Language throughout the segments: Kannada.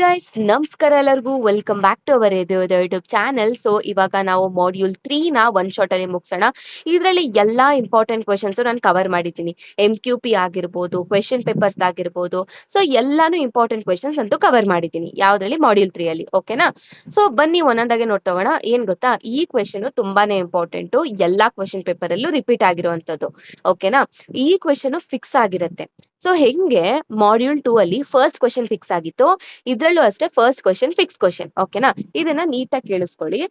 ಗೈಸ್, ನಮಸ್ಕಾರ ಎಲ್ಲರಿಗೂ. Welcome back to our YouTube channel. So ಇವಾಗ ನಾವು ಮಾಡ್ಯೂಲ್ 3 ನ ಒನ್ ಶಾಟ್ ಅಲ್ಲಿ ಮುಗಿಸೋಣ. ಇದರಲ್ಲಿ ಎಲ್ಲಾ ಇಂಪಾರ್ಟೆಂಟ್ ಕ್ವೆಶನ್ಸ್ ನಾನು ಕವರ್ ಮಾಡಿದ್ದೀನಿ. MQP ಆಗಿರ್ಬೋದು, ಕ್ವೆಶನ್ ಪೇಪರ್ಸ್ ಆಗಿರ್ಬೋದು. ಸೊ ಎಲ್ಲಾನು ಇಂಪಾರ್ಟೆಂಟ್ ಕ್ವೆಶನ್ಸ್ ಅಂತೂ ಕವರ್ ಮಾಡಿದ್ದೀನಿ ಯಾವ್ದ್ರಲ್ಲಿ, ಮಾಡ್ಯೂಲ್ 3 ಅಲ್ಲಿ. ಓಕೆನಾ? ಸೊ ಬನ್ನಿ ಒಂದೊಂದಾಗೆ ನೋಡ್ತೋಗೋಣ. ಏನ್ ಗೊತ್ತಾ, ಈ ಕ್ವೆಶನ್ ತುಂಬಾನೇ ಇಂಪಾರ್ಟೆಂಟ್, ಎಲ್ಲಾ ಕ್ವೆಶನ್ ಪೇಪರ್ ಅಲ್ಲೂ ರಿಪೀಟ್ ಆಗಿರುವಂತದ್ದು. ಓಕೆನಾ? ಈ ಕ್ವೆಶನ್ ಫಿಕ್ಸ್ ಆಗಿರುತ್ತೆ. ಸೊ ಹೆಂಗೆ ಮಾಡ್ಯೂಲ್ 2 ಅಲ್ಲಿ ಫಸ್ಟ್ ಕ್ವೆಶನ್ ಫಿಕ್ಸ್ ಆಗಿತ್ತು, ಇದ್ರಲ್ಲೂ ಅಷ್ಟೇ ಫಸ್ಟ್ ಕ್ವೆಶನ್ ಫಿಕ್ಸ್ ಕ್ವೆಶನ್. ಓಕೆನಾ? ಇದನ್ನ ನೀಟಾಗಿ ಕೇಳಿಸ್ಕೊಳ್ಳಿ.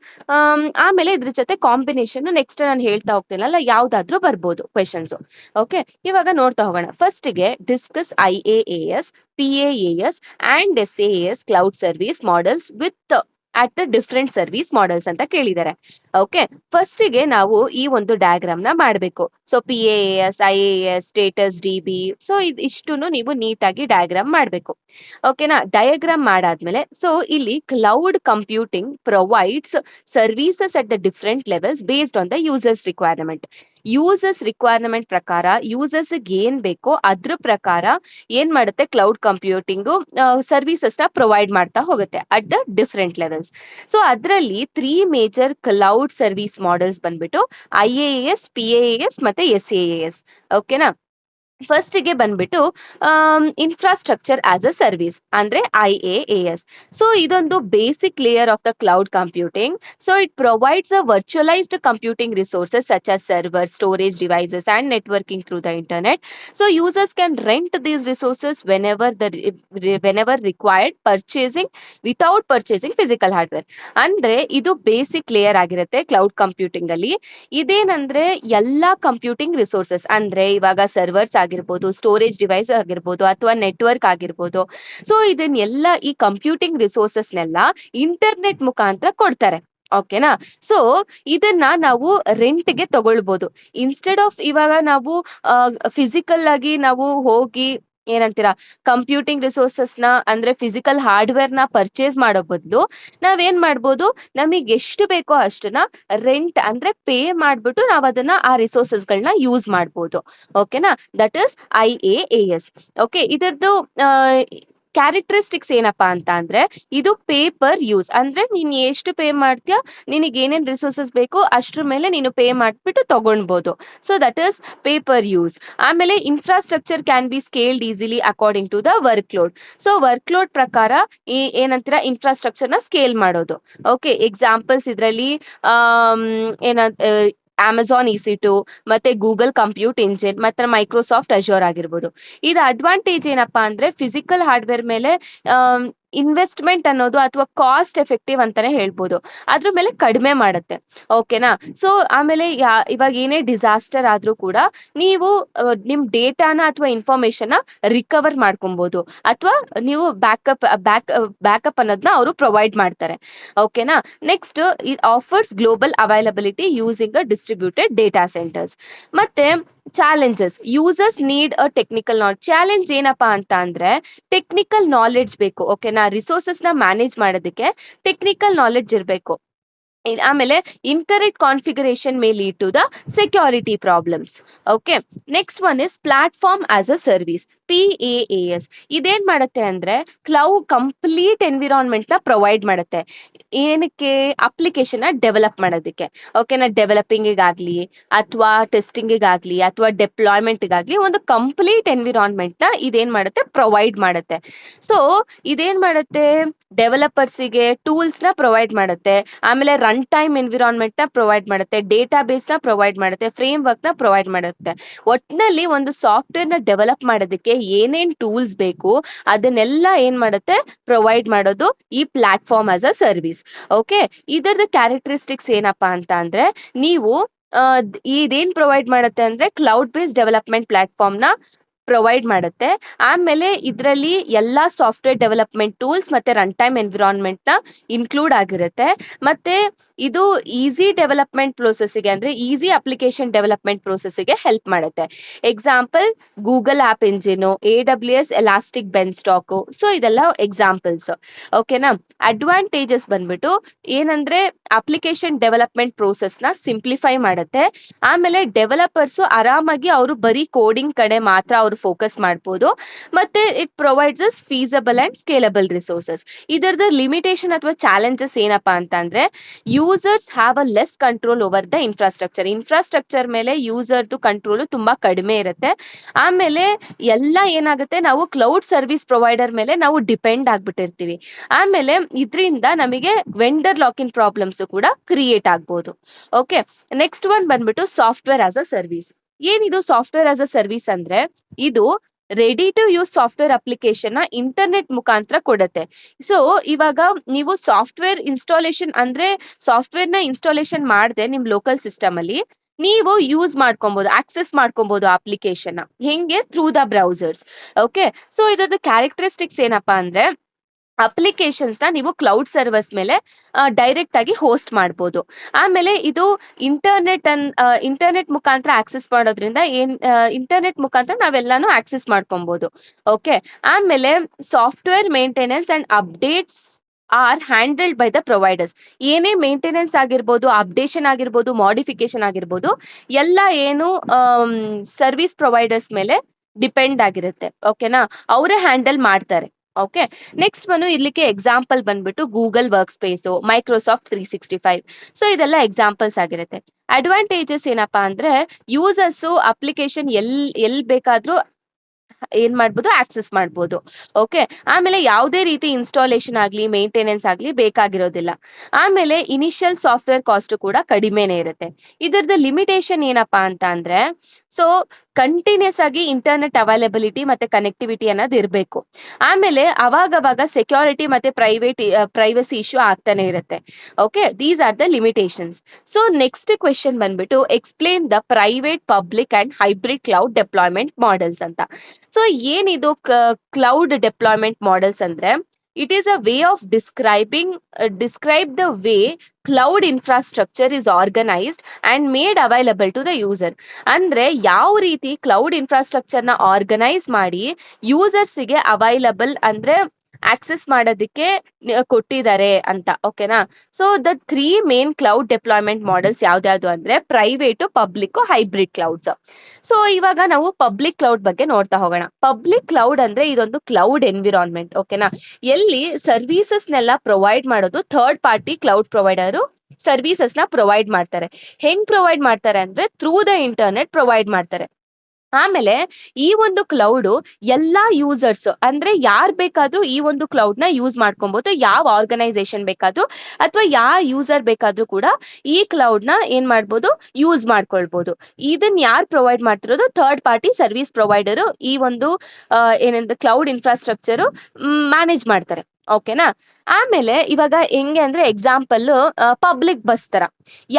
ಆಮೇಲೆ ಇದ್ರ ಜೊತೆ ಕಾಂಬಿನೇಷನ್ ನೆಕ್ಸ್ಟ್ ನಾನು ಹೇಳ್ತಾ ಹೋಗ್ತೀನಲ್ಲ, ಯಾವ್ದಾದ್ರೂ ಬರ್ಬೋದು ಕ್ವೆಶನ್ಸ್. ಓಕೆ, ಇವಾಗ ನೋಡ್ತಾ ಹೋಗೋಣ. ಫಸ್ಟ್ ಗೆ discuss IaaS, PaaS and SaaS cloud service models with at the different service models ಅಂತ ಕೇಳಿದ್ದಾರೆ. ಓಕೆ, ಫಸ್ಟ್ ಗೆ ನಾವು ಈ ಒಂದು ಡಯಾಗ್ರಾಮ್ ನ ಮಾಡಬೇಕು. So PaaS, IaaS, status DB, so ಇಷ್ಟನ್ನು ನೀವು ನೀಟಾಗಿ ಡಯಾಗ್ರಾಮ್ ಮಾಡಬೇಕು. ಓಕೆನಾ? ಡಯಾಗ್ರಾಮ್ ಮಾಡಾದ್ಮೇಲೆ ಸೊ ಇಲ್ಲಿ cloud computing provides services at the different levels based on the users requirement. Users requirement ಪ್ರಕಾರ ಯೂಸರ್ಸ್ ಏನ್ ಬೇಕೋ ಅದ್ರ ಪ್ರಕಾರ ಏನ್ ಮಾಡುತ್ತೆ, ಕ್ಲೌಡ್ ಕಂಪ್ಯೂಟಿಂಗು ಸರ್ವಿಸಸ್ ನ ಪ್ರೊವೈಡ್ ಮಾಡ್ತಾ ಹೋಗುತ್ತೆ at the different levels. So ಅದರಲ್ಲಿ 3 ಮೇಜರ್ ಕ್ಲೌಡ್ ಸರ್ವಿಸ್ ಮಾಡೆಲ್ಸ್ ಬಂದ್ಬಿಟ್ಟು IaaS, PaaS ಮತ್ತೆ SaaS. ಓಕೆನಾ? ಫಸ್ಟ್ ಗೆ ಬಂದ್ಬಿಟ್ಟು ಇನ್ಫ್ರಾಸ್ಟ್ರಕ್ಚರ್ ಆಸ್ ಅ ಸರ್ವಿಸ್ ಅಂದ್ರೆ IaaS. ಸೊ ಇದೊಂದು basic layer of the cloud computing. So it provides a virtualised computing resources such as server, storage devices and networking through the internet. So users can rent these resources whenever required, purchasing without purchasing physical hardware. ಅಂದ್ರೆ ಇದು ಬೇಸಿಕ್ ಲೇಯರ್ ಆಗಿರುತ್ತೆ ಕ್ಲೌಡ್ ಕಂಪ್ಯೂಟಿಂಗ್ ಅಲ್ಲಿ. ಇದೇನಂದ್ರೆ ಎಲ್ಲಾ ಕಂಪ್ಯೂಟಿಂಗ್ ರಿಸೋರ್ಸಸ್ ಅಂದ್ರೆ ಇವಾಗ ಸರ್ವರ್ಸ್ ಆಗಿರ್ಬೋದು, ಸ್ಟೋರೇಜ್ ಡಿವೈಸ್ ಆಗಿರ್ಬೋದು, ಅಥವಾ ನೆಟ್ವರ್ಕ್ ಆಗಿರ್ಬೋದು. ಸೊ ಇದನ್ನೆಲ್ಲ ಈ ಕಂಪ್ಯೂಟಿಂಗ್ ರಿಸೋರ್ಸಸ್ನೆಲ್ಲ ಇಂಟರ್ನೆಟ್ ಮುಖಾಂತರ ಕೊಡ್ತಾರೆ. ಓಕೆನಾ? ಸೊ ಇದನ್ನ ನಾವು ರೆಂಟ್ಗೆ ತಗೊಳ್ಬೋದು. ಇನ್ಸ್ಟೆಡ್ ಆಫ್ ಇವಾಗ ನಾವು ಫಿಸಿಕಲ್ ಆಗಿ ನಾವು ಹೋಗಿ ಏನಂತೀರಾ, ಕಂಪ್ಯೂಟಿಂಗ್ ರಿಸೋರ್ಸಸ್ ನ ಅಂದ್ರೆ ಫಿಸಿಕಲ್ ಹಾರ್ಡ್ವೇರ್ ನ ಪರ್ಚೇಸ್ ಮಾಡೋ ಬದಲು ನಾವೇನ್ ಮಾಡ್ಬೋದು, ನಮಗೆ ಎಷ್ಟು ಬೇಕೋ ಅಷ್ಟನ್ನ ರೆಂಟ್ ಅಂದ್ರೆ ಪೇ ಮಾಡ್ಬಿಟ್ಟು ನಾವ್ ಅದನ್ನ ಆ ರಿಸೋರ್ಸಸ್ ಗಳನ್ನ ಯೂಸ್ ಮಾಡ್ಬೋದು. ಓಕೆನಾ? That is IaaS. ಓಕೆ, ಇದರದ್ದು ಕ್ಯಾರೆಕ್ಟರಿಸ್ಟಿಕ್ಸ್ ಏನಪ್ಪಾ ಅಂತ ಅಂದ್ರೆ, ಇದು ಪೇಪರ್ ಯೂಸ್ ಅಂದ್ರೆ ನೀನ್ ಎಷ್ಟು ಪೇ ಮಾಡ್ತೀಯಾ, ನಿನಗೆ ಏನೇನ್ ರಿಸೋರ್ಸಸ್ ಬೇಕು ಅಷ್ಟ್ರ ಮೇಲೆ ನೀನು ಪೇ ಮಾಡ್ಬಿಟ್ಟು ತಗೊಳ್ಬಹುದು. So that is paper use. ಆಮೇಲೆ infrastructure can be scaled easily according to the work load. So work load ಪ್ರಕಾರ ಏನಂತೀರಾ, ಇನ್ಫ್ರಾಸ್ಟ್ರಕ್ಚರ್ ನ ಸ್ಕೇಲ್ ಮಾಡೋದು. ಓಕೆ, ಎಕ್ಸಾಂಪಲ್ಸ್ ಇದ್ರಲ್ಲಿ ಏನ Amazon EC2 ಮತ್ತೆ ಗೂಗಲ್ ಕಂಪ್ಯೂಟ್ ಇಂಜಿನ್ ಮತ್ತೆ ಮೈಕ್ರೋಸಾಫ್ಟ್ ಅಜೋರ್ ಆಗಿರ್ಬೋದು. ಇದು ಅಡ್ವಾಂಟೇಜ್ ಏನಪ್ಪಾ ಅಂದ್ರೆ, ಫಿಸಿಕಲ್ ಹಾರ್ಡ್ವೇರ್ ಮೇಲೆ ಇನ್ವೆಸ್ಟ್ಮೆಂಟ್ ಅನ್ನೋದು ಅಥವಾ ಕಾಸ್ಟ್ ಎಫೆಕ್ಟಿವ್ ಅಂತಾನೆ ಹೇಳ್ಬೋದು, ಅದ್ರ ಮೇಲೆ ಕಡಿಮೆ ಮಾಡುತ್ತೆ. ಓಕೆನಾ? ಸೊ ಆಮೇಲೆ ಇವಾಗ ಏನೇ ಡಿಸಾಸ್ಟರ್ ಆದ್ರೂ ಕೂಡ ನೀವು ನಿಮ್ ಡೇಟಾನ ಅಥವಾ ಇನ್ಫಾರ್ಮೇಶನ್ ರಿಕವರ್ ಮಾಡ್ಕೊಬಹುದು, ಅಥವಾ ನೀವು ಬ್ಯಾಕಪ್ ಅನ್ನೋದನ್ನ ಅವರು ಪ್ರೊವೈಡ್ ಮಾಡ್ತಾರೆ. ಓಕೆನಾ? Next, it offers global availability using a distributed data centers. ಮತ್ತೆ challenges, users need a technical knowledge. Challenge ಏನಪ್ಪಾ ಅಂತ ಅಂದ್ರೆ, ಟೆಕ್ನಿಕಲ್ ನಾಲೆಡ್ಜ್ ಬೇಕು. ಓಕೆನಾ? ರಿಸೋರ್ಸಸ್ ನ ಮ್ಯಾನೇಜ್ ಮಾಡೋದಕ್ಕೆ ಟೆಕ್ನಿಕಲ್ ನಾಲೆಡ್ಜ್ ಇರಬೇಕು. ಆಮೇಲೆ incorrect configuration may lead to the security problems. Okay, next one is platform as a service, PaaS. ಇದೇನ್ ಮಾಡುತ್ತೆ ಅಂದ್ರೆ, ಕಂಪ್ಲೀಟ್ ಎನ್ವಿರಾನ್ಮೆಂಟ್ ನ ಪ್ರೊವೈಡ್ ಮಾಡುತ್ತೆ. ಏನಕ್ಕೆ? ಅಪ್ಲಿಕೇಶನ್ ಡೆವಲಪ್ ಮಾಡೋದಕ್ಕೆ. ಓಕೆನಾ? ಡೆವಲಪಿಂಗ್ ಆಗ್ಲಿ ಅಥವಾ ಟೆಸ್ಟಿಂಗ್ ಆಗ್ಲಿ ಅಥವಾ ಡೆಪ್ಲಾಯ್ಮೆಂಟ್ ಗಾಗ್ಲಿ ಒಂದು ಕಂಪ್ಲೀಟ್ ಎನ್ವಿರಾನ್ಮೆಂಟ್ ನ ಇದೇನ್ ಮಾಡುತ್ತೆ, ಪ್ರೊವೈಡ್ ಮಾಡುತ್ತೆ. ಸೊ ಇದೇನ್ ಮಾಡುತ್ತೆ, ಡೆವಲಪರ್ಸಿಗೆ ಟೂಲ್ಸ್ ನ ಪ್ರೊವೈಡ್ ಮಾಡುತ್ತೆ. ಆಮೇಲೆ ರನ್ ಟೈಮ್ ಎನ್ವಿರಾನ್ಮೆಂಟ್ ನ ಪ್ರೊವೈಡ್ ಮಾಡುತ್ತೆ, ಡೇಟಾ ಬೇಸ್ ನ ಪ್ರೊವೈಡ್ ಮಾಡುತ್ತೆ, ಫ್ರೇಮ್ ವರ್ಕ್ ನ ಪ್ರೊವೈಡ್ ಮಾಡುತ್ತೆ. ಒಟ್ನಲ್ಲಿ ಒಂದು ಸಾಫ್ಟ್ವೇರ್ ನ ಡೆವಲಪ್ ಮಾಡೋದಕ್ಕೆ ಏನೇನ್ ಟೂಲ್ಸ್ ಬೇಕು ಅದನ್ನೆಲ್ಲ ಏನ್ ಮಾಡುತ್ತೆ, ಪ್ರೊವೈಡ್ ಮಾಡೋದು ಈ platform as a service. Okay, ಇದರದ ಕ್ಯಾರೆಕ್ಟರಿಸ್ಟಿಕ್ಸ್ ಏನಪ್ಪಾ ಅಂತ ಅಂದ್ರೆ, ನೀವು ಇದೇನ್ ಪ್ರೊವೈಡ್ ಮಾಡುತ್ತೆ ಅಂದ್ರೆ, ಕ್ಲೌಡ್ ಬೇಸ್ಡ್ ಡೆವಲಪ್ಮೆಂಟ್ ಪ್ಲಾಟ್ಫಾರ್ಮ್ ನ ಪ್ರೊವೈಡ್ ಮಾಡುತ್ತೆ. ಆಮೇಲೆ ಇದರಲ್ಲಿ ಎಲ್ಲಾ ಸಾಫ್ಟ್ವೇರ್ ಡೆವಲಪ್ಮೆಂಟ್ ಟೂಲ್ಸ್ ಮತ್ತೆ ರನ್ ಟೈಮ್ ಎನ್ವಿರಾನ್ಮೆಂಟ್ ನ ಇನ್ಕ್ಲೂಡ್ ಆಗಿರುತ್ತೆ. ಮತ್ತೆ ಇದು ಈಸಿ ಡೆವಲಪ್ಮೆಂಟ್ ಪ್ರೋಸೆಸ್ಗೆ ಅಂದ್ರೆ ಈಸಿ ಅಪ್ಲಿಕೇಶನ್ ಡೆವಲಪ್ಮೆಂಟ್ ಪ್ರೋಸೆಸ್ಗೆ ಹೆಲ್ಪ್ ಮಾಡುತ್ತೆ. Example Google app engine, AWS elastic beanstalk. So ಇದೆಲ್ಲ ಎಕ್ಸಾಂಪಲ್ಸ್. ಓಕೆನಾ? ಅಡ್ವಾಂಟೇಜಸ್ ಬಂದ್ಬಿಟ್ಟು ಏನಂದ್ರೆ, ಅಪ್ಲಿಕೇಶನ್ ಡೆವಲಪ್ಮೆಂಟ್ ಪ್ರೋಸೆಸ್ ನ ಸಿಂಪ್ಲಿಫೈ ಮಾಡುತ್ತೆ. ಆಮೇಲೆ ಡೆವಲಪರ್ಸ್ ಆರಾಮಾಗಿ ಅವರು ಬರೀ ಕೋಡಿಂಗ್ ಕಡೆ ಮಾತ್ರ ಅವ್ರು ಫೋಕಸ್ ಮಾಡ್ಬೋದು. ಮತ್ತೆ it provides us feasible and scalable resources. ಇದರದ ಲಿಮಿಟೇಷನ್ ಅಥವಾ ಚಾಲೆಂಜಸ್ ಏನಪ್ಪಾ ಅಂತ ಅಂದ್ರೆ users have a less control over the infrastructure ಮೇಲೆ ಯೂಸರ್ದು ಕಂಟ್ರೋಲ್ ತುಂಬಾ ಕಡಿಮೆ ಇರುತ್ತೆ. ಆಮೇಲೆ ಎಲ್ಲ ಏನಾಗುತ್ತೆ, ನಾವು ಕ್ಲೌಡ್ ಸರ್ವಿಸ್ ಪ್ರೊವೈಡರ್ ಮೇಲೆ ನಾವು ಡಿಪೆಂಡ್ ಆಗ್ಬಿಟ್ಟಿರ್ತೀವಿ. ಆಮೇಲೆ ಇದರಿಂದ ನಮಗೆ ವೆಂಡರ್ ಲಾಕ್ ಇನ್ ಪ್ರಾಬ್ಲಮ್ಸ್ ಕೂಡ ಕ್ರಿಯೇಟ್ ಆಗ್ಬೋದು. ಓಕೆ, ನೆಕ್ಸ್ಟ್ ಒನ್ ಬಂದ್ಬಿಟ್ಟು ಸಾಫ್ಟ್ವೇರ್ ಆಸ್ ಅ ಸರ್ವಿಸ್. ಏನಿದು ಸಾಫ್ಟ್ವೇರ್ ಆಸ್ ಅ ಸರ್ವಿಸ್ ಅಂದ್ರೆ, ಇದು ready to use software application ನ ಇಂಟರ್ನೆಟ್ ಮುಖಾಂತರ ಕೊಡುತ್ತೆ. ಸೊ ಇವಾಗ ನೀವು ಸಾಫ್ಟ್ವೇರ್ ಇನ್ಸ್ಟಾಲೇಷನ್ ಅಂದ್ರೆ ಸಾಫ್ಟ್ವೇರ್ ನ ಇನ್ಸ್ಟಾಲೇಷನ್ ಮಾಡದೆ ನಿಮ್ ಲೋಕಲ್ ಸಿಸ್ಟಮ್ ಅಲ್ಲಿ ನೀವು ಯೂಸ್ ಮಾಡ್ಕೊಬಹುದು, ಆಕ್ಸೆಸ್ ಮಾಡ್ಕೊಬಹುದು ಅಪ್ಲಿಕೇಶನ್ ಹೆಂಗೆ through the browsers. Okay, so ಇದರದ ಕ್ಯಾರೆಕ್ಟರಿಸ್ಟಿಕ್ಸ್ ಏನಪ್ಪಾ ಅಂದ್ರೆ ಅಪ್ಲಿಕೇಶನ್ಸ್ ನ ನೀವು ಕ್ಲೌಡ್ ಸರ್ವರ್ಸ್ ಮೇಲೆ ಡೈರೆಕ್ಟ್ ಆಗಿ ಹೋಸ್ಟ್ ಮಾಡ್ಬೋದು. ಆಮೇಲೆ ಇದು ಇಂಟರ್ನೆಟ್ ಮುಖಾಂತರ ಆಕ್ಸೆಸ್ ಮಾಡೋದ್ರಿಂದ ಇಂಟರ್ನೆಟ್ ಮುಖಾಂತರ ನಾವೆಲ್ಲಾನು ಆಕ್ಸೆಸ್ ಮಾಡ್ಕೊಬಹುದು. ಓಕೆ, ಆಮೇಲೆ software maintenance and updates are handled by the providers. ಏನೇ ಮೇಂಟೆನೆನ್ಸ್ ಆಗಿರ್ಬೋದು, ಅಪ್ಡೇಷನ್ ಆಗಿರ್ಬೋದು, ಮಾಡಿಫಿಕೇಶನ್ ಆಗಿರ್ಬೋದು, ಎಲ್ಲ ಏನು ಸರ್ವಿಸ್ ಪ್ರೊವೈಡರ್ಸ್ ಮೇಲೆ ಡಿಪೆಂಡ್ ಆಗಿರುತ್ತೆ. ಓಕೆನಾ, ಅವರೇ ಹ್ಯಾಂಡಲ್ ಮಾಡ್ತಾರೆ. ಓಕೆ, ನೆಕ್ಸ್ಟ್ ಇರ್ಲಿಕ್ಕೆ ಎಕ್ಸಾಂಪಲ್ ಬಂದ್ಬಿಟ್ಟು Google work space, Microsoft 365. So ಇದೆಲ್ಲ ಎಕ್ಸಾಂಪಲ್ಸ್ ಆಗಿರುತ್ತೆ. ಅಡ್ವಾಂಟೇಜಸ್ ಏನಪ್ಪಾ ಅಂದ್ರೆ ಯೂಸರ್ಸ್ ಅಪ್ಲಿಕೇಶನ್ ಎಲ್ ಬೇಕಾದ್ರೂ ಏನ್ ಮಾಡ್ಬೋದು, ಆಕ್ಸೆಸ್ ಮಾಡ್ಬೋದು. ಓಕೆ, ಆಮೇಲೆ ಯಾವುದೇ ರೀತಿ ಇನ್ಸ್ಟಾಲೇಷನ್ ಆಗ್ಲಿ ಮೇಂಟೆನೆನ್ಸ್ ಆಗ್ಲಿ ಬೇಕಾಗಿರೋದಿಲ್ಲ. ಆಮೇಲೆ ಇನಿಷಿಯಲ್ ಸಾಫ್ಟ್ವೇರ್ ಕಾಸ್ಟ್ ಕೂಡ ಕಡಿಮೆನೆ ಇರುತ್ತೆ. ಇದರದ ಲಿಮಿಟೇಷನ್ ಏನಪ್ಪಾ ಅಂತ ಅಂದ್ರೆ, ಸೊ ಕಂಟಿನ್ಯೂಸ್ ಆಗಿ ಇಂಟರ್ನೆಟ್ ಅವೈಲಬಿಲಿಟಿ ಮತ್ತೆ ಕನೆಕ್ಟಿವಿಟಿ ಅನ್ನೋದು ಇರಬೇಕು. ಆಮೇಲೆ ಅವಾಗ ಸೆಕ್ಯೂರಿಟಿ ಮತ್ತೆ ಪ್ರೈವಸಿ ಇಶ್ಯೂ ಆಗ್ತಾನೆ ಇರುತ್ತೆ. Okay, these are the limitations. So next question ಬಂದ್ಬಿಟ್ಟು explain the private, public and hybrid cloud deployment models ಅಂತ. ಸೊ ಏನಿದು ಕ್ಲೌಡ್ ಡೆಪ್ಲಾಯ್ಮೆಂಟ್ ಮಾಡೆಲ್ಸ್ ಅಂದ್ರೆ, it is a way of describe the way cloud infrastructure is organized and made available to the user. ಅಂದ್ರೆ ಯಾವ ರೀತಿ ಕ್ಲೌಡ್ ಇನ್ಫ್ರಾಸ್ಟ್ರಕ್ಚರ್ ನ ಆರ್ಗನೈಸ್ ಮಾಡಿ ಯೂಸರ್ಸ್ ಗೆ ಅವೈಲಬಲ್ ಅಂದ್ರೆ ಆಕ್ಸೆಸ್ ಮಾಡೋದಕ್ಕೆ ಕೊಟ್ಟಿದ್ದಾರೆ ಅಂತ. ಓಕೆನಾ, so the 3 main cloud deployment models ಯಾವ್ದಾವ್ದು ಅಂದ್ರೆ private, public, hybrid clouds. So ಇವಾಗ ನಾವು ಪಬ್ಲಿಕ್ ಕ್ಲೌಡ್ ಬಗ್ಗೆ ನೋಡ್ತಾ ಹೋಗೋಣ. ಪಬ್ಲಿಕ್ ಕ್ಲೌಡ್ ಅಂದ್ರೆ ಇದೊಂದು ಕ್ಲೌಡ್ ಎನ್ವಿರಾನ್ಮೆಂಟ್. ಓಕೆನಾ, ಎಲ್ಲಿ ಸರ್ವಿಸಸ್ ನೆಲ್ಲ ಪ್ರೊವೈಡ್ ಮಾಡೋದು third party cloud provider services ನ ಪ್ರೊವೈಡ್ ಮಾಡ್ತಾರೆ. ಹೆಂಗ್ ಪ್ರೊವೈಡ್ ಮಾಡ್ತಾರೆ ಅಂದ್ರೆ ಥ್ರೂ ದ ಇಂಟರ್ನೆಟ್ ಪ್ರೊವೈಡ್ ಮಾಡ್ತಾರೆ. ಆಮೇಲೆ ಈ ಒಂದು ಕ್ಲೌಡ್ ಎಲ್ಲಾ ಯೂಸರ್ಸ್ ಅಂದ್ರೆ ಯಾರ್ ಬೇಕಾದ್ರೂ ಈ ಒಂದು ಕ್ಲೌಡ್ ನ ಯೂಸ್ ಮಾಡ್ಕೊಬಹುದು. ಯಾವ ಆರ್ಗನೈಸೇಷನ್ ಬೇಕಾದ್ರೂ ಅಥವಾ ಯಾವ ಯೂಸರ್ ಬೇಕಾದ್ರೂ ಕೂಡ ಈ ಕ್ಲೌಡ್ ನ ಏನ್ ಮಾಡ್ಬೋದು, ಯೂಸ್ ಮಾಡ್ಕೊಳ್ಬಹುದು. ಇದನ್ನ ಯಾರು ಪ್ರೊವೈಡ್ ಮಾಡ್ತಿರೋದು, ಥರ್ಡ್ ಪಾರ್ಟಿ ಸರ್ವಿಸ್ ಪ್ರೊವೈಡರ್ ಈ ಒಂದು ಏನಂದ್ರೆ ಕ್ಲೌಡ್ ಇನ್ಫ್ರಾಸ್ಟ್ರಕ್ಚರ್ ಮ್ಯಾನೇಜ್ ಮಾಡ್ತಾರೆ. ಓಕೆನಾ, ಆಮೇಲೆ ಇವಾಗ ಹೆಂಗೆ ಅಂದ್ರೆ ಎಕ್ಸಾಂಪಲ್ ಪಬ್ಲಿಕ್ ಬಸ್ ತರ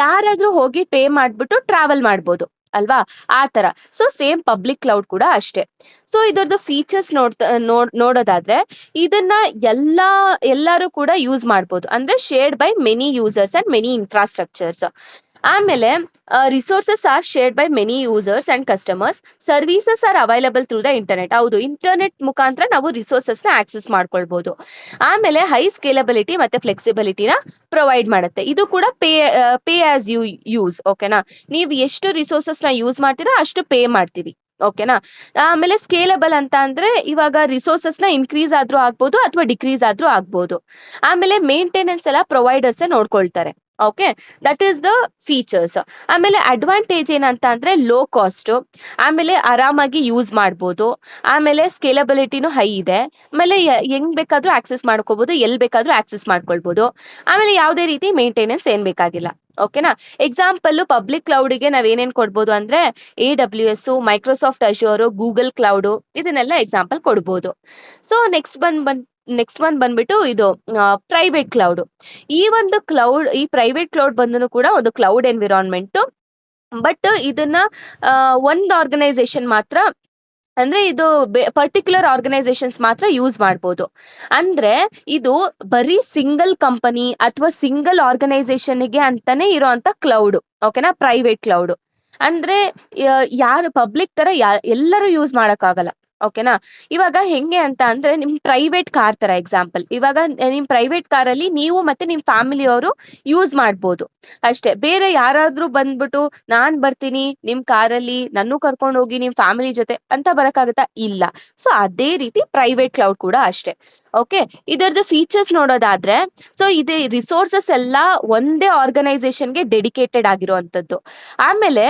ಯಾರಾದ್ರೂ ಹೋಗಿ ಪೇ ಮಾಡ್ಬಿಟ್ಟು ಟ್ರಾವೆಲ್ ಮಾಡ್ಬೋದು ಅಲ್ವಾ, ಆ ತರ. ಸೊ ಸೇಮ್ ಪಬ್ಲಿಕ್ ಕ್ಲೌಡ್ ಕೂಡ ಅಷ್ಟೇ. ಸೊ ಇದರದ್ದು ಫೀಚರ್ಸ್ ನೋಡೋದಾದ್ರೆ ಇದನ್ನ ಎಲ್ಲರೂ ಕೂಡ ಯೂಸ್ ಮಾಡ್ಬೋದು. ಅಂದ್ರೆ shared by many users and many infrastructures. ಆಮೇಲೆ resources are shared by many users and customers. Services are available through the internet. ಹೌದು, ಇಂಟರ್ನೆಟ್ ಮುಖಾಂತರ ನಾವು ರಿಸೋರ್ಸಸ್ ನ ಆಕ್ಸೆಸ್ ಮಾಡ್ಕೊಳ್ಬಹುದು. ಆಮೇಲೆ ಹೈ ಸ್ಕೇಲಬಿಲಿಟಿ ಮತ್ತೆ ಫ್ಲೆಕ್ಸಿಬಿಲಿಟಿನ ಪ್ರೊವೈಡ್ ಮಾಡುತ್ತೆ. ಇದು ಕೂಡ ಪೇ ಆಸ್ ಯು ಯೂಸ್. ಓಕೆನಾ, ನೀವು ಎಷ್ಟು ರಿಸೋರ್ಸಸ್ ನ ಯೂಸ್ ಮಾಡ್ತೀರಾ ಅಷ್ಟು ಪೇ ಮಾಡ್ತೀವಿ. ಓಕೆನಾ, ಆಮೇಲೆ ಸ್ಕೇಲಬಲ್ ಅಂತ ಅಂದ್ರೆ ಇವಾಗ ರಿಸೋರ್ಸಸ್ ನ ಇನ್ಕ್ರೀಸ್ ಆದ್ರೂ ಆಗ್ಬೋದು ಅಥವಾ ಡಿಕ್ರೀಸ್ ಆದ್ರೂ ಆಗ್ಬೋದು. ಆಮೇಲೆ ಮೇಂಟೆನೆನ್ಸ್ ಎಲ್ಲ ಪ್ರೊವೈಡರ್ಸ್ ನೋಡ್ಕೊಳ್ತಾರೆ. Okay, that is the features. ಆಮೇಲೆ ಅಡ್ವಾಂಟೇಜ್ ಏನಂತ ಅಂದ್ರೆ ಲೋ ಕಾಸ್ಟ್, ಆಮೇಲೆ ಆರಾಮಾಗಿ ಯೂಸ್ ಮಾಡ್ಬೋದು, ಆಮೇಲೆ ಸ್ಕೇಲಬಿಲಿಟಿನೂ ಹೈ ಇದೆ, ಆಮೇಲೆ ಹೆಂಗ್ ಬೇಕಾದ್ರೂ ಆಕ್ಸೆಸ್ ಮಾಡ್ಕೋಬಹುದು, ಎಲ್ಲಿ ಬೇಕಾದ್ರೂ ಆಕ್ಸೆಸ್ ಮಾಡ್ಕೊಳ್ಬಹುದು, ಆಮೇಲೆ ಯಾವುದೇ ರೀತಿ ಮೇಂಟೆನೆನ್ಸ್ ಏನ್ ಬೇಕಾಗಿಲ್ಲ. ಓಕೆನಾ, ಎಕ್ಸಾಂಪಲ್ ಪಬ್ಲಿಕ್ ಕ್ಲೌಡ್ಗೆ ನಾವ್ ಏನೇನ್ ಕೊಡ್ಬೋದು ಅಂದ್ರೆ AWS, Microsoft assure, Google cloud, ಇದನ್ನೆಲ್ಲ ಎಕ್ಸಾಂಪಲ್ ಕೊಡ್ಬೋದು. ಸೊ ನೆಕ್ಸ್ಟ್ ಒನ್ ಬಂದ್ಬಿಟ್ಟು ಇದು ಪ್ರೈವೇಟ್ ಕ್ಲೌಡ್. ಈ ಪ್ರೈವೇಟ್ ಕ್ಲೌಡ್ ಬಂದನು ಕೂಡ ಒಂದು ಕ್ಲೌಡ್ ಎನ್ವಿರಾನ್ಮೆಂಟ್. ಬಟ್ ಇದನ್ನ ಒಂದು ಆರ್ಗನೈಸೇಷನ್ ಮಾತ್ರ, ಅಂದ್ರೆ ಇದು ಪರ್ಟಿಕ್ಯುಲರ್ ಆರ್ಗನೈಸೇಷನ್ಸ್ ಮಾತ್ರ ಯೂಸ್ ಮಾಡ್ಬೋದು. ಅಂದ್ರೆ ಇದು ಬರೀ ಸಿಂಗಲ್ ಕಂಪನಿ ಅಥವಾ ಸಿಂಗಲ್ ಆರ್ಗನೈಸೇಷನ್ಗೆ ಅಂತಾನೆ ಇರೋಂತ ಕ್ಲೌಡ್. ಓಕೆನಾ, ಪ್ರೈವೇಟ್ ಕ್ಲೌಡ್ ಅಂದ್ರೆ ಯಾರು ಪಬ್ಲಿಕ್ ತರ ಎಲ್ಲರೂ ಯೂಸ್ ಮಾಡಕ್ಕಾಗಲ್ಲ. ಓಕೆನಾ. ಇವಾಗ ಹೆಂಗೆ ಅಂತ ಅಂದ್ರೆ ನಿಮ್ ಪ್ರೈವೇಟ್ ಕಾರ್ ತರ ಎಕ್ಸಾಂಪಲ್. ಇವಾಗ ನಿಮ್ ಪ್ರೈವೇಟ್ ಕಾರಲ್ಲಿ ನೀವು ಮತ್ತೆ ನಿಮ್ ಫ್ಯಾಮಿಲಿಯವರು ಯೂಸ್ ಮಾಡ್ಬೋದು ಅಷ್ಟೇ. ಬೇರೆ ಯಾರಾದ್ರೂ ಬಂದ್ಬಿಟ್ಟು ನಾನ್ ಬರ್ತೀನಿ ನಿಮ್ ಕಾರಲ್ಲಿ, ನನ್ನೂ ಕರ್ಕೊಂಡು ಹೋಗಿ ನಿಮ್ ಫ್ಯಾಮಿಲಿ ಜೊತೆ ಅಂತ ಬರಕ್ಕಾಗತ್ತಾ? ಇಲ್ಲ. ಸೊ ಅದೇ ರೀತಿ ಪ್ರೈವೇಟ್ ಕ್ಲೌಡ್ ಕೂಡ ಅಷ್ಟೇ. ಓಕೆ, ಇದರದ್ದು ಫೀಚರ್ಸ್ ನೋಡೋದಾದ್ರೆ, ಸೊ ಇದೆ ರಿಸೋರ್ಸಸ್ ಎಲ್ಲ ಒಂದೇ ಆರ್ಗನೈಸೇಷನ್ಗೆ ಡೆಡಿಕೇಟೆಡ್ ಆಗಿರುವಂತದ್ದು. ಆಮೇಲೆ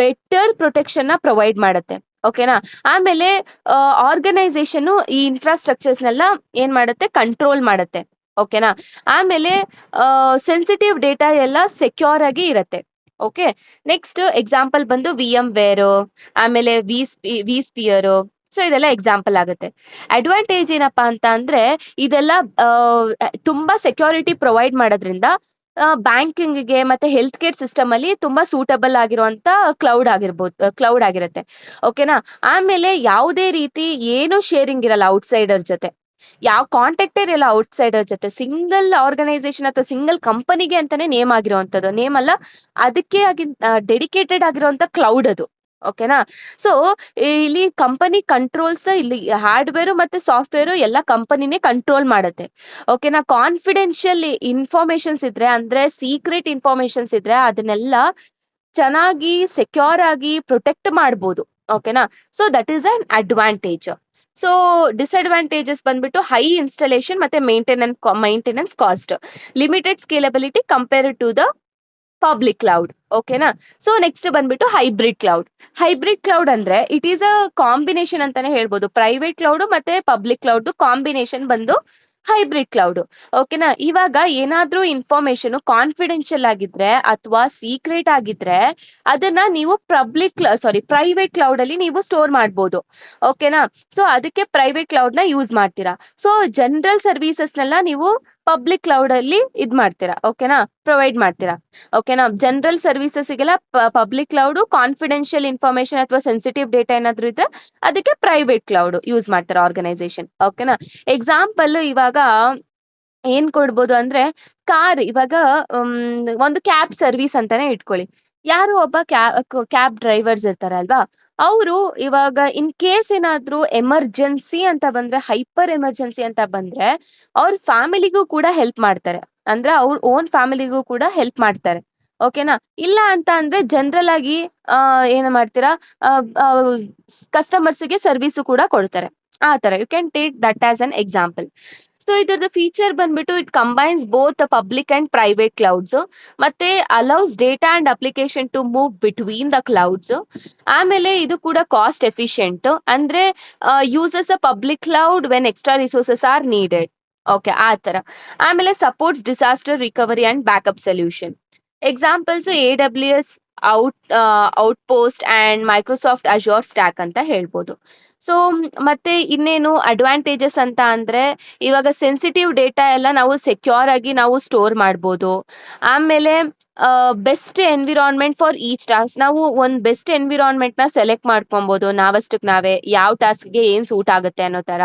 ಬೆಟರ್ ಪ್ರೊಟೆಕ್ಷನ್ ನ ಪ್ರೊವೈಡ್ ಮಾಡುತ್ತೆ. ಓಕೆನಾ. ಆಮೇಲೆ ಆರ್ಗನೈಸೇಷನ್ ಈ ಇನ್ಫ್ರಾಸ್ಟ್ರಕ್ಚರ್ಸ್ನೆಲ್ಲ ಏನ್ ಮಾಡುತ್ತೆ, ಕಂಟ್ರೋಲ್ ಮಾಡುತ್ತೆ. ಓಕೆನಾ. ಆಮೇಲೆ ಸೆನ್ಸಿಟಿವ್ ಡೇಟಾ ಎಲ್ಲ ಸೆಕ್ಯೂರ್ ಆಗಿ ಇರತ್ತೆ. ಓಕೆ. ನೆಕ್ಸ್ಟ್ ಎಕ್ಸಾಂಪಲ್ ಬಂದು VMware, ಆಮೇಲೆ ವಿಸ್ಪಿಯರ್. ಸೊ ಇದೆಲ್ಲ ಎಕ್ಸಾಂಪಲ್ ಆಗುತ್ತೆ. ಅಡ್ವಾಂಟೇಜ್ ಏನಪ್ಪಾ ಅಂತ ಅಂದ್ರೆ ಇದೆಲ್ಲ ತುಂಬಾ ಸೆಕ್ಯೂರಿಟಿ ಪ್ರೊವೈಡ್ ಮಾಡೋದ್ರಿಂದ ಬ್ಯಾಂಕಿಂಗ್ಗೆ ಮತ್ತೆ ಹೆಲ್ತ್ ಕೇರ್ ಸಿಸ್ಟಮ್ ಅಲ್ಲಿ ತುಂಬಾ ಸೂಟಬಲ್ ಆಗಿರುವಂತ ಕ್ಲೌಡ್ ಆಗಿರುತ್ತೆ. ಓಕೆನಾ. ಆಮೇಲೆ ಯಾವುದೇ ರೀತಿ ಏನು ಶೇರಿಂಗ್ ಇರಲ್ಲ ಔಟ್ಸೈಡರ್ ಜೊತೆ, ಯಾವ ಕಾಂಟ್ಯಾಕ್ಟ್ ಇರಲ್ಲ ಔಟ್ಸೈಡರ್ ಜೊತೆ. ಸಿಂಗಲ್ ಆರ್ಗನೈಸೇಷನ್ ಅಥವಾ ಸಿಂಗಲ್ ಕಂಪನಿಗೆ ಅಂತಾನೆ ನೇಮ್ ಆಗಿರುವಂತದ್ದು, ನೇಮ್ ಅಲ್ಲ, ಅದಕ್ಕೆ ಆಗಿ ಡೆಡಿಕೇಟೆಡ್ ಆಗಿರುವಂತ ಕ್ಲೌಡ್ ಅದು. ಓಕೆನಾ. ಸೊ ಇಲ್ಲಿ ಕಂಪನಿ ಕಂಟ್ರೋಲ್ಸ್, ಇಲ್ಲಿ ಹಾರ್ಡ್ವೇರ್ ಮತ್ತೆ ಸಾಫ್ಟ್ವೇರ್ ಎಲ್ಲ ಕಂಪನಿನೇ ಕಂಟ್ರೋಲ್ ಮಾಡುತ್ತೆ. ಓಕೆನಾ. ಕಾನ್ಫಿಡೆನ್ಷಿಯಲ್ ಇನ್ಫಾರ್ಮೇಶನ್ಸ್ ಇದ್ರೆ, ಅಂದ್ರೆ ಸೀಕ್ರೆಟ್ ಇನ್ಫಾರ್ಮೇಶನ್ಸ್ ಇದ್ರೆ ಅದನ್ನೆಲ್ಲ ಚೆನ್ನಾಗಿ ಸೆಕ್ಯೂರ್ ಆಗಿ ಪ್ರೊಟೆಕ್ಟ್ ಮಾಡ್ಬೋದು. ಓಕೆನಾ. So that is an advantage. So disadvantages ಬಂದ್ಬಿಟ್ಟು ಹೈ ಇನ್ಸ್ಟಾಲೇಷನ್ ಮತ್ತೆ maintenance cost, limited scalability compared to the public cloud. ಓಕೆನಾ. ಸೊ ನೆಕ್ಸ್ಟ್ ಬಂದ್ಬಿಟ್ಟು ಹೈಬ್ರಿಡ್ ಕ್ಲೌಡ್. ಹೈಬ್ರಿಡ್ ಕ್ಲೌಡ್ ಅಂದ್ರೆ ಇಟ್ ಈಸ್ ಅ ಕಾಂಬಿನೇಷನ್ ಅಂತಾನೆ ಹೇಳ್ಬೋದು. ಪ್ರೈವೇಟ್ ಕ್ಲೌಡ್ ಮತ್ತೆ ಪಬ್ಲಿಕ್ ಕ್ಲೌಡ್ ಕಾಂಬಿನೇಷನ್ ಬಂದು ಹೈಬ್ರಿಡ್ ಕ್ಲೌಡ್. ಓಕೆನಾ. ಇವಾಗ ಏನಾದ್ರೂ ಇನ್ಫಾರ್ಮೇಶನ್ ಕಾನ್ಫಿಡೆನ್ಷಿಯಲ್ ಆಗಿದ್ರೆ ಅಥವಾ ಸೀಕ್ರೆಟ್ ಆಗಿದ್ರೆ ಅದನ್ನ ನೀವು ಪ್ರೈವೇಟ್ ಕ್ಲೌಡ್ ಅಲ್ಲಿ ನೀವು ಸ್ಟೋರ್ ಮಾಡ್ಬೋದು. ಓಕೆನಾ. ಸೊ ಅದಕ್ಕೆ ಪ್ರೈವೇಟ್ ಕ್ಲೌಡ್ ನ ಯೂಸ್ ಮಾಡ್ತೀರಾ. ಸೊ ಜನರಲ್ ಸರ್ವಿಸಸ್ನೆಲ್ಲ ನೀವು ಪಬ್ಲಿಕ್ ಕ್ಲೌಡ್ ಅಲ್ಲಿ ಇದ್ ಮಾಡ್ತೀರಾ. ಓಕೆನಾ, ಪ್ರೊವೈಡ್ ಮಾಡ್ತೀರಾ. ಓಕೆನಾ. ಜನರಲ್ ಸರ್ವಿಸಸ್ಗೆಲ್ಲ ಪಬ್ಲಿಕ್ ಕ್ಲೌಡ್, ಕಾನ್ಫಿಡೆನ್ಷಿಯಲ್ ಇನ್ಫಾರ್ಮೇಶನ್ ಅಥವಾ ಸೆನ್ಸಿಟಿವ್ ಡೇಟಾ ಏನಾದ್ರು ಇದ್ರೆ ಅದಕ್ಕೆ ಪ್ರೈವೇಟ್ ಕ್ಲೌಡ್ ಯೂಸ್ ಮಾಡ್ತಾರೆ ಆರ್ಗನೈಸೇಷನ್. ಓಕೆನಾ. ಎಕ್ಸಾಂಪಲ್ ಇವಾಗ ಏನ್ ಕೊಡ್ಬೋದು ಅಂದ್ರೆ, ಇವಾಗ ಒಂದು ಕ್ಯಾಬ್ ಸರ್ವಿಸ್ ಅಂತಾನೆ ಇಟ್ಕೊಳ್ಳಿ. ಯಾರು ಒಬ್ಬ ಕ್ಯಾಬ್ ಡ್ರೈವರ್ಸ್ ಇರ್ತಾರಲ್ವಾ, ಅವರು ಇವಾಗ ಇನ್ ಕೇಸ್ ಏನಾದ್ರೂ ಎಮರ್ಜೆನ್ಸಿ ಅಂತ ಬಂದ್ರೆ, ಹೈಪರ್ ಎಮರ್ಜೆನ್ಸಿ ಅಂತ ಬಂದ್ರೆ ಅವ್ರ ಫ್ಯಾಮಿಲಿಗೂ ಕೂಡ ಹೆಲ್ಪ್ ಮಾಡ್ತಾರೆ. ಅಂದ್ರೆ ಅವ್ರ ಓನ್ ಫ್ಯಾಮಿಲಿಗೂ ಕೂಡ ಹೆಲ್ಪ್ ಮಾಡ್ತಾರೆ. ಓಕೆನಾ. ಇಲ್ಲ ಅಂತ ಅಂದ್ರೆ ಜನರಲ್ ಆಗಿ ಏನ್ ಮಾಡ್ತೀರಾ, ಕಸ್ಟಮರ್ಸ್ಗೆ ಸರ್ವಿಸ್ ಕೂಡ ಕೊಡ್ತಾರೆ. ಆ ತರ you can take that as an example. So ಇದ್ರದ್ದು ಫೀಚರ್ ಬಂದ್ಬಿಟ್ಟು it combines both public and private clouds, ಮತ್ತೆ allows data and application to move between the clouds. ಆಮೇಲೆ ಇದು ಕೂಡ ಕಾಸ್ಟ್ ಎಫಿಷಿಯಂಟ್, ಅಂದ್ರೆ uses a public cloud when extra resources are needed. Okay, ಆ ತರ. ಆಮೇಲೆ supports disaster recovery and backup solution. Examples AWS outpost and Microsoft Azure stack ಅಂತ ಹೇಳ್ಬೋದು. ಸೊ ಮತ್ತೆ ಇನ್ನೇನು ಅಡ್ವಾಂಟೇಜಸ್ ಅಂತ ಅಂದ್ರೆ, ಇವಾಗ ಸೆನ್ಸಿಟಿವ್ ಡೇಟಾ ಎಲ್ಲ ನಾವು ಸೆಕ್ಯೂರ್ ಆಗಿ ನಾವು ಸ್ಟೋರ್ ಮಾಡ್ಬೋದು. ಆಮೇಲೆ best environment for each task, ನಾವು ಒಂದು ಬೆಸ್ಟ್ ಎನ್ವಿರಾನ್ಮೆಂಟ್ ನ ಸೆಲೆಕ್ಟ್ ಮಾಡ್ಕೊಬಹುದು ನಾವಷ್ಟಕ್ಕೆ ನಾವೇ, ಯಾವ ಟಾಸ್ಕ್ಗೆ ಏನ್ ಸೂಟ್ ಆಗುತ್ತೆ ಅನ್ನೋ ತರ.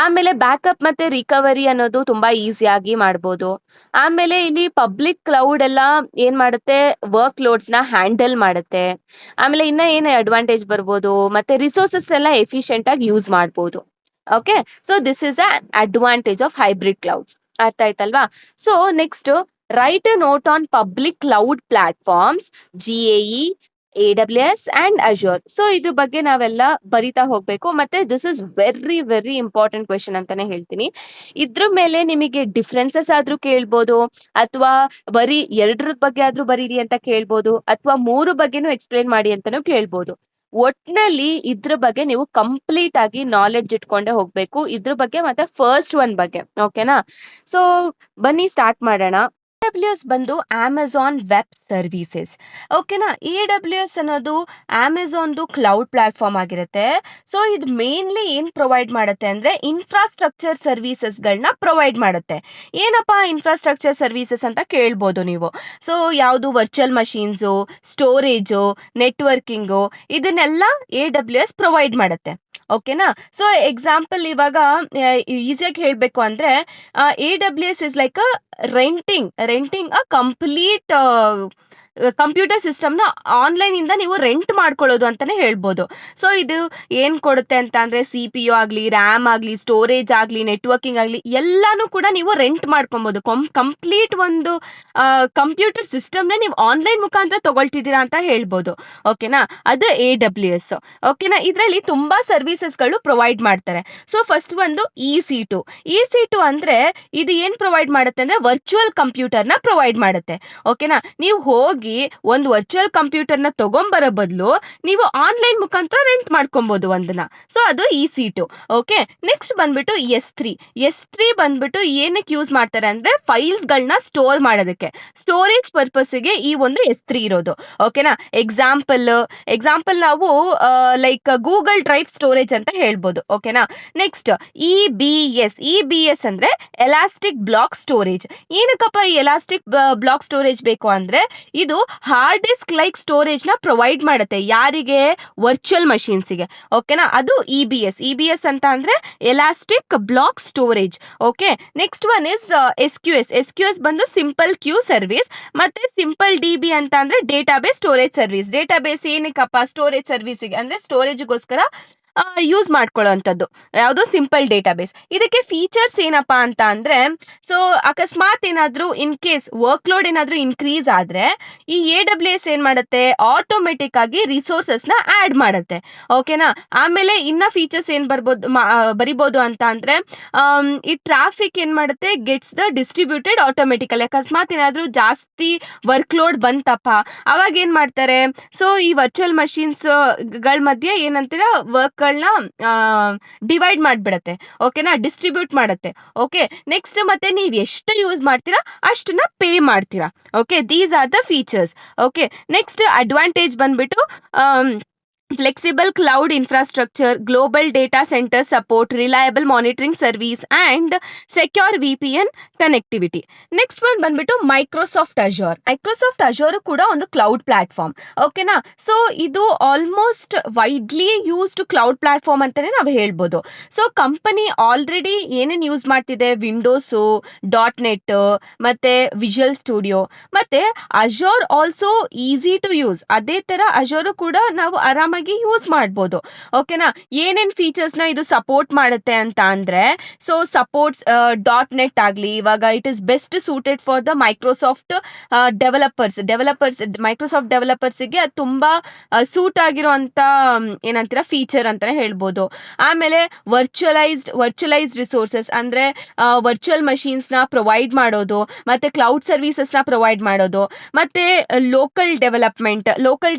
ಆಮೇಲೆ ಬ್ಯಾಕಪ್ ಮತ್ತೆ ರಿಕವರಿ ಅನ್ನೋದು ತುಂಬಾ ಈಸಿಯಾಗಿ ಮಾಡ್ಬೋದು. ಆಮೇಲೆ ಇಲ್ಲಿ ಪಬ್ಲಿಕ್ ಕ್ಲೌಡ್ ಎಲ್ಲ ಏನ್ ಮಾಡುತ್ತೆ, ವರ್ಕ್ ಲೋಡ್ಸ್ ನ ಹ್ಯಾಂಡಲ್ ಮಾಡುತ್ತೆ. ಆಮೇಲೆ ಇನ್ನ ಏನ್ ಅಡ್ವಾಂಟೇಜ್ ಬರ್ಬೋದು, ಮತ್ತೆ ರಿಸೋರ್ಸಸ್ ಎಲ್ಲ ಎಫಿಷಿಯಂಟ್ ಆಗಿ ಯೂಸ್ ಮಾಡ್ಬೋದು. Okay. So this is a advantage of hybrid clouds. ಅರ್ಥ ಆಯ್ತಲ್ವಾ? So next, write a note on public cloud platforms, GAE, AWS and ಅಜೂರ್. So ಇದ್ರ ಬಗ್ಗೆ ನಾವೆಲ್ಲ ಬರಿತಾ ಹೋಗ್ಬೇಕು. ಮತ್ತೆ this is very very important question ಅಂತಾನೆ ಹೇಳ್ತೀನಿ. ಇದ್ರ ಮೇಲೆ ನಿಮಗೆ ಡಿಫ್ರೆನ್ಸಸ್ ಆದ್ರೂ ಕೇಳ್ಬೋದು, ಅಥವಾ ಬರೀ ಎರಡರ ಬಗ್ಗೆ ಆದ್ರೂ ಬರೀರಿ ಅಂತ ಕೇಳ್ಬೋದು, ಅಥವಾ ಮೂರು ಬಗ್ಗೆನೂ ಎಕ್ಸ್ಪ್ಲೇನ್ ಮಾಡಿ ಅಂತಾನೂ ಕೇಳ್ಬೋದು. ಒಟ್ನಲ್ಲಿ ಇದ್ರ ಬಗ್ಗೆ ನೀವು ಕಂಪ್ಲೀಟ್ ಆಗಿ ನಾಲೆಡ್ಜ್ ಇಟ್ಕೊಂಡೆ ಹೋಗ್ಬೇಕು, ಇದ್ರ ಬಗ್ಗೆ ಮತ್ತೆ ಫಸ್ಟ್ ಒನ್ ಬಗ್ಗೆ. ಓಕೆನಾ. ಸೊ ಬನ್ನಿ ಸ್ಟಾರ್ಟ್ ಮಾಡೋಣ. AWS ಬಂದು ಅಮೆಜಾನ್ ವೆಬ್ ಸರ್ವಿಸಸ್. ಓಕೆನಾ. AWS ಅನ್ನೋದು ಅಮೆಜಾನ್ದು ಕ್ಲೌಡ್ ಪ್ಲಾಟ್ಫಾರ್ಮ್ ಆಗಿರುತ್ತೆ. ಸೊ ಇದು ಮೇನ್ಲಿ ಏನ್ ಪ್ರೊವೈಡ್ ಮಾಡುತ್ತೆ ಅಂದ್ರೆ ಇನ್ಫ್ರಾಸ್ಟ್ರಕ್ಚರ್ ಸರ್ವಿಸಸ್ ಗಳನ್ನ ಪ್ರೊವೈಡ್ ಮಾಡುತ್ತೆ. ಏನಪ್ಪಾ ಇನ್ಫ್ರಾಸ್ಟ್ರಕ್ಚರ್ ಸರ್ವಿಸಸ್ ಅಂತ ಕೇಳ್ಬೋದು ನೀವು. ಸೊ ಯಾವುದು ವರ್ಚುವಲ್ ಮಷೀನ್ಸು, ಸ್ಟೋರೇಜು, ನೆಟ್ವರ್ಕಿಂಗು, ಇದನ್ನೆಲ್ಲ AWS ಪ್ರೊವೈಡ್ ಮಾಡುತ್ತೆ. ಓಕೆನಾ. ಸೊ ಎಕ್ಸಾಂಪಲ್ ಇವಾಗ ಈಸಿಯಾಗಿ ಹೇಳ್ಬೇಕು ಅಂದ್ರೆ, AWS is like renting a complete computer ಸಿಸ್ಟಮ್ನ ಆನ್ಲೈನಿಂದ ನೀವು ರೆಂಟ್ ಮಾಡ್ಕೊಳ್ಳೋದು ಅಂತಾನೆ ಹೇಳ್ಬೋದು. ಸೊ ಇದು ಏನು ಕೊಡುತ್ತೆ ಅಂತ ಅಂದರೆ CPU ಆಗಲಿ, ರ್ಯಾಮ್ ಆಗಲಿ, ಸ್ಟೋರೇಜ್ ಆಗಲಿ, ನೆಟ್ವರ್ಕಿಂಗ್ ಆಗಲಿ ಎಲ್ಲಾನು ಕೂಡ ನೀವು ರೆಂಟ್ ಮಾಡ್ಕೊಬೋದು. ಕಂಪ್ಲೀಟ್ ಒಂದು ಕಂಪ್ಯೂಟರ್ ಸಿಸ್ಟಮ್ನ ನೀವು ಆನ್ಲೈನ್ ಮುಖಾಂತರ ತಗೊಳ್ತಿದ್ದೀರಾ ಅಂತ ಹೇಳ್ಬೋದು. ಓಕೆನಾ, ಅದು AWS. ಓಕೆನಾ, ಇದರಲ್ಲಿ ತುಂಬ ಸರ್ವಿಸಸ್ಗಳು ಪ್ರೊವೈಡ್ ಮಾಡ್ತಾರೆ. ಸೊ ಫಸ್ಟ್ ಒಂದು EC2. EC2 ಅಂದರೆ ಇದು ಏನು ಪ್ರೊವೈಡ್ ಮಾಡುತ್ತೆ ಅಂದರೆ ವರ್ಚುವಲ್ ಕಂಪ್ಯೂಟರ್ನ ಪ್ರೊವೈಡ್ ಮಾಡುತ್ತೆ. ಓಕೆನಾ, ನೀವು ಹೋಗಿ ಒಂದು ವರ್ಚುವಲ್ ಕಂಪ್ಯೂಟರ್ನ ತಗೊಂಬರೋ ಬದಲು ನೀವು ಆನ್ಲೈನ್ ಮುಖಾಂತರ ರೆಂಟ್ ಮಾಡ್ಕೊಬೋದು ಒಂದನ್ನ. ಸೊ ಅದು EC2. ಓಕೆ, ನೆಕ್ಸ್ಟ್ ಬಂದ್ಬಿಟ್ಟು S3 ಬಂದ್ಬಿಟ್ಟು ಏನಕ್ಕೆ ಯೂಸ್ ಮಾಡ್ತಾರೆ ಅಂದರೆ ಫೈಲ್ಸ್ಗಳನ್ನ ಸ್ಟೋರ್ ಮಾಡೋದಕ್ಕೆ, ಸ್ಟೋರೇಜ್ ಪರ್ಪಸ್ಸಿಗೆ ಈ ಒಂದು S3 ಇರೋದು. ಓಕೆನಾ, ಎಕ್ಸಾಂಪಲ್ ನಾವು ಲೈಕ್ ಗೂಗಲ್ ಡ್ರೈವ್ ಸ್ಟೋರೇಜ್ ಅಂತ ಹೇಳ್ಬೋದು. ಓಕೆನಾ, ನೆಕ್ಸ್ಟ್ EBS ಅಂದರೆ ಎಲಾಸ್ಟಿಕ್ ಬ್ಲಾಕ್ ಸ್ಟೋರೇಜ್. ಏನಕ್ಕಪ್ಪ ಈ ಎಲಾಸ್ಟಿಕ್ ಬ್ಲಾಕ್ ಸ್ಟೋರೇಜ್ ಬೇಕು ಅಂದರೆ ಇದು ಹಾರ್ಡ್ ಡಿಸ್ಕ್ ಲೈಕ್ ಸ್ಟೋರೇಜ್ನ ಪ್ರೊವೈಡ್ ಮಾಡುತ್ತೆ. ಯಾರಿಗೆ? ವರ್ಚುವಲ್ ಮಷೀನ್ಸಿಗೆ. ಓಕೆನಾ, ಅದು EBS ಅಂತ ಅಂದರೆ elastic block storage. Okay, next one is SQS ಬಂದು ಸಿಂಪಲ್ ಕ್ಯೂ ಸರ್ವಿಸ್, ಮತ್ತೆ ಸಿಂಪಲ್ DB ಅಂತ ಅಂದರೆ ಡೇಟಾಬೇಸ್ ಸ್ಟೋರೇಜ್ ಸರ್ವಿಸ್. ಡೇಟಾಬೇಸ್ ಏನಕ್ಕಪ್ಪ? ಸ್ಟೋರೇಜ್ ಸರ್ವಿಸಿಗೆ ಅಂದರೆ ಸ್ಟೋರೇಜ್ಗೋಸ್ಕರ ಯೂಸ್ ಮಾಡ್ಕೊಳ್ಳೋವಂಥದ್ದು. ಯಾವುದೋ ಸಿಂಪಲ್ ಡೇಟಾಬೇಸ್. ಇದಕ್ಕೆ ಫೀಚರ್ಸ್ ಏನಪ್ಪ ಅಂತ ಅಂದರೆ, ಸೊ ಅಕಸ್ಮಾತ್ ಏನಾದರೂ ಇನ್ ಕೇಸ್ ವರ್ಕ್ ಲೋಡ್ ಏನಾದರೂ ಇನ್ಕ್ರೀಸ್ ಆದರೆ ಈ AWS ಏನು ಮಾಡುತ್ತೆ? ಆಟೋಮೆಟಿಕ್ ಆಗಿ ರಿಸೋರ್ಸಸ್ನ ಆ್ಯಡ್ ಮಾಡುತ್ತೆ. ಓಕೆನಾ, ಆಮೇಲೆ ಇನ್ನು ಫೀಚರ್ಸ್ ಏನು ಬರಿಬೋದು ಅಂತ ಅಂದರೆ ಈ ಟ್ರಾಫಿಕ್ ಏನು ಮಾಡುತ್ತೆ? Gets the distributed automatically. ಅಕಸ್ಮಾತ್ ಏನಾದರೂ ಜಾಸ್ತಿ ವರ್ಕ್ ಲೋಡ್ ಬಂತಪ್ಪ ಅವಾಗ ಏನು ಮಾಡ್ತಾರೆ? ಸೊ ಈ ವರ್ಚುವಲ್ ಮಷೀನ್ಸ್ಗಳ ಮಧ್ಯೆ ಏನಂತೀರ ವರ್ಕ್ಗಳನ್ನ ಡಿವೈಡ್ ಮಾಡಿಬಿಡತ್ತೆ. ಓಕೆನಾ, ಡಿಸ್ಟ್ರಿಬ್ಯೂಟ್ ಮಾಡುತ್ತೆ. ಓಕೆ, ನೆಕ್ಸ್ಟ್ ಮತ್ತೆ ನೀವು ಎಷ್ಟು ಯೂಸ್ ಮಾಡ್ತೀರಾ ಅಷ್ಟನ್ನ ಪೇ ಮಾಡ್ತೀರಾ. Okay, these are the features. Okay, next advantage ಬಂದ್ಬಿಟ್ಟು flexible cloud infrastructure, global data centre support, reliable monitoring service and secure VPN connectivity. Next ಒಂದು ಬಂದ್ಬಿಟ್ಟು ಮೈಕ್ರೋಸಾಫ್ಟ್ ಅಜೋರ್ ಕೂಡ ಒಂದು ಕ್ಲೌಡ್ ಪ್ಲಾಟ್ಫಾರ್ಮ್. ಓಕೆನಾ, ಸೊ ಇದು almost widely used cloud platform ಅಂತಲೇ ನಾವು ಹೇಳ್ಬೋದು. ಸೊ ಕಂಪನಿ ಆಲ್ರೆಡಿ ಏನೇನು ಯೂಸ್ ಮಾಡ್ತಿದೆ? ವಿಂಡೋಸು, .NET ಮತ್ತು ವಿಜುವಲ್ ಸ್ಟುಡಿಯೋ ಮತ್ತು Azure also easy to use. ಅದೇ ಥರ ಅಜೋರು ಕೂಡ ನಾವು ಆರಾಮಾಗಿ ಯೂಸ್ ಮಾಡ್ಬೋದು. ಓಕೆನಾ, ಏನೇನು ಫೀಚರ್ಸ್ನ ಇದು ಸಪೋರ್ಟ್ ಮಾಡುತ್ತೆ ಅಂತ ಅಂದರೆ, ಸೊ ಸಪೋರ್ಟ್ಸ್ .NET ಆಗಲಿ, ಇವಾಗ it is best suited for the Microsoft Microsoft ಡೆವಲಪರ್ಸಿಗೆ ಅದು ತುಂಬ ಸೂಟ್ ಆಗಿರೋಂಥ ಏನಂತೀರ ಫೀಚರ್ ಅಂತಲೇ ಹೇಳ್ಬೋದು. ಆಮೇಲೆ ವರ್ಚುವಲೈಸ್ಡ್ ರಿಸೋರ್ಸಸ್ ಅಂದರೆ ವರ್ಚುವಲ್ ಮಷೀನ್ಸ್ನ ಪ್ರೊವೈಡ್ ಮಾಡೋದು, ಮತ್ತು ಕ್ಲೌಡ್ ಸರ್ವಿಸಸ್ನ ಪ್ರೊವೈಡ್ ಮಾಡೋದು, ಮತ್ತು ಲೋಕಲ್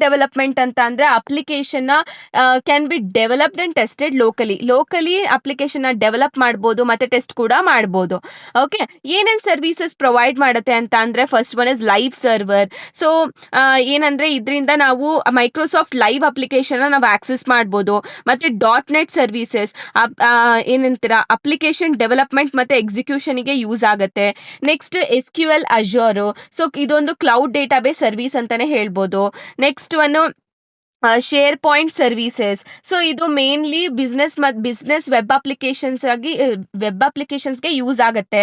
ಡೆವಲಪ್ಮೆಂಟ್ ಅಂತ ಅಂದರೆ ಅಪ್ಲಿಕೇಶನ್ನ can be developed and tested locally ಅಪ್ಲಿಕೇಶನ್ನ ಡೆವಲಪ್ ಮಾಡ್ಬೋದು ಮತ್ತು ಟೆಸ್ಟ್ ಕೂಡ ಮಾಡ್ಬೋದು. ಓಕೆ, ಏನೇನು ಸರ್ವಿಸಸ್ ಪ್ರೊವೈಡ್ ಮಾಡುತ್ತೆ ಅಂತ ಅಂದರೆ first one is live server. So ಏನಂದರೆ ಇದರಿಂದ ನಾವು ಮೈಕ್ರೋಸಾಫ್ಟ್ ಲೈವ್ ಅಪ್ಲಿಕೇಶನ್ನ ನಾವು ಆಕ್ಸೆಸ್ ಮಾಡ್ಬೋದು. ಮತ್ತು .NET ಸರ್ವಿಸಸ್ ಏನಂತೀರ ಅಪ್ಲಿಕೇಶನ್ ಡೆವಲಪ್ಮೆಂಟ್ ಮತ್ತು ಎಕ್ಸಿಕ್ಯೂಷನಿಗೆ ಯೂಸ್ ಆಗುತ್ತೆ. ನೆಕ್ಸ್ಟ್ SQL ಅಜೋರು, ಸೊ ಇದೊಂದು ಕ್ಲೌಡ್ ಡೇಟಾಬೇಸ್ ಸರ್ವಿಸ್ ಅಂತಲೇ ಹೇಳ್ಬೋದು. Next one share point services. So ಇದು ಮೇನ್ಲಿ ಬಿಸ್ನೆಸ್ ವೆಬ್ ಅಪ್ಲಿಕೇಶನ್ಸ್ಗೆ ಯೂಸ್ ಆಗುತ್ತೆ.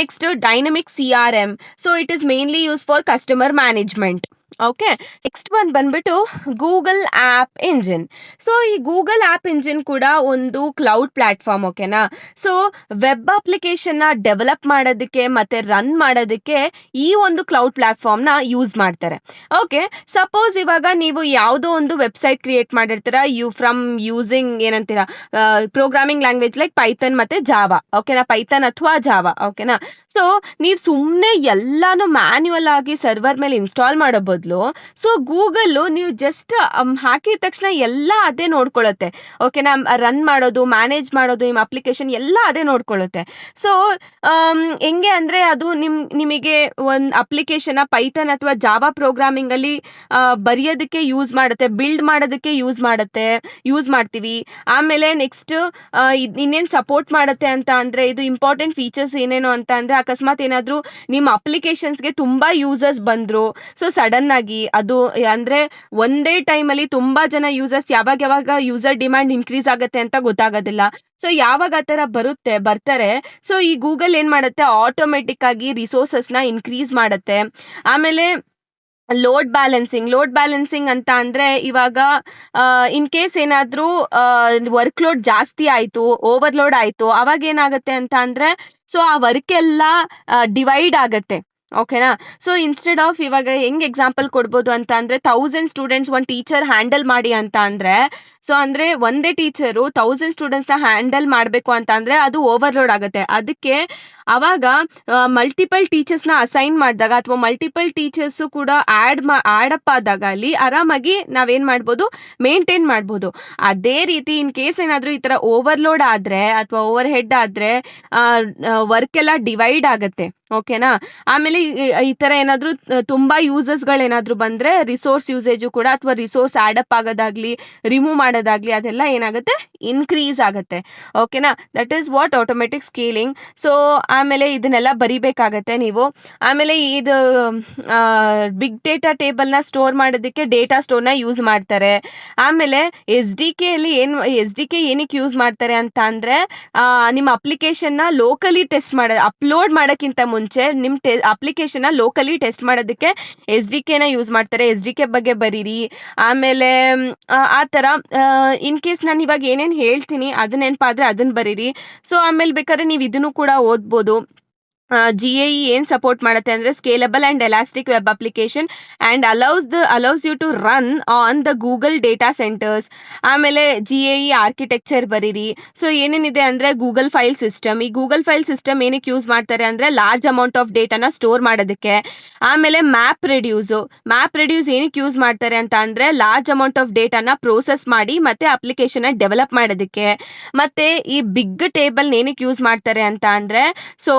Next dynamic CRM, so it is mainly use for customer management. Okay, next ಒಂದು ಬಂದ್ಬಿಟ್ಟು ಗೂಗಲ್ ಆ್ಯಪ್ ಇಂಜಿನ್. ಸೊ ಈ ಗೂಗಲ್ ಆ್ಯಪ್ ಇಂಜಿನ್ ಕೂಡ ಒಂದು ಕ್ಲೌಡ್ ಪ್ಲಾಟ್ಫಾರ್ಮ್. ಓಕೆನಾ, ಸೊ ವೆಬ್ ಅಪ್ಲಿಕೇಶನ್ನ ಡೆವಲಪ್ ಮಾಡೋದಕ್ಕೆ ಮತ್ತು ರನ್ ಮಾಡೋದಕ್ಕೆ ಈ ಒಂದು ಕ್ಲೌಡ್ ಪ್ಲಾಟ್ಫಾರ್ಮ್ನ ಯೂಸ್ ಮಾಡ್ತಾರೆ. ಓಕೆ, ಸಪೋಸ್ ಇವಾಗ ನೀವು ಯಾವುದೋ ಒಂದು ವೆಬ್ಸೈಟ್ ಕ್ರಿಯೇಟ್ ಮಾಡಿರ್ತೀರ ಫ್ರಮ್ ಯೂಸಿಂಗ್ ಏನಂತೀರ ಪ್ರೋಗ್ರಾಮಿಂಗ್ ಲ್ಯಾಂಗ್ವೇಜ್ ಲೈಕ್ ಪೈಥನ್ ಮತ್ತು ಜಾವಾ. ಓಕೆನಾ, ಪೈಥನ್ ಅಥವಾ ಜಾವಾ. ಓಕೆನಾ, ಸೊ ನೀವು ಸುಮ್ಮನೆ ಎಲ್ಲಾನು ಮ್ಯಾನ್ಯುವಲ್ ಆಗಿ ಸರ್ವರ್ ಮೇಲೆ ಇನ್ಸ್ಟಾಲ್ ಮಾಡೋ ಬದಲು ಸೊ ಗೂಗಲ್ಲು ನೀವು ಜಸ್ಟ್ ಹಾಕಿದ ತಕ್ಷಣ ಎಲ್ಲ ಅದೇ ನೋಡ್ಕೊಳ್ಳುತ್ತೆ. ಓಕೆನಾ, ರನ್ ಮಾಡೋದು, ಮ್ಯಾನೇಜ್ ಮಾಡೋದು, ನಿಮ್ಮ ಅಪ್ಲಿಕೇಶನ್ ಎಲ್ಲ ಅದೇ ನೋಡ್ಕೊಳ್ಳುತ್ತೆ. ಸೊ ಹೆಂಗೆ ಅಂದರೆ ಅದು ನಿಮಗೆ ಒಂದು ಅಪ್ಲಿಕೇಶನ್ನ ಪೈಥನ್ ಅಥವಾ ಜಾವಾ ಪ್ರೋಗ್ರಾಮಿಂಗಲ್ಲಿ ಬರೆಯೋದಕ್ಕೆ ಯೂಸ್ ಮಾಡುತ್ತೆ, ಬಿಲ್ಡ್ ಮಾಡೋದಕ್ಕೆ ಯೂಸ್ ಮಾಡ್ತೀವಿ. ಆಮೇಲೆ ನೆಕ್ಸ್ಟ್ ಇನ್ನೇನು ಸಪೋರ್ಟ್ ಮಾಡುತ್ತೆ ಅಂತ ಅಂದರೆ ಇದು ಇಂಪಾರ್ಟೆಂಟ್ ಫೀಚರ್ಸ್ ಏನೇನು ಅಂತ ಅಂದರೆ ಅಕಸ್ಮಾತ್ ಏನಾದರೂ ನಿಮ್ಮ ಅಪ್ಲಿಕೇಶನ್ಸ್ಗೆ ತುಂಬ ಯೂಸರ್ಸ್ ಬಂದರು, ಸೊ ಸಡನ್ ಆಗಿ ಅದು ಅಂದರೆ ಒಂದೇ ಟೈಮಲ್ಲಿ ತುಂಬ ಜನ ಯೂಸರ್ಸ್ ಯಾವಾಗ ಯೂಸರ್ ಡಿಮ್ಯಾಂಡ್ ಇನ್ಕ್ರೀಸ್ ಆಗುತ್ತೆ ಅಂತ ಗೊತ್ತಾಗೋದಿಲ್ಲ. ಸೊ ಯಾವಾಗ ಆ ಥರ ಬರ್ತಾರೆ ಸೊ ಈ ಗೂಗಲ್ ಏನು ಮಾಡುತ್ತೆ? ಆಟೋಮೆಟಿಕ್ ಆಗಿ ರಿಸೋರ್ಸಸ್ನ ಇನ್ಕ್ರೀಸ್ ಮಾಡುತ್ತೆ. ಆಮೇಲೆ ಲೋಡ್ ಬ್ಯಾಲೆನ್ಸಿಂಗ್ ಅಂತ ಅಂದ್ರೆ ಇವಾಗ ಇನ್ ಕೇಸ್ ಏನಾದ್ರೂ ವರ್ಕ್ ಲೋಡ್ ಜಾಸ್ತಿ ಆಯ್ತು, ಓವರ್ಲೋಡ್ ಆಯ್ತು, ಅವಾಗ ಏನಾಗುತ್ತೆ ಅಂತ ಅಂದ್ರೆ ಸೊ ಆ ವರ್ಕ್ ಎಲ್ಲ ಡಿವೈಡ್ ಆಗತ್ತೆ. ಓಕೆನಾ? ಸೊ ಇನ್ಸ್ಟೆಡ್ ಆಫ್ ಇವಾಗ ಹೆಂಗ್ ಎಕ್ಸಾಂಪಲ್ ಕೊಡ್ಬೋದು ಅಂತ ಅಂದ್ರೆ 1000 ಸ್ಟೂಡೆಂಟ್ಸ್ ಒಂದ್ ಟೀಚರ್ ಹ್ಯಾಂಡಲ್ ಮಾಡಿ ಅಂತ ಅಂದ್ರೆ, ಸೊ ಅಂದ್ರೆ ಒಂದೇ ಟೀಚರು 1000 ಸ್ಟೂಡೆಂಟ್ಸ್ ನ ಹ್ಯಾಂಡಲ್ ಮಾಡ್ಬೇಕು ಅಂತ ಅಂದ್ರೆ ಅದು ಓವರ್ಲೋಡ್ ಆಗುತ್ತೆ. ಅದಕ್ಕೆ ಅವಾಗ ಮಲ್ಟಿಪಲ್ ಟೀಚರ್ಸ್ ನ ಅಸೈನ್ ಮಾಡಿದಾಗ ಅಥವಾ ಮಲ್ಟಿಪಲ್ ಟೀಚರ್ಸ್ ಕೂಡ ಆಡ್ ಅಪ್ ಆದಾಗ ಅಲ್ಲಿ ಆರಾಮಾಗಿ ನಾವೇನ್ ಮಾಡ್ಬೋದು, ಮೇಂಟೈನ್ ಮಾಡ್ಬೋದು. ಅದೇ ರೀತಿ ಇನ್ ಕೇಸ್ ಏನಾದ್ರೂ ಈ ತರ ಓವರ್ಲೋಡ್ ಆದ್ರೆ ಅಥವಾ ಓವರ್ ಹೆಡ್ ಆದ್ರೆ ವರ್ಕ್ ಎಲ್ಲ ಡಿವೈಡ್ ಆಗತ್ತೆ. ಓಕೆನಾ? ಆಮೇಲೆ ಈ ತರ ಏನಾದ್ರೂ ತುಂಬಾ ಯೂಸರ್ಸ್ ಗಳೇನಾದ್ರೂ ಬಂದ್ರೆ ರಿಸೋರ್ಸ್ ಯೂಸೇಜು ಕೂಡ ಅಥವಾ ರಿಸೋರ್ಸ್ ಆಡಪ್ ಆಗೋದಾಗ್ಲಿ ರಿಮೂವ್ ಮಾಡೋದಾಗ್ಲಿ ಅದೆಲ್ಲ ಏನಾಗುತ್ತೆ, ಇನ್ಕ್ರೀಸ್ ಆಗುತ್ತೆ. ಓಕೆನಾ? That is what automatic scaling. So ಆಮೇಲೆ ಇದನ್ನೆಲ್ಲ ಬರಿಬೇಕಾಗತ್ತೆ ನೀವು. ಆಮೇಲೆ ಇದು ಬಿಗ್ ಡೇಟಾ ಟೇಬಲ್ ನ ಸ್ಟೋರ್ ಮಾಡೋದಕ್ಕೆ ಡೇಟಾ ಸ್ಟೋರ್ ನ ಯೂಸ್ ಮಾಡ್ತಾರೆ. ಆಮೇಲೆ SDK ಅಲ್ಲಿ SDK ಏನಕ್ಕೆ ಯೂಸ್ ಮಾಡ್ತಾರೆ ಅಂತ ಅಂದ್ರೆ ನಿಮ್ಮ ಅಪ್ಲಿಕೇಶನ್ ನ ಲೋಕಲಿ ಟೆಸ್ಟ್ ಅಪ್ಲೋಡ್ ಮಾಡೋಕ್ಕಿಂತ ಮುಂಚೆ ನಿಮ್ ಅಪ್ಲಿಕೇಶನ್ ನ ಲೋಕಲಿ ಟೆಸ್ಟ್ ಮಾಡೋದಕ್ಕೆ SDK ನ ಯೂಸ್ ಮಾಡ್ತಾರೆ. SDK ಬಗ್ಗೆ ಬರೀರಿ. ಆಮೇಲೆ ಆ ತರ ಇನ್ ಕೇಸ್ ನಾನು ಇವಾಗ ಏನೇನ್ ಹೇಳ್ತೀನಿ ಅದನ್ನ ನೆನಪಾದ್ರೆ ಅದನ್ನ ಬರೀರಿ. ಸೊ ಆಮೇಲೆ ಬೇಕಾದ್ರೆ ನೀವು ಇದನ್ನು ಕೂಡ ಓದ್ಬೋದು. GAE ಏನ್ ಸಪೋರ್ಟ್ ಮಾಡುತ್ತೆ ಅಂದ್ರೆ scalable and elastic web application and allows you to run on the Google data centers. ಆಮೇಲೆ GAE ಆರ್ಕಿಟೆಕ್ಚರ್ ಬರೀರಿ. ಸೊ ಏನೇನಿದೆ ಅಂದ್ರೆ ಗೂಗಲ್ ಫೈಲ್ ಸಿಸ್ಟಮ್. ಈ ಗೂಗಲ್ ಫೈಲ್ ಸಿಸ್ಟಮ್ ಏನಕ್ಕೆ ಯೂಸ್ ಮಾಡ್ತಾರೆ ಅಂದ್ರೆ ಲಾರ್ಜ್ ಅಮೌಂಟ್ ಆಫ್ ಡೇಟಾನ ಸ್ಟೋರ್ ಮಾಡೋದಕ್ಕೆ. ಆಮೇಲೆ ಮ್ಯಾಪ್ ರೆಡ್ಯೂಸ್ ಏನಕ್ಕೆ ಯೂಸ್ ಮಾಡ್ತಾರೆ ಅಂತ ಅಂದ್ರೆ ಲಾರ್ಜ್ ಅಮೌಂಟ್ ಆಫ್ ಡೇಟಾನ ಪ್ರೋಸೆಸ್ ಮಾಡಿ ಮತ್ತೆ ಅಪ್ಲಿಕೇಶನ್ ಡೆವಲಪ್ ಮಾಡೋದಕ್ಕೆ. ಮತ್ತೆ ಈ ಬಿಗ್ ಟೇಬಲ್ ಏನಕ್ಕೆ ಯೂಸ್ ಮಾಡ್ತಾರೆ ಅಂತ ಅಂದ್ರೆ ಸೊ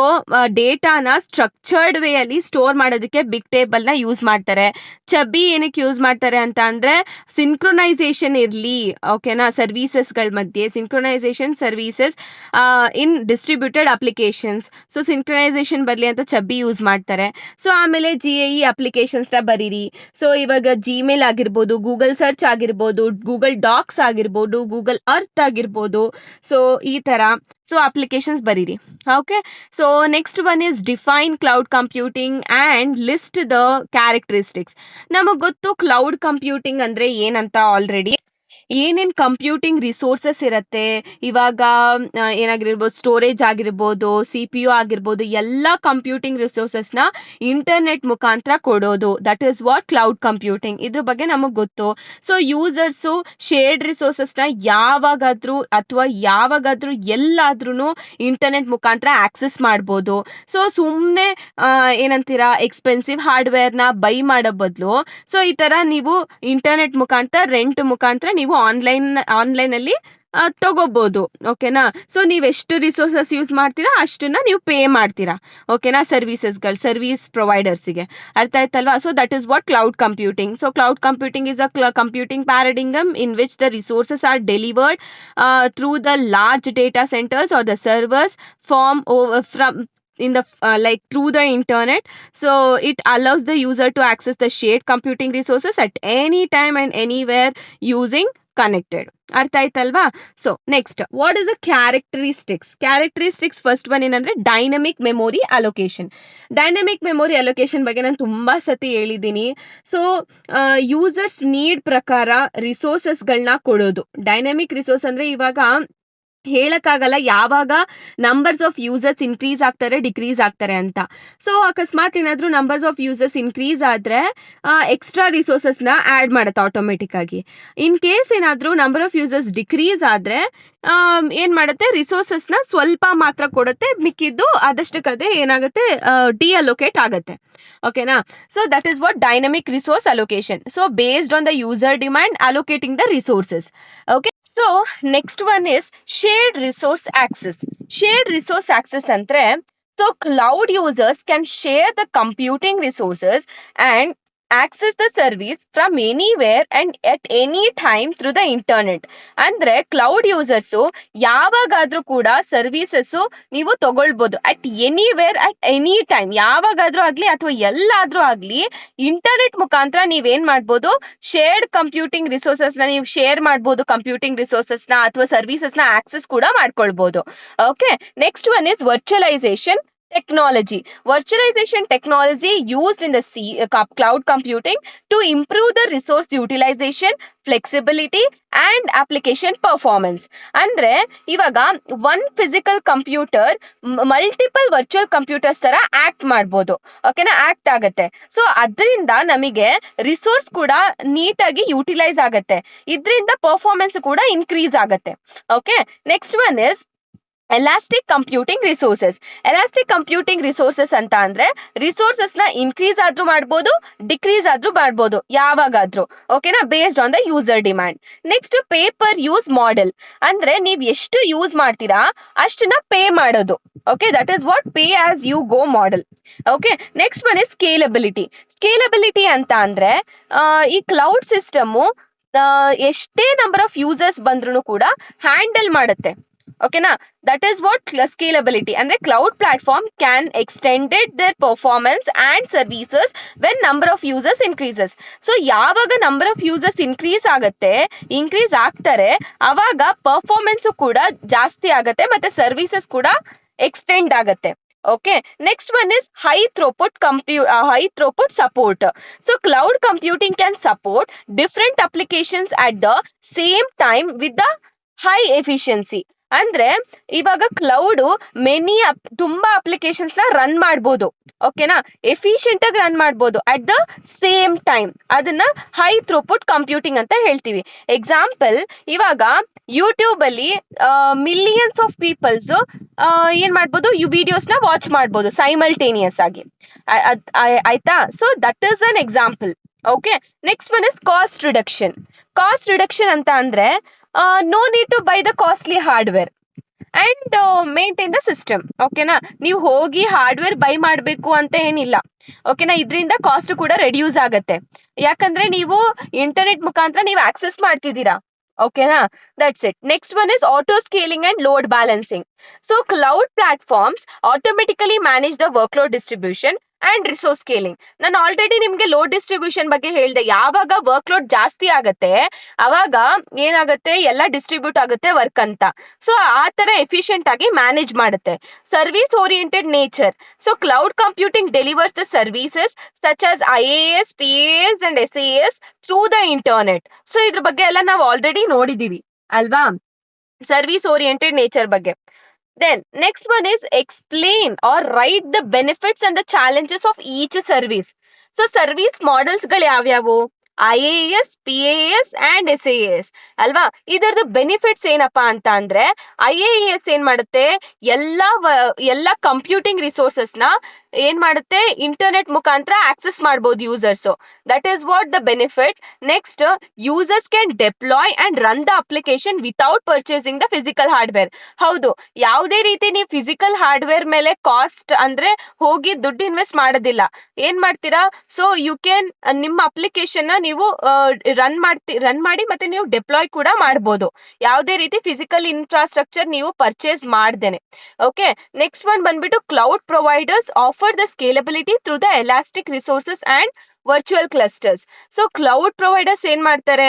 ಡೇಟಾನ ಸ್ಟ್ರಕ್ಚರ್ಡ್ ವೇ ಅಲ್ಲಿ ಸ್ಟೋರ್ ಮಾಡೋದಕ್ಕೆ ಬಿಗ್ ಟೇಬಲ್ ನ ಯೂಸ್ ಮಾಡ್ತಾರೆ. ಚಬಿ ಏನಕ್ಕೆ ಯೂಸ್ ಮಾಡ್ತಾರೆ ಅಂತ ಅಂದ್ರೆ ಸಿಂಕ್ರೊನೈಸೇಷನ್ ಇರ್ಲಿ. ಓಕೆನಾ? ಸರ್ವಿಸಸ್ ಗಳ ಮಧ್ಯೆ ಸಿಂಕ್ರೊನೈಸೇಷನ್ ಸರ್ವಿಸಸ್ ಇನ್ ಡಿಸ್ಟ್ರಿಬ್ಯೂಟೆಡ್ ಅಪ್ಲಿಕೇಶನ್ಸ್. ಸೊ ಸಿಂಕ್ರೊನೈಸೇಷನ್ ಬರ್ಲಿ ಅಂತ ಚಬಿ ಯೂಸ್ ಮಾಡ್ತಾರೆ. ಸೊ ಆಮೇಲೆ GAE ಅಪ್ಲಿಕೇಶನ್ಸ್ ನ ಬರೀರಿ. ಸೊ ಇವಾಗ ಜಿಮೇಲ್ ಆಗಿರ್ಬೋದು, ಗೂಗಲ್ ಸರ್ಚ್ ಆಗಿರ್ಬೋದು, ಗೂಗಲ್ ಡಾಕ್ಸ್ ಆಗಿರ್ಬೋದು, ಗೂಗಲ್ ಅರ್ತ್ ಆಗಿರ್ಬೋದು. ಸೊ ಈ ತರ ಸೊ ಅಪ್ಲಿಕೇಶನ್ಸ್ ಬರೀರಿ. Okay? So next one is define cloud computing and list the characteristics. ನಮಗ್ ಗೊತ್ತು ಕ್ಲೌಡ್ ಕಂಪ್ಯೂಟಿಂಗ್ ಅಂದ್ರೆ ಏನಂತ ಆಲ್ರೆಡಿ. ಏನೇನ್ ಕಂಪ್ಯೂಟಿಂಗ್ ರಿಸೋರ್ಸಸ್ ಇರತ್ತೆ ಇವಾಗ ಏನಾಗಿರ್ಬೋದು, ಸ್ಟೋರೇಜ್ ಆಗಿರ್ಬೋದು, CPU ಆಗಿರ್ಬೋದು, ಎಲ್ಲ ಕಂಪ್ಯೂಟಿಂಗ್ ರಿಸೋರ್ಸಸ್ ನ ಇಂಟರ್ನೆಟ್ ಮುಖಾಂತರ ಕೊಡೋದು. That is what cloud computing. ಇದ್ರ ಬಗ್ಗೆ ನಮಗ್ ಗೊತ್ತು. ಸೊ ಯೂಸರ್ಸು ಶೇರ್ಡ್ ರಿಸೋರ್ಸಸ್ ನ ಯಾವಾಗಾದ್ರೂ ಎಲ್ಲಾದ್ರೂ ಇಂಟರ್ನೆಟ್ ಮುಖಾಂತರ ಆಕ್ಸೆಸ್ ಮಾಡ್ಬೋದು. ಸೊ ಸುಮ್ನೆ ಏನಂತೀರಾ ಎಕ್ಸ್ಪೆನ್ಸಿವ್ ಹಾರ್ಡ್ವೇರ್ ನ ಬೈ ಮಾಡೋ ಬದಲು ಸೊ ಈ ತರ ನೀವು ಇಂಟರ್ನೆಟ್ ಮುಖಾಂತರ ರೆಂಟ್ ಮುಖಾಂತರ ನೀವು ಆನ್ಲೈನ್ ಅಲ್ಲಿ ತಗೋಬಹುದು. ಓಕೆನಾ? ಸೊ ನೀವ್ ಎಷ್ಟು ರಿಸೋರ್ಸಸ್ ಯೂಸ್ ಮಾಡ್ತೀರಾ ಅಷ್ಟನ್ನ ನೀವು ಪೇ ಮಾಡ್ತೀರಾ. ಓಕೆನಾ? ಸರ್ವಿಸ್ ಪ್ರೊವೈಡರ್ಸ್ಗೆ. ಅರ್ಥ ಆಯ್ತಲ್ವಾ? So that is what cloud computing. So cloud computing is a computing ಪ್ಯಾರಾಡಿಗಮ್ in which the resources are delivered through the large data centers or the servers from in the through the internet. So it allows the user to access the shared computing resources at any time and anywhere using connected. ಅರ್ಥ ಆಯ್ತಲ್ವಾ? So next what is the characteristics first one ಏನಂದ್ರೆ dynamic memory allocation. Dynamic memory allocation ಬಗ್ಗೆ ನಾನು ತುಂಬಾ ಸತಿ ಹೇಳಿದ್ದೀನಿ. ಸೊ ಯೂಸರ್ಸ್ ನೀಡ್ ಪ್ರಕಾರ ರಿಸೋರ್ಸಸ್ಗಳನ್ನ ಕೊಡೋದು. ಡೈನಮಿಕ್ ರಿಸೋರ್ಸ್ ಅಂದ್ರೆ ಇವಾಗ ಹೇಳಕ್ಕಾಗಲ್ಲ ಯಾವಾಗ ನಂಬರ್ಸ್ ಆಫ್ ಯೂಸರ್ಸ್ ಇನ್ಕ್ರೀಸ್ ಆಗ್ತಾರೆ ಡಿಕ್ರೀಸ್ ಆಗ್ತಾರೆ ಅಂತ. ಸೊ ಅಕಸ್ಮಾತ್ ಏನಾದ್ರೂ ನಂಬರ್ಸ್ ಆಫ್ ಯೂಸರ್ಸ್ ಇನ್ಕ್ರೀಸ್ ಆದ್ರೆ ಎಕ್ಸ್ಟ್ರಾ ರಿಸೋರ್ಸಸ್ ನ ಆಡ್ ಮಾಡುತ್ತೆ ಆಟೋಮೆಟಿಕ್ ಆಗಿ. ಇನ್ ಕೇಸ್ ಏನಾದ್ರೂ ನಂಬರ್ ಆಫ್ ಯೂಸರ್ಸ್ ಡಿಕ್ರೀಸ್ ಆದ್ರೆ ಏನ್ ಮಾಡುತ್ತೆ, ರಿಸೋರ್ಸಸ್ ನ ಸ್ವಲ್ಪ ಮಾತ್ರ ಕೊಡುತ್ತೆ, ಮಿಕ್ಕಿದ್ದು ಅದಷ್ಟಕ್ಕದೇ ಏನಾಗುತ್ತೆ ಡಿಅಲೋಕೇಟ್ ಆಗುತ್ತೆ. ಓಕೆನಾ? So that is what dynamic resource allocation. So based on the user demand allocating the resources. Okay? So next one is shared resource access. Shared resource access ಅಂದ್ರೆ so cloud users can share the computing resources and access the service from anywhere and at any time through the internet. ಅಂದ್ರೆ ಕ್ಲೌಡ್ ಯೂಸರ್ಸ್ ಯಾವಾಗಾದ್ರೂ ಕೂಡ ಸರ್ವಿಸಸ್ ನೀವು ತಗೊಳ್ಬಹುದು at anywhere at any time. ಯಾವಾಗಾದ್ರೂ ಆಗ್ಲಿ ಅಥವಾ ಎಲ್ಲಾದ್ರೂ ಆಗ್ಲಿ ಇಂಟರ್ನೆಟ್ ಮುಖಾಂತರ ನೀವೇನ್ ಮಾಡ್ಬೋದು, ಶೇರ್ಡ್ ಕಂಪ್ಯೂಟಿಂಗ್ ರಿಸೋರ್ಸಸ್ ನ ನೀವು ಶೇರ್ ಮಾಡ್ಬೋದು. ಕಂಪ್ಯೂಟಿಂಗ್ ರಿಸೋರ್ಸಸ್ ನ ಅಥವಾ ಸರ್ವಿಸಸ್ ನ ಆಕ್ಸೆಸ್ ಕೂಡ ಮಾಡ್ಕೊಳ್ಬಹುದು. Okay? Next one is virtualisation Technology. Virtualization technology used in the cloud computing to improve the resource utilization, flexibility and application performance. ಅಂದ್ರೆ ಇವಾಗ one physical computer multiple virtual computers ತರ ಆಕ್ಟ್ ಮಾಡ್ಬೋದು. ಓಕೆನಾ, ಆಕ್ಟ್ ಆಗತ್ತೆ. ಸೊ ಅದರಿಂದ ನಮಗೆ ರಿಸೋರ್ಸ್ ಕೂಡ ನೀಟಾಗಿ ಯುಟಿಲೈಸ್ ಆಗತ್ತೆ. ಇದರಿಂದ ಪರ್ಫಾರ್ಮೆನ್ಸ್ ಕೂಡ ಇನ್ಕ್ರೀಸ್ ಆಗತ್ತೆ. Okay, next one is elastic computing resources. Elastic computing resources ಅಂತ ಅಂದ್ರೆ ರಿಸೋರ್ಸಸ್ ನ ಇನ್ಕ್ರೀಸ್ ಆದ್ರೂ ಮಾಡ್ಬೋದು, ಡಿಕ್ರೀಸ್ ಆದ್ರೂ ಮಾಡ್ಬೋದು, ಯಾವಾಗಾದ್ರೂ. ಓಕೆನಾ, based on the user demand. Next pay per use model. ಅಂದ್ರೆ ನೀವ್ ಎಷ್ಟು ಯೂಸ್ ಮಾಡ್ತೀರಾ ಅಷ್ಟನ್ನ ಪೇ ಮಾಡೋದು. Okay, that is what pay as you go model. Okay, next one is scalability. Scalability ಅಂತ ಅಂದ್ರೆ ಈ ಕ್ಲೌಡ್ ಸಿಸ್ಟಮ್ ಎಷ್ಟೇ ನಂಬರ್ ಆಫ್ ಯೂಸರ್ಸ್ ಬಂದ್ರು ಕೂಡ ಹ್ಯಾಂಡಲ್ ಮಾಡುತ್ತೆ. ಓಕೆನಾ, ದಟ್ ಈಸ್ ವಾಟ್ ಸ್ಕೇಲಬಿಲಿಟಿ. ಅಂದ್ರೆ cloud platform can extended their performance and services when number of users increases. So ಯಾವಾಗ ನಂಬರ್ ಆಫ್ ಯೂಸರ್ಸ್ ಇನ್ಕ್ರೀಸ್ ಆಗ್ತಾರೆ ಅವಾಗ ಪರ್ಫಾರ್ಮೆನ್ಸ್ ಕೂಡ ಜಾಸ್ತಿ ಆಗತ್ತೆ ಮತ್ತೆ ಸರ್ವಿಸಸ್ ಕೂಡ ಎಕ್ಸ್ಟೆಂಡ್ ಆಗತ್ತೆ. Okay, next one is high throughput support. So cloud computing can support different applications at the same time with the high efficiency. ಅಂದ್ರೆ ಇವಾಗ ಕ್ಲೌಡ್ ತುಂಬಾ ಅಪ್ಲಿಕೇಶನ್ಸ್ ನ ರನ್ ಮಾಡ್ಬೋದು. ಓಕೆನಾ, ಎಫಿಷಿಯಂಟ್ ಆಗಿ ರನ್ ಮಾಡ್ಬೋದು ಅಟ್ ದ ಸೇಮ್ ಟೈಮ್. ಅದನ್ನ ಹೈ ಥ್ರೋಪುಟ್ ಕಂಪ್ಯೂಟಿಂಗ್ ಅಂತ ಹೇಳ್ತೀವಿ. ಎಕ್ಸಾಂಪಲ್, ಇವಾಗ ಯೂಟ್ಯೂಬ್ ಅಲ್ಲಿ ಮಿಲಿಯನ್ಸ್ ಆಫ್ ಪೀಪಲ್ಸ್ ಏನ್ ಮಾಡ್ಬೋದು, ವಿಡಿಯೋಸ್ ನ ವಾಚ್ ಮಾಡ್ಬೋದು ಸೈಮಲ್ಟೇನಿಯಸ್ ಆಗಿ. ಆಯ್ತಾ? So that is an example. Okay, next one is cost reduction. Cost reduction ಅಂತ ಅಂದ್ರೆ no need to buy the costly hardware and maintain the system. ಓಕೆನಾ, ನೀವು ಹೋಗಿ ಹಾರ್ಡ್ವೇರ್ ಬೈ ಮಾಡಬೇಕು ಅಂತ ಏನಿಲ್ಲ. ಓಕೆನಾ, ಇದರಿಂದ ಕಾಸ್ಟ್ ಕೂಡ ರೆಡ್ಯೂಸ್ ಆಗತ್ತೆ. ಯಾಕಂದ್ರೆ ನೀವು ಇಂಟರ್ನೆಟ್ ಮುಖಾಂತರ ನೀವು ಆಕ್ಸೆಸ್ ಮಾಡ್ತಿದ್ದೀರಾ. ಓಕೆನಾ, that's it. Next one is auto scaling and load balancing. So cloud platforms automatically manage the work load distribution and resource scaling. ನಾನು ಆಲ್ರೆಡಿ ನಿಮ್ಗೆ ಲೋಡ್ ಡಿಸ್ಟ್ರಿಬ್ಯೂಷನ್ ಬಗ್ಗೆ ಹೇಳಿದೆ. ಯಾವಾಗ ವರ್ಕ್ ಲೋಡ್ ಜಾಸ್ತಿ ಆಗತ್ತೆ ಅವಾಗ ಏನಾಗುತ್ತೆ, ಎಲ್ಲ ಡಿಸ್ಟ್ರಿಬ್ಯೂಟ್ ಆಗುತ್ತೆ ವರ್ಕ್ ಅಂತ. ಸೊ ಆ ತರ ಎಫಿಷಿಯಂಟ್ ಆಗಿ ಮ್ಯಾನೇಜ್ ಮಾಡುತ್ತೆ. Service oriented nature. So cloud computing delivers the services such as IaaS, PaaS and SaaS through the internet. So ಇದ್ರ ಬಗ್ಗೆ ಎಲ್ಲ ನಾವು ಆಲ್ರೆಡಿ ನೋಡಿದೀವಿ ಅಲ್ವಾ, ಸರ್ವಿಸ್ ಓರಿಯೆಂಟೆಡ್ ನೇಚರ್ ಬಗ್ಗೆ. Then next one is explain or write the benefits and the challenges of each service. So service models ಗಳು ಯಾವ್ಯಾವು? IaaS, PaaS and SaaS ಅಲ್ವಾ. ಇದರದ ಬೆನಿಫಿಟ್ಸ್ ಏನಪ್ಪಾ ಅಂತ ಅಂದ್ರೆ IaaS ಏನ್ ಮಾಡುತ್ತೆ, ಎಲ್ಲ ಕಂಪ್ಯೂಟಿಂಗ್ ರಿಸೋರ್ಸಸ್ ನ ಏನ್ ಮಾಡುತ್ತೆ, ಇಂಟರ್ನೆಟ್ ಮುಖಾಂತರ ಆಕ್ಸೆಸ್ ಮಾಡಬಹುದು users. That is what the benefit. Next, users can deploy and run the application without purchasing the physical hardware. ಹೌದು, ಯಾವುದೇ ರೀತಿ ನೀವು ಫಿಸಿಕಲ್ ಹಾರ್ಡ್ವೇರ್ ಮೇಲೆ ಕಾಸ್ಟ್ ಅಂದ್ರೆ ಹೋಗಿ ದುಡ್ಡು ಇನ್ವೆಸ್ಟ್ ಮಾಡೋದಿಲ್ಲ. ಏನ್ ಮಾಡ್ತೀರಾ, ಸೊ ಯು ಕ್ಯಾನ್ ನಿಮ್ಮ ಅಪ್ಲಿಕೇಶನ್ ನ ನೀವು ರನ್ ಮಾಡಿ ಮತ್ತೆ ನೀವು ಡೆಪ್ಲಾಯ್ ಕೂಡ ಮಾಡಬಹುದು, ಯಾವುದೇ ರೀತಿ ಫಿಸಿಕಲ್ ಇನ್ಫ್ರಾಸ್ಟ್ರಕ್ಚರ್ ನೀವು ಪರ್ಚೇಸ್ ಮಾಡ್ದೇನೆ. ಓಕೆ, ನೆಕ್ಸ್ಟ್ ಒನ್ ಬಂದ್ಬಿಟ್ಟು cloud providers offer the scalability through the elastic resources and virtual clusters. So cloud providers ಏನ್ ಮಾಡ್ತಾರೆ,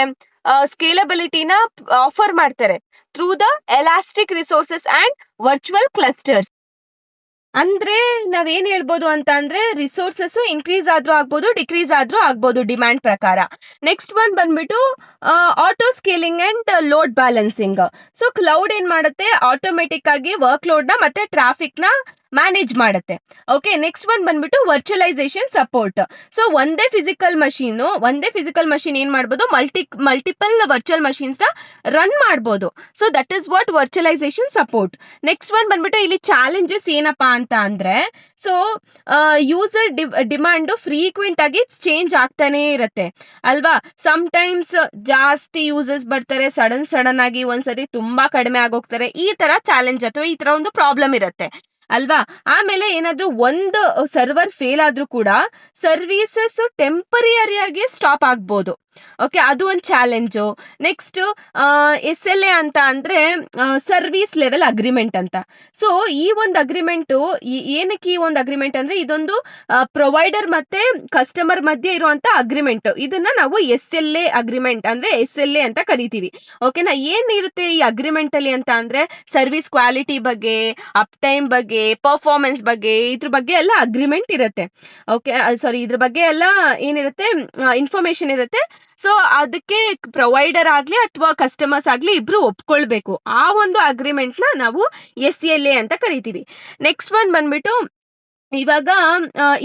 ಸ್ಕೇಲಬಿಲಿಟಿನ ಆಫರ್ ಮಾಡ್ತಾರೆ through the elastic resources and virtual clusters. ಅಂದ್ರೆ ನಾವೇನ್ ಹೇಳ್ಬೋದು ಅಂತ ಅಂದ್ರೆ ರಿಸೋರ್ಸಸ್ ಇನ್ಕ್ರೀಸ್ ಆದ್ರೂ ಆಗ್ಬೋದು, ಡಿಕ್ರೀಸ್ ಆದ್ರೂ ಆಗ್ಬೋದು ಡಿಮ್ಯಾಂಡ್ ಪ್ರಕಾರ. ನೆಕ್ಸ್ಟ್ ಒನ್ ಬಂದ್ಬಿಟ್ಟು auto scaling and load balancing. So cloud ಏನ್ ಮಾಡುತ್ತೆ, ಆಟೋಮೆಟಿಕ್ ಆಗಿ ವರ್ಕ್ ಲೋಡ್ ನ ಮತ್ತೆ ಟ್ರಾಫಿಕ್ ನ ಮ್ಯಾನೇಜ್ ಮಾಡುತ್ತೆ. ಓಕೆ, ನೆಕ್ಸ್ಟ್ ಒನ್ ಬಂದ್ಬಿಟ್ಟು ವರ್ಚುವಲೈಸೇಷನ್ ಸಪೋರ್ಟ್. ಸೊ ಒಂದೇ ಫಿಸಿಕಲ್ ಮಷೀನ್ ಏನ್ ಮಾಡ್ಬೋದು, ಮಲ್ಟಿಪಲ್ ವರ್ಚುವಲ್ ಮಷೀನ್ಸ್ ನ ರನ್ ಮಾಡ್ಬೋದು. So that is what virtualisation support. Next one ಬಂದ್ಬಿಟ್ಟು ಇಲ್ಲಿ ಚಾಲೆಂಜಸ್ ಏನಪ್ಪಾ ಅಂತ ಅಂದ್ರೆ, ಸೊ ಯೂಸರ್ ಡಿಮಾಂಡ್ ಫ್ರೀಕ್ವೆಂಟ್ ಆಗಿ ಚೇಂಜ್ ಆಗ್ತಾನೆ ಇರತ್ತೆ ಅಲ್ವಾ. ಸಮ್ ಟೈಮ್ಸ್ ಜಾಸ್ತಿ ಯೂಸರ್ಸ್ ಬರ್ತಾರೆ, ಸಡನ್ ಆಗಿ ಒಂದ್ಸರಿ ತುಂಬಾ ಕಡಿಮೆ ಆಗೋಗ್ತಾರೆ. ಈ ತರ ಚಾಲೆಂಜ್ ಅಥವಾ ಈ ತರ ಒಂದು ಪ್ರಾಬ್ಲಮ್ ಇರುತ್ತೆ ಅಲ್ವಾ. ಆಮೇಲೆ ಏನಾದ್ರೂ ಒಂದು ಸರ್ವರ್ ಫೇಲ್ ಆದ್ರೂ ಕೂಡ ಸರ್ವಿಸಸ್ ಟೆಂಪರರಿಯಾಗಿ ಸ್ಟಾಪ್ ಆಗ್ಬೋದು. ಓಕೆ, ಅದು ಒಂದು ಚಾಲೆಂಜು. ನೆಕ್ಸ್ಟ್ SLA ಅಂತ ಅಂದ್ರೆ ಸರ್ವಿಸ್ ಲೆವೆಲ್ ಅಗ್ರಿಮೆಂಟ್ ಅಂತ. ಸೊ ಈ ಒಂದು ಅಗ್ರಿಮೆಂಟು ಏನಕ್ಕೆ ಈ ಒಂದು ಅಗ್ರಿಮೆಂಟ್ ಅಂದ್ರೆ ಇದೊಂದು ಪ್ರೊವೈಡರ್ ಮತ್ತೆ ಕಸ್ಟಮರ್ ಮಧ್ಯೆ ಇರುವಂತ ಅಗ್ರಿಮೆಂಟ್. ಇದನ್ನ ನಾವು SLA ಅಗ್ರಿಮೆಂಟ್ ಅಂದ್ರೆ SLA ಅಂತ ಕರಿತೀವಿ. ಓಕೆನಾ. ಏನಿರುತ್ತೆ ಈ ಅಗ್ರಿಮೆಂಟ್ ಅಲ್ಲಿ ಅಂತ ಅಂದ್ರೆ ಸರ್ವಿಸ್ ಕ್ವಾಲಿಟಿ ಬಗ್ಗೆ, ಅಪ್ ಟೈಮ್ ಬಗ್ಗೆ, ಪರ್ಫಾರ್ಮೆನ್ಸ್ ಬಗ್ಗೆ, ಇದ್ರ ಬಗ್ಗೆ ಎಲ್ಲ ಅಗ್ರಿಮೆಂಟ್ ಇರುತ್ತೆ. ಓಕೆ, ಸಾರಿ, ಇದ್ರ ಬಗ್ಗೆ ಎಲ್ಲ ಏನಿರುತ್ತೆ ಇನ್ಫಾರ್ಮೇಶನ್ ಇರುತ್ತೆ. ಸೊ ಅದಕ್ಕೆ ಪ್ರೊವೈಡರ್ ಆಗ್ಲಿ ಅಥವಾ ಕಸ್ಟಮರ್ಸ್ ಆಗ್ಲಿ ಇಬ್ರು ಒಪ್ಕೊಳ್ಬೇಕು. ಆ ಒಂದು ಅಗ್ರಿಮೆಂಟ್ ನ ನಾವು SLA ಅಂತ ಕರಿತೀವಿ. ನೆಕ್ಸ್ಟ್ ಒನ್ ಬಂದ್ಬಿಟ್ಟು ಇವಾಗ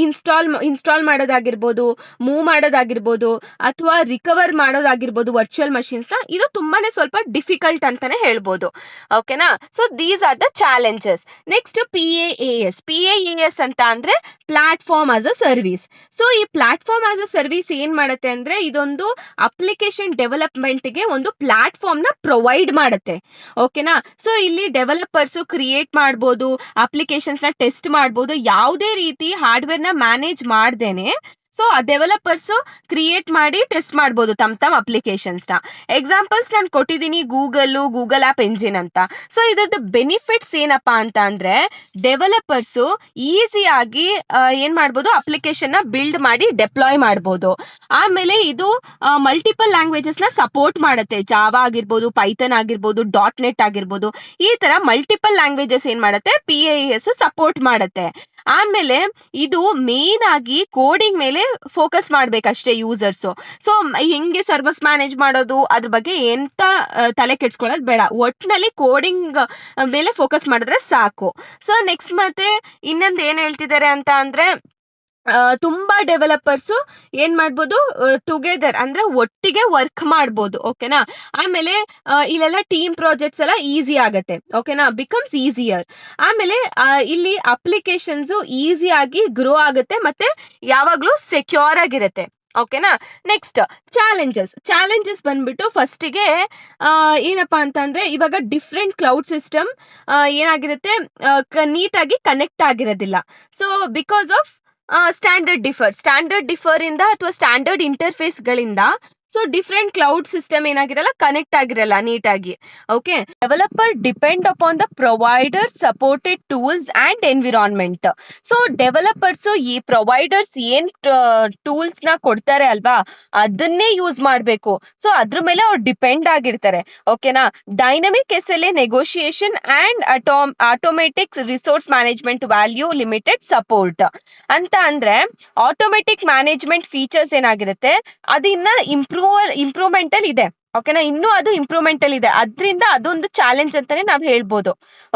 ಇನ್ಸ್ಟಾಲ್ ಮಾಡೋದಾಗಿರ್ಬೋದು, ಮೂವ್ ಮಾಡೋದಾಗಿರ್ಬೋದು, ಅಥವಾ ರಿಕವರ್ ಮಾಡೋದಾಗಿರ್ಬೋದು ವರ್ಚುವಲ್ ಮಷಿನ್ಸ್ ನ, ಇದು ತುಂಬಾನೇ ಸ್ವಲ್ಪ ಡಿಫಿಕಲ್ಟ್ ಅಂತಾನೆ ಹೇಳ್ಬೋದು. ಓಕೆನಾ. So these are the challenges. Next PaaS ಅಂತ ಅಂದ್ರೆ platform as a service. So ಈ ಪ್ಲಾಟ್ಫಾರ್ಮ್ ಆಸ್ ಅ ಸರ್ವಿಸ್ ಏನ್ ಮಾಡುತ್ತೆ ಅಂದ್ರೆ ಇದೊಂದು ಅಪ್ಲಿಕೇಶನ್ ಡೆವಲಪ್ಮೆಂಟ್ ಗೆ ಒಂದು ಪ್ಲಾಟ್ಫಾರ್ಮ್ ನ ಪ್ರೊವೈಡ್ ಮಾಡುತ್ತೆ. ಓಕೆನಾ. ಸೊ ಇಲ್ಲಿ ಡೆವಲಪರ್ಸ್ ಕ್ರಿಯೇಟ್ ಮಾಡ್ಬೋದು, ಅಪ್ಲಿಕೇಶನ್ಸ್ ನ ಟೆಸ್ಟ್ ಮಾಡ್ಬೋದು, ಯಾವುದೇ ರೀತಿ ಹಾರ್ಡ್ವೇರ್ ನ ಮ್ಯಾನೇಜ್ ಮಾಡ್ದೇನೆ. ಸೊ ಡೆವಲಪರ್ಸ್ ಕ್ರಿಯೇಟ್ ಮಾಡಿ ಟೆಸ್ಟ್ ಮಾಡ್ಬೋದು ತಮ್ಮ ಅಪ್ಲಿಕೇಶನ್ಸ್ ನ. ಎಕ್ಸಾಂಪಲ್ಸ್ ನಾನು ಕೊಟ್ಟಿದ್ದೀನಿ, ಗೂಗಲ್ ಆಪ್ ಎಂಜಿನ್ ಅಂತ. ಸೊ ಇದ್ರದ್ದು ಬೆನಿಫಿಟ್ಸ್ ಏನಪ್ಪಾ ಅಂತ ಅಂದ್ರೆ ಡೆವಲಪರ್ಸ್ ಈಸಿಯಾಗಿ ಏನ್ ಮಾಡ್ಬೋದು, ಅಪ್ಲಿಕೇಶನ್ ನ ಬಿಲ್ಡ್ ಮಾಡಿ ಡೆಪ್ಲಾಯ್ ಮಾಡ್ಬೋದು. ಆಮೇಲೆ ಇದು ಮಲ್ಟಿಪಲ್ ಲ್ಯಾಂಗ್ವೇಜಸ್ ನ ಸಪೋರ್ಟ್ ಮಾಡುತ್ತೆ. ಜಾವಾ ಆಗಿರ್ಬೋದು, ಪೈಥನ್ ಆಗಿರ್ಬೋದು, .NET ಆಗಿರ್ಬೋದು, ಈ ತರ ಮಲ್ಟಿಪಲ್ ಲ್ಯಾಂಗ್ವೇಜಸ್ ಏನ್ ಮಾಡುತ್ತೆ PaaS ಸಪೋರ್ಟ್ ಮಾಡುತ್ತೆ. ಆಮೇಲೆ ಇದು ಮೇನ್ ಆಗಿ ಕೋಡಿಂಗ್ ಮೇಲೆ ಫೋಕಸ್ ಮಾಡ್ಬೇಕಷ್ಟೇ ಯೂಸರ್ಸ್. ಸೊ ಹೆಂಗೆ ಸರ್ವಿಸ್ ಮ್ಯಾನೇಜ್ ಮಾಡೋದು ಅದ್ರ ಬಗ್ಗೆ ಎಂತ ತಲೆ ಕೆಡ್ಸ್ಕೊಳ್ಳೋದು ಬೇಡ, ಒಟ್ಟಿನಲ್ಲಿ ಕೋಡಿಂಗ್ ಮೇಲೆ ಫೋಕಸ್ ಮಾಡಿದ್ರೆ ಸಾಕು. ಸೊ ನೆಕ್ಸ್ಟ್ ಮತ್ತೆ ಇನ್ನೊಂದು ಏನ್ ಹೇಳ್ತಿದ್ದಾರೆ ಅಂತ ಅಂದ್ರೆ ತುಂಬಾ ಡೆವಲಪರ್ಸ್ ಏನ್ ಮಾಡ್ಬೋದು, ಟುಗೆದರ್ ಅಂದ್ರೆ ಒಟ್ಟಿಗೆ ವರ್ಕ್ ಮಾಡ್ಬೋದು. ಓಕೆನಾ. ಆಮೇಲೆ ಇಲ್ಲೆಲ್ಲ ಟೀಮ್ ಪ್ರಾಜೆಕ್ಟ್ಸ್ ಎಲ್ಲ ಈಸಿ ಆಗತ್ತೆ. ಓಕೆನಾ, ಬಿಕಮ್ಸ್ ಈಸಿಯರ್. ಆಮೇಲೆ ಇಲ್ಲಿ ಅಪ್ಲಿಕೇಶನ್ಸ್ ಈಸಿಯಾಗಿ ಗ್ರೋ ಆಗುತ್ತೆ ಮತ್ತೆ ಯಾವಾಗ್ಲೂ ಸೆಕ್ಯೂರ್ ಆಗಿರುತ್ತೆ. ಓಕೆನಾ. ನೆಕ್ಸ್ಟ್ ಚಾಲೆಂಜಸ್ ಬಂದ್ಬಿಟ್ಟು ಫಸ್ಟಿಗೆ ಏನಪ್ಪಾ ಅಂತಂದ್ರೆ ಇವಾಗ ಡಿಫ್ರೆಂಟ್ ಕ್ಲೌಡ್ ಸಿಸ್ಟಮ್ ಏನಾಗಿರುತ್ತೆ, ನೀಟಾಗಿ ಕನೆಕ್ಟ್ ಆಗಿರೋದಿಲ್ಲ. So because of standard differ ಇಂದ ಅಥವಾ ಸ್ಟ್ಯಾಂಡರ್ಡ್ ಇಂಟರ್ಫೇಸ್ ಗಳಿಂದ ಸೊ ಡಿಫ್ರೆಂಟ್ ಕ್ಲೌಡ್ ಸಿಸ್ಟಮ್ ಏನಾಗಿರಲ್ಲ, ಕನೆಕ್ಟ್ ಆಗಿರಲ್ಲ ನೀಟಾಗಿ. Okay. Developer depend upon the provider supported tools and environment. So developers ಈ ಪ್ರೊವೈಡರ್ಸ್ ಏನ್ ಟೂಲ್ಸ್ ನ ಕೊಡ್ತಾರೆ ಅಲ್ವಾ, ಅದನ್ನೇ ಯೂಸ್ ಮಾಡ್ಬೇಕು. ಸೊ ಅದ್ರ ಮೇಲೆ ಅವ್ರು ಡಿಪೆಂಡ್ ಆಗಿರ್ತಾರೆ. ಓಕೆನಾ. Dynamic SLA negotiation and automatic resource management value limited support ಅಂತ ಅಂದ್ರೆ ಆಟೋಮೆಟಿಕ್ ಮ್ಯಾನೇಜ್ಮೆಂಟ್ ಫೀಚರ್ಸ್ ಏನಾಗಿರುತ್ತೆ ಅದಿನ್ನ ಇಂಪ್ರೂವ್ಮೆಂಟ್ ಅಲ್ಲಿ ಇದೆ. ಓಕೆನಾ. ಇನ್ನೂ ಅದು ಇಂಪ್ರೂವ್ಮೆಂಟ್ ಅಲ್ಲಿ ಇದೆ, ಅದರಿಂದ ಅದೊಂದು ಚಾಲೆಂಜ್ ಅಂತಾನೆ ನಾವ್ ಹೇಳ್ಬೋದು.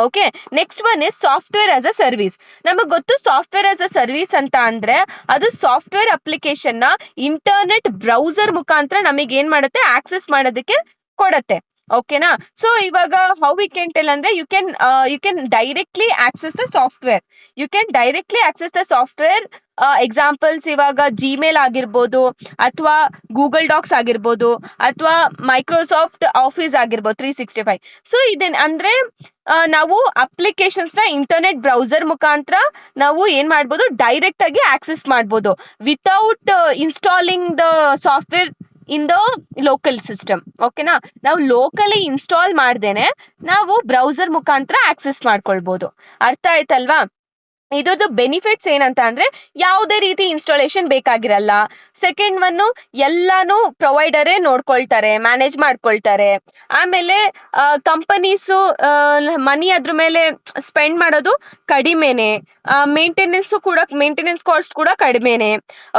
Okay. Next one is software as a service. ನಮಗ್ ಗೊತ್ತು ಸಾಫ್ಟ್ವೇರ್ ಆಸ್ ಅ ಸರ್ವಿಸ್ ಅಂತ ಅಂದ್ರೆ ಅದು ಸಾಫ್ಟ್ವೇರ್ ಅಪ್ಲಿಕೇಶನ್ ನ ಇಂಟರ್ನೆಟ್ ಬ್ರೌಸರ್ ಮುಖಾಂತರ ನಮಗೆ ಏನ್ ಮಾಡುತ್ತೆ, ಆಕ್ಸೆಸ್ ಮಾಡೋದಕ್ಕೆ ಕೊಡತ್ತೆ. ಓಕೆನಾ. ಸೊ ಇವಾಗ ಹೌ ವಿ ಕ್ಯಾನ್ ಟೆಲ್ ಅಂದ್ರೆ you can directly access the software. Examples ಇವಾಗ ಜಿಮೇಲ್ ಆಗಿರ್ಬೋದು, ಅಥವಾ ಗೂಗಲ್ ಡಾಕ್ಸ್ ಆಗಿರ್ಬೋದು, ಅಥವಾ ಮೈಕ್ರೋಸಾಫ್ಟ್ ಆಫೀಸ್ ಆಗಿರ್ಬೋದು 365. ಸೊ ಇದನ್ ಅಂದ್ರೆ ನಾವು ಅಪ್ಲಿಕೇಶನ್ಸ್ ನ ಇಂಟರ್ನೆಟ್ ಬ್ರೌಸರ್ ಮುಖಾಂತರ ನಾವು ಏನ್ ಮಾಡ್ಬೋದು, ಡೈರೆಕ್ಟ್ ಆಗಿ ಆಕ್ಸೆಸ್ ಮಾಡ್ಬೋದು without installing the software in the local system. ಓಕೆನಾ. ನಾವು ಲೋಕಲಿ ಇನ್ಸ್ಟಾಲ್ ಮಾಡ್ದೇನೆ ನಾವು ಬ್ರೌಸರ್ ಮುಖಾಂತರ ಆಕ್ಸೆಸ್ ಮಾಡ್ಕೊಳ್ಬೋದು. ಅರ್ಥ ಆಯ್ತಲ್ವಾ. ಇದ್ರದ್ದು ಬೆನಿಫಿಟ್ಸ್ ಏನಂತ ಅಂದ್ರೆ ಯಾವುದೇ ರೀತಿ ಇನ್ಸ್ಟಾಲೇಷನ್ ಬೇಕಾಗಿರಲ್ಲ. ಸೆಕೆಂಡ್ ಒನ್, ಎಲ್ಲಾನು ಪ್ರೊವೈಡರೇ ನೋಡ್ಕೊಳ್ತಾರೆ, ಮ್ಯಾನೇಜ್ ಮಾಡ್ಕೊಳ್ತಾರೆ. ಆಮೇಲೆ ಕಂಪನೀಸ್ ಮನಿ ಅದ್ರ ಮೇಲೆ ಸ್ಪೆಂಡ್ ಮಾಡೋದು ಕಡಿಮೆನೆ, ಮೇಂಟೆನೆನ್ಸ್ ಕಾಸ್ಟ್ ಕೂಡ ಕಡಿಮೆನೆ.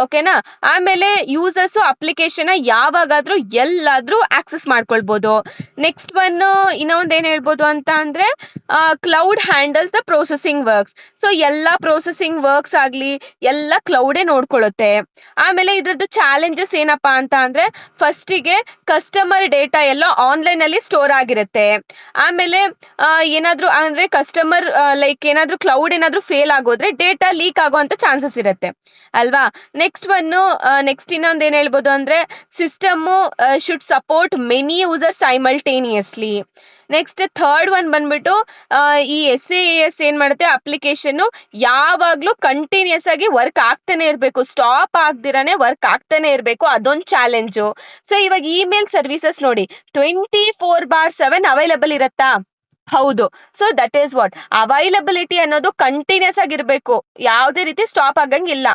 ಓಕೆನಾ. ಆಮೇಲೆ ಯೂಸರ್ಸ್ ಅಪ್ಲಿಕೇಶನ್ ಯಾವಾಗಾದ್ರೂ ಎಲ್ಲಾದ್ರೂ ಆಕ್ಸೆಸ್ ಮಾಡ್ಕೊಳ್ಬೋದು. ನೆಕ್ಸ್ಟ್ ಒನ್ ಇನ್ನೊಂದ್ ಏನ್ ಹೇಳ್ಬೋದು ಅಂತ ಅಂದ್ರೆ cloud handles the processing works. So ಎಲ್ಲಾ ಪ್ರೊಸೆಸಿಂಗ್ ವರ್ಕ್ಸ್ ಆಗ್ಲಿ ಎಲ್ಲ ಕ್ಲೌಡೇ ನೋಡ್ಕೊಳ್ಳುತ್ತೆ. ಆಮೇಲೆ ಇದ್ರದ್ದು ಚಾಲೆಂಜಸ್ ಏನಪ್ಪಾ ಅಂತ ಅಂದ್ರೆ ಫಸ್ಟಿಗೆ ಕಸ್ಟಮರ್ ಡೇಟಾ ಎಲ್ಲ ಆನ್ಲೈನ್ ಅಲ್ಲಿ ಸ್ಟೋರ್ ಆಗಿರುತ್ತೆ. ಆಮೇಲೆ ಏನಾದ್ರೂ ಅಂದ್ರೆ ಕಸ್ಟಮರ್ ಏನಾದ್ರೂ ಕ್ಲೌಡ್ ಏನಾದ್ರೂ ಫೇಲ್ ಆಗೋದ್ರೆ ಡೇಟಾ ಲೀಕ್ ಆಗುವಂತ ಚಾನ್ಸಸ್ ಇರುತ್ತೆ ಅಲ್ವಾ. ನೆಕ್ಸ್ಟ್ ಇನ್ನೊಂದ್ ಏನ್ ಹೇಳ್ಬೋದು ಅಂದ್ರೆ system should support many user simultaneously. Next third one ಬಂದ್ಬಿಟ್ಟು ಈ SAS ಏನ್ ಮಾಡುತ್ತೆ, ಅಪ್ಲಿಕೇಶನ್ ಯಾವಾಗ್ಲೂ ಕಂಟಿನ್ಯೂಸ್ ಆಗಿ ವರ್ಕ್ ಆಗ್ತಾನೆ ಇರಬೇಕು, ಸ್ಟಾಪ್ ಆಗ್ದಿರಾನೆ ವರ್ಕ್ ಆಗ್ತಾನೆ ಇರಬೇಕು, ಅದೊಂದು ಚಾಲೆಂಜು. ಸೊ ಇವಾಗ ಇಮೇಲ್ ಸರ್ವಿಸಸ್ ನೋಡಿ 24/7 ಅವೈಲಬಲ್ ಇರತ್ತಾ? ಹೌದು. So that is what availability ಅನ್ನೋದು ಕಂಟಿನ್ಯೂಸ್ ಆಗಿರ್ಬೇಕು, ಯಾವುದೇ ರೀತಿ ಸ್ಟಾಪ್ ಆಗಂಗಿಲ್ಲ.